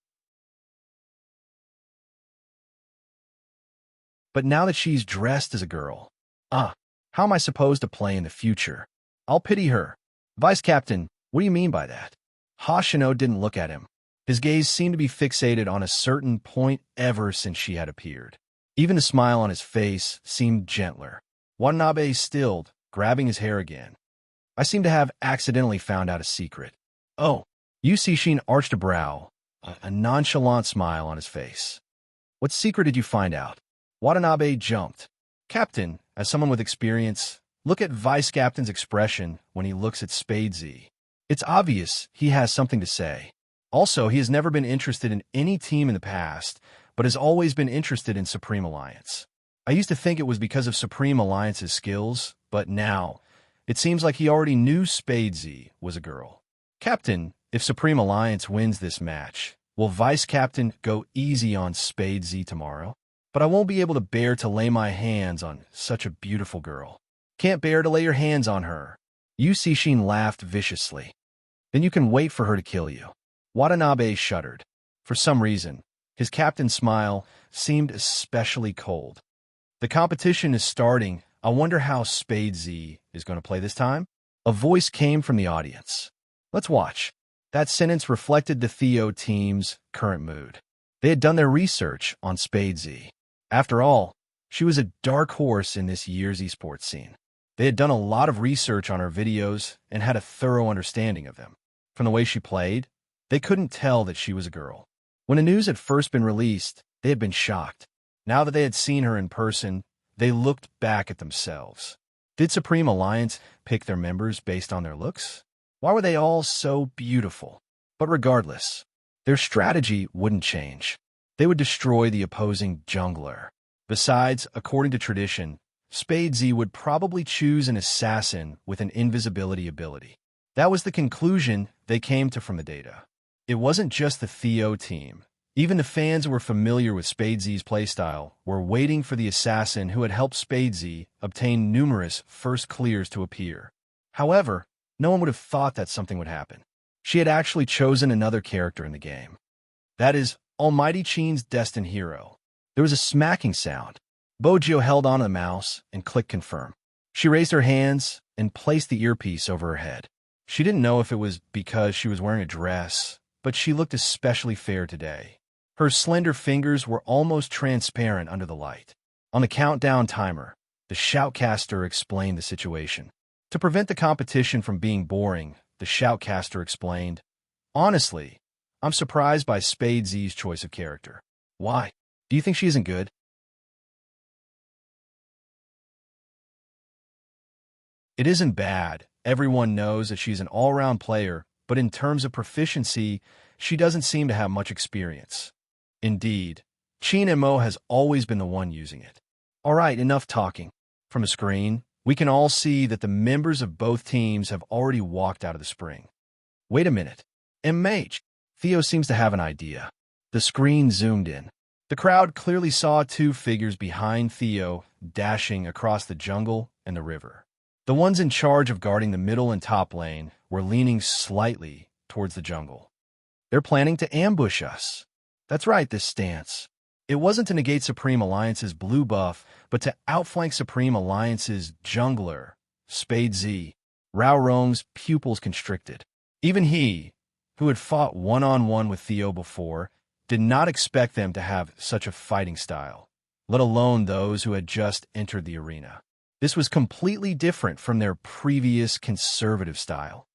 But now that she's dressed as a girl, how am I supposed to play in the future? I'll pity her. Vice Captain, what do you mean by that? Hoshino didn't look at him. His gaze seemed to be fixated on a certain point ever since she had appeared. Even the smile on his face seemed gentler. Watanabe stilled, grabbing his hair again. I seem to have accidentally found out a secret. Oh, Yu Cixin arched a brow, a nonchalant smile on his face. What secret did you find out? Watanabe jumped. Captain, as someone with experience, look at Vice Captain's expression when he looks at Spade Z. It's obvious he has something to say. Also, he has never been interested in any team in the past, but has always been interested in Supreme Alliance. I used to think it was because of Supreme Alliance's skills, but now, it seems like he already knew Spade Z was a girl. Captain, if Supreme Alliance wins this match, will Vice Captain go easy on Spade Z tomorrow? But I won't be able to bear to lay my hands on such a beautiful girl. Can't bear to lay your hands on her. Yu Cixin laughed viciously. Then you can wait for her to kill you. Watanabe shuddered. For some reason, his captain's smile seemed especially cold. The competition is starting. I wonder how Spade Z is going to play this time? A voice came from the audience. Let's watch. That sentence reflected the Theo team's current mood. They had done their research on Spade Z. After all, she was a dark horse in this year's esports scene. They had done a lot of research on her videos and had a thorough understanding of them. From the way she played, they couldn't tell that she was a girl. When the news had first been released, they had been shocked. Now that they had seen her in person, they looked back at themselves. Did Supreme Alliance pick their members based on their looks? Why were they all so beautiful? But regardless, their strategy wouldn't change. They would destroy the opposing jungler. Besides, according to tradition, Spade Z would probably choose an assassin with an invisibility ability. That was the conclusion they came to from the data. It wasn't just the Theo team. Even the fans who were familiar with Spade Z's playstyle were waiting for the assassin who had helped Spade Z obtain numerous first clears to appear. However, no one would have thought that something would happen. She had actually chosen another character in the game. That is, Almighty Qin's destined hero. There was a smacking sound. Bojo held on to the mouse and clicked confirm. She raised her hands and placed the earpiece over her head. She didn't know if it was because she was wearing a dress, but she looked especially fair today. Her slender fingers were almost transparent under the light. On the countdown timer, the shoutcaster explained the situation. To prevent the competition from being boring, the shoutcaster explained, "Honestly, I'm surprised by Spade Z's choice of character. Why? Do you think she isn't good?" It isn't bad. Everyone knows that she's an all-round player, but in terms of proficiency, she doesn't seem to have much experience. Indeed, Chin and Mo has always been the one using it. All right, enough talking. From a screen, we can all see that the members of both teams have already walked out of the spring. Wait a minute. MH. Theo seems to have an idea. The screen zoomed in. The crowd clearly saw two figures behind Theo dashing across the jungle and the river. The ones in charge of guarding the middle and top lane were leaning slightly towards the jungle. They're planning to ambush us. That's right, this stance. It wasn't to negate Supreme Alliance's blue buff, but to outflank Supreme Alliance's jungler, Spade Z. Rao Rong's pupils constricted. Even he, who had fought one-on-one with Theo before, did not expect them to have such a fighting style, let alone those who had just entered the arena. This was completely different from their previous conservative style.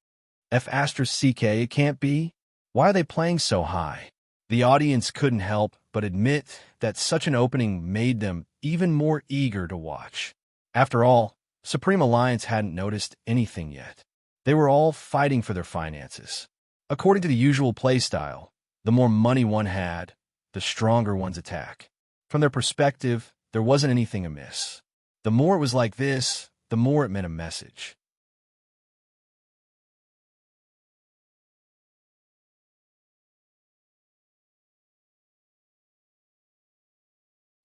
F***CK, it can't be? Why are they playing so high? The audience couldn't help but admit that such an opening made them even more eager to watch. After all, Supreme Alliance hadn't noticed anything yet. They were all fighting for their finances. According to the usual playstyle, the more money one had, the stronger one's attack. From their perspective, there wasn't anything amiss. The more it was like this, the more it meant a message.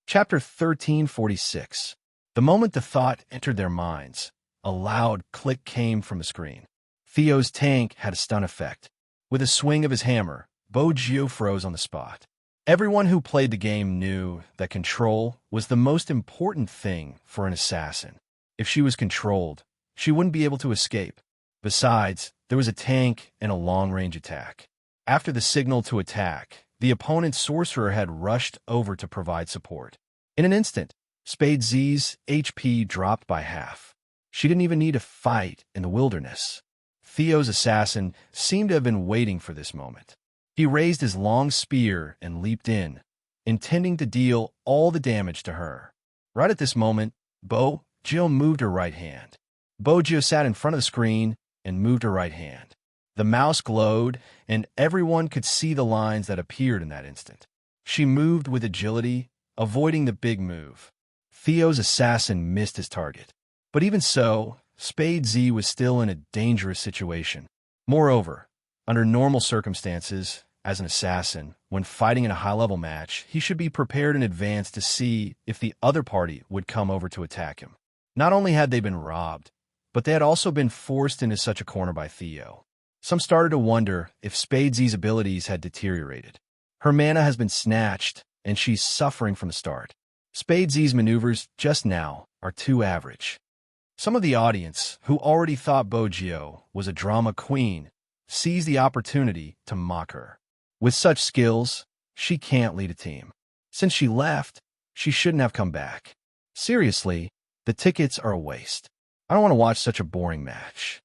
Chapter 1346. The moment the thought entered their minds, a loud click came from the screen. Theo's tank had a stun effect. With a swing of his hammer, Bo-Gio froze on the spot. Everyone who played the game knew that control was the most important thing for an assassin. If she was controlled, she wouldn't be able to escape. Besides, there was a tank and a long-range attack. After the signal to attack, the opponent's sorcerer had rushed over to provide support. In an instant, Spade Z's HP dropped by half. She didn't even need to fight in the wilderness. Theo's assassin seemed to have been waiting for this moment. He raised his long spear and leaped in, intending to deal all the damage to her. Right at this moment, Bo-Gio moved her right hand. Bo-Gio sat in front of the screen and moved her right hand. The mouse glowed, and everyone could see the lines that appeared in that instant. She moved with agility, avoiding the big move. Theo's assassin missed his target. But even so, Spade Z was still in a dangerous situation. Moreover, under normal circumstances, as an assassin, when fighting in a high-level match, he should be prepared in advance to see if the other party would come over to attack him. Not only had they been robbed, but they had also been forced into such a corner by Theo. Some started to wonder if Spade Z's abilities had deteriorated. Her mana has been snatched, and she's suffering from the start. Spade Z's maneuvers just now are too average. Some of the audience, who already thought Bo-Gio was a drama queen, seized the opportunity to mock her. With such skills, she can't lead a team. Since she left, she shouldn't have come back. Seriously, the tickets are a waste. I don't want to watch such a boring match.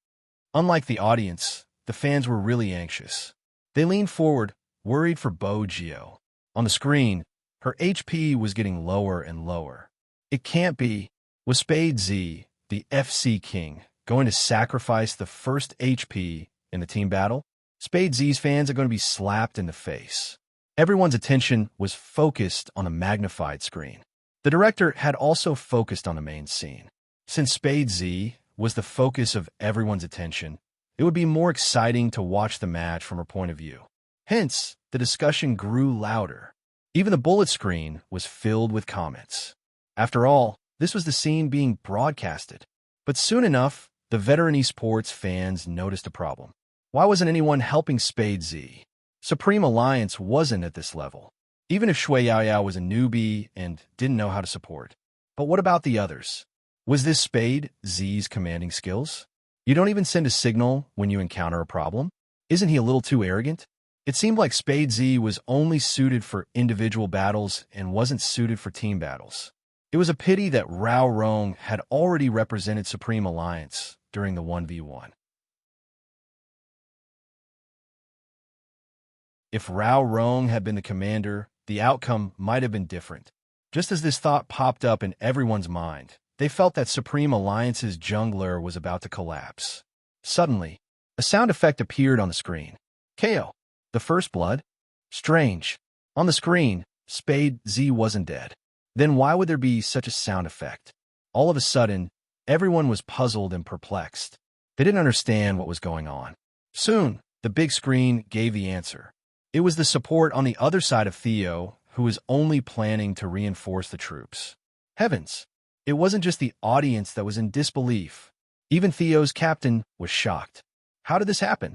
Unlike the audience, the fans were really anxious. They leaned forward, worried for Bo-Gio. On the screen, her HP was getting lower and lower. It can't be. Was Spade Z, the FC King, going to sacrifice the first HP in the team battle? Spade Z's fans are going to be slapped in the face. Everyone's attention was focused on a magnified screen. The director had also focused on the main scene. Since Spade Z was the focus of everyone's attention, it would be more exciting to watch the match from her point of view. Hence, the discussion grew louder. Even the bullet screen was filled with comments. After all, this was the scene being broadcasted. But soon enough, the veteran esports fans noticed a problem. Why wasn't anyone helping Spade Z? Supreme Alliance wasn't at this level. Even if Shui Yaoyao was a newbie and didn't know how to support. But what about the others? Was this Spade Z's commanding skills? You don't even send a signal when you encounter a problem? Isn't he a little too arrogant? It seemed like Spade Z was only suited for individual battles and wasn't suited for team battles. It was a pity that Rao Rong had already represented Supreme Alliance during the 1v1. If Rao Rong had been the commander, the outcome might have been different. Just as this thought popped up in everyone's mind, they felt that Supreme Alliance's jungler was about to collapse. Suddenly, a sound effect appeared on the screen. KO. The first blood? Strange. On the screen, Spade Z wasn't dead. Then why would there be such a sound effect? All of a sudden, everyone was puzzled and perplexed. They didn't understand what was going on. Soon, the big screen gave the answer. It was the support on the other side of Theo, who was only planning to reinforce the troops. Heavens! It wasn't just the audience that was in disbelief. Even Theo's captain was shocked. How did this happen?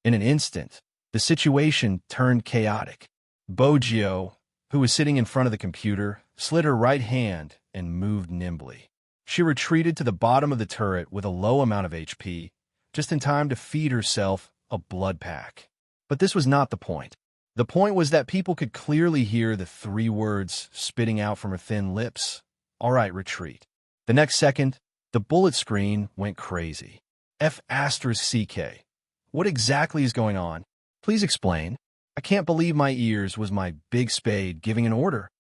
In an instant, the situation turned chaotic. Bogio, who was sitting in front of the computer, slid her right hand and moved nimbly. She retreated to the bottom of the turret with a low amount of HP, just in time to feed herself a blood pack. But this was not the point. The point was that people could clearly hear the 3 words spitting out from her thin lips. All right, retreat. The next second, the bullet screen went crazy. F***CK. What exactly is going on? Please explain. I can't believe my ears was my big spade giving an order.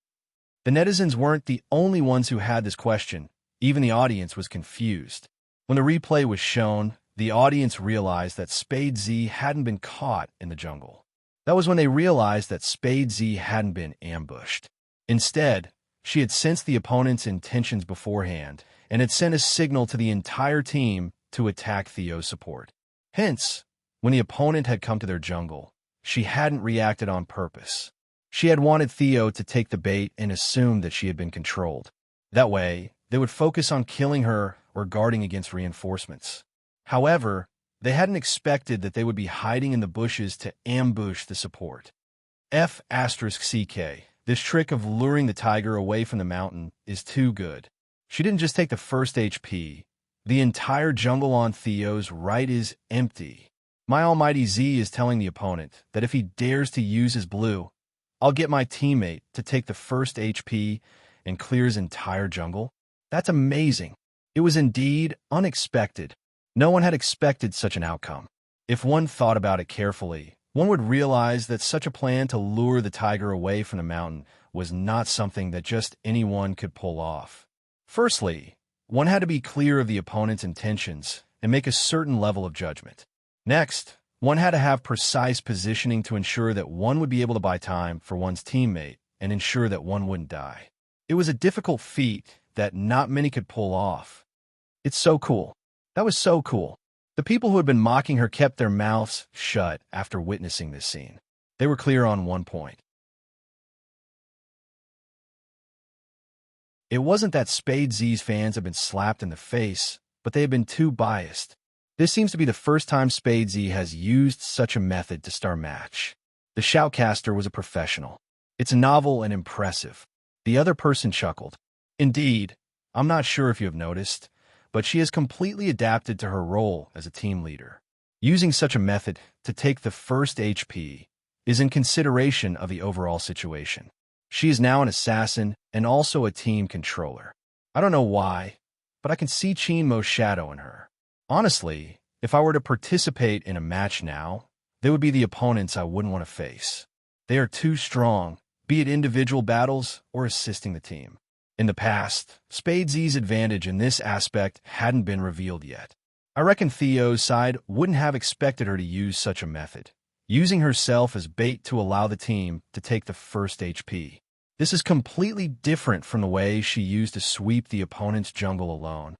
The netizens weren't the only ones who had this question. Even the audience was confused. When the replay was shown, the audience realized that Spade Z hadn't been caught in the jungle. That was when they realized that Spade Z hadn't been ambushed. Instead, she had sensed the opponent's intentions beforehand and had sent a signal to the entire team to attack Theo's support. Hence, when the opponent had come to their jungle, she hadn't reacted on purpose. She had wanted Theo to take the bait and assumed that she had been controlled. That way, they would focus on killing her or guarding against reinforcements. However, they hadn't expected that they would be hiding in the bushes to ambush the support. F***CK. This trick of luring the tiger away from the mountain is too good. She didn't just take the first HP. The entire jungle on Theo's right is empty. My almighty Z is telling the opponent that if he dares to use his blue, I'll get my teammate to take the first HP and clear his entire jungle. That's amazing. It was indeed unexpected. No one had expected such an outcome. If one thought about it carefully, one would realize that such a plan to lure the tiger away from the mountain was not something that just anyone could pull off. Firstly, one had to be clear of the opponent's intentions and make a certain level of judgment. Next, one had to have precise positioning to ensure that one would be able to buy time for one's teammate and ensure that one wouldn't die. It was a difficult feat that not many could pull off. It's so cool. That was so cool. The people who had been mocking her kept their mouths shut after witnessing this scene. They were clear on one point. It wasn't that Spade Z's fans had been slapped in the face, but they had been too biased. This seems to be the first time Spade Z has used such a method to start a match. The shoutcaster was a professional. It's novel and impressive. The other person chuckled. Indeed, I'm not sure if you have noticed, but she has completely adapted to her role as a team leader. Using such a method to take the first HP is in consideration of the overall situation. She is now an assassin and also a team controller. I don't know why, but I can see Chin Mo's shadow in her. Honestly, if I were to participate in a match now, they would be the opponents I wouldn't want to face. They are too strong, be it individual battles or assisting the team. In the past, Spade Z's advantage in this aspect hadn't been revealed yet. I reckon Theo's side wouldn't have expected her to use such a method, using herself as bait to allow the team to take the first HP. This is completely different from the way she used to sweep the opponent's jungle alone.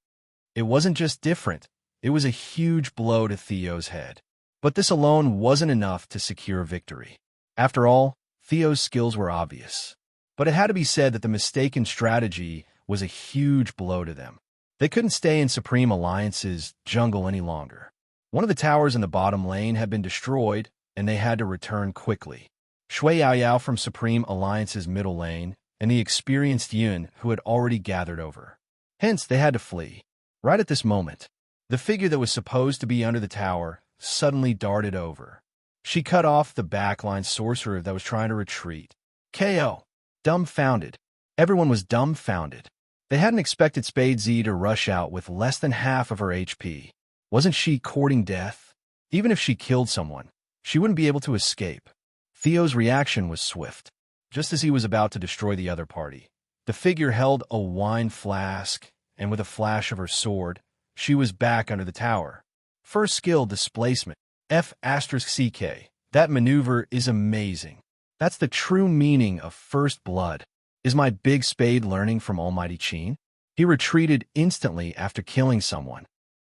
It wasn't just different, it was a huge blow to Theo's head. But this alone wasn't enough to secure victory. After all, Theo's skills were obvious. But it had to be said that the mistaken strategy was a huge blow to them. They couldn't stay in Supreme Alliance's jungle any longer. One of the towers in the bottom lane had been destroyed, and they had to return quickly. Shui Yaoyao from Supreme Alliance's middle lane, and the experienced Yun who had already gathered over. Hence, they had to flee. Right at this moment, the figure that was supposed to be under the tower suddenly darted over. She cut off the backline sorcerer that was trying to retreat. KO. Dumbfounded. Everyone was dumbfounded. They hadn't expected Spade Z to rush out with less than half of her HP. Wasn't she courting death? Even if she killed someone, she wouldn't be able to escape. Theo's reaction was swift. Just as he was about to destroy the other party, the figure held a wine flask, and with a flash of her sword, she was back under the tower. First skill, displacement. F***CK. That maneuver is amazing. That's the true meaning of first blood. Is my big spade learning from Almighty Qin? He retreated instantly after killing someone.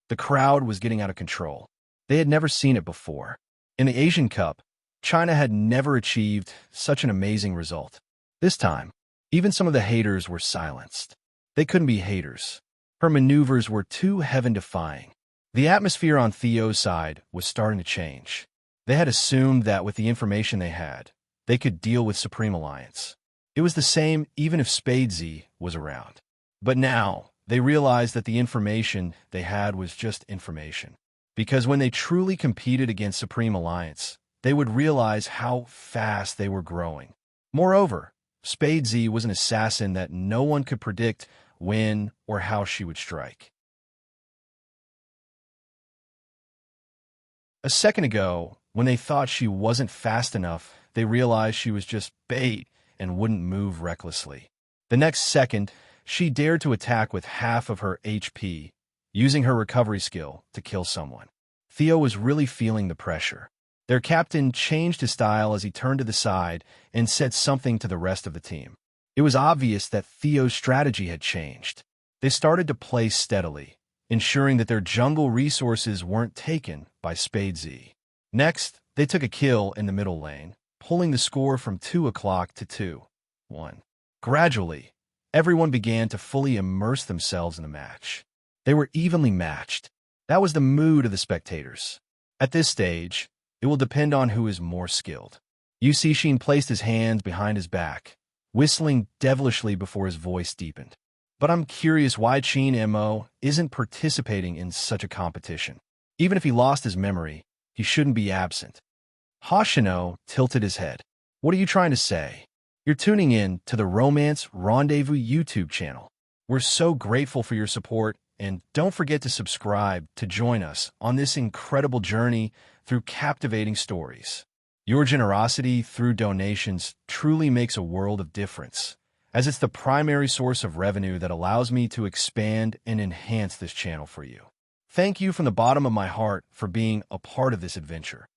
The crowd was getting out of control. They had never seen it before. In the Asian Cup, China had never achieved such an amazing result. This time, even some of the haters were silenced. They couldn't be haters. Her maneuvers were too heaven-defying. The atmosphere on Theo's side was starting to change. They had assumed that with the information they had, they could deal with Supreme Alliance. It was the same even if Spade Z was around. But now, they realized that the information they had was just information. Because when they truly competed against Supreme Alliance, they would realize how fast they were growing. Moreover, Spade Z was an assassin that no one could predict when or how she would strike. A second ago, when they thought she wasn't fast enough, they realized she was just bait and wouldn't move recklessly. The next second, she dared to attack with half of her HP, using her recovery skill to kill someone. Theo was really feeling the pressure. Their captain changed his style as he turned to the side and said something to the rest of the team. It was obvious that Theo's strategy had changed. They started to play steadily, ensuring that their jungle resources weren't taken by Spade Z. Next, they took a kill in the middle lane, pulling the score from 2 o'clock to 2-1. Gradually, everyone began to fully immerse themselves in the match. They were evenly matched. That was the mood of the spectators. At this stage, it will depend on who is more skilled. Yu Cixin placed his hands behind his back, whistling devilishly before his voice deepened. But I'm curious why Qin Mo isn't participating in such a competition. Even if he lost his memory, he shouldn't be absent. Hoshino tilted his head. What are you trying to say? You're tuning in to the Romance Rendezvous YouTube channel. We're so grateful for your support, and don't forget to subscribe to join us on this incredible journey through captivating stories. Your generosity through donations truly makes a world of difference, as it's the primary source of revenue that allows me to expand and enhance this channel for you. Thank you from the bottom of my heart for being a part of this adventure.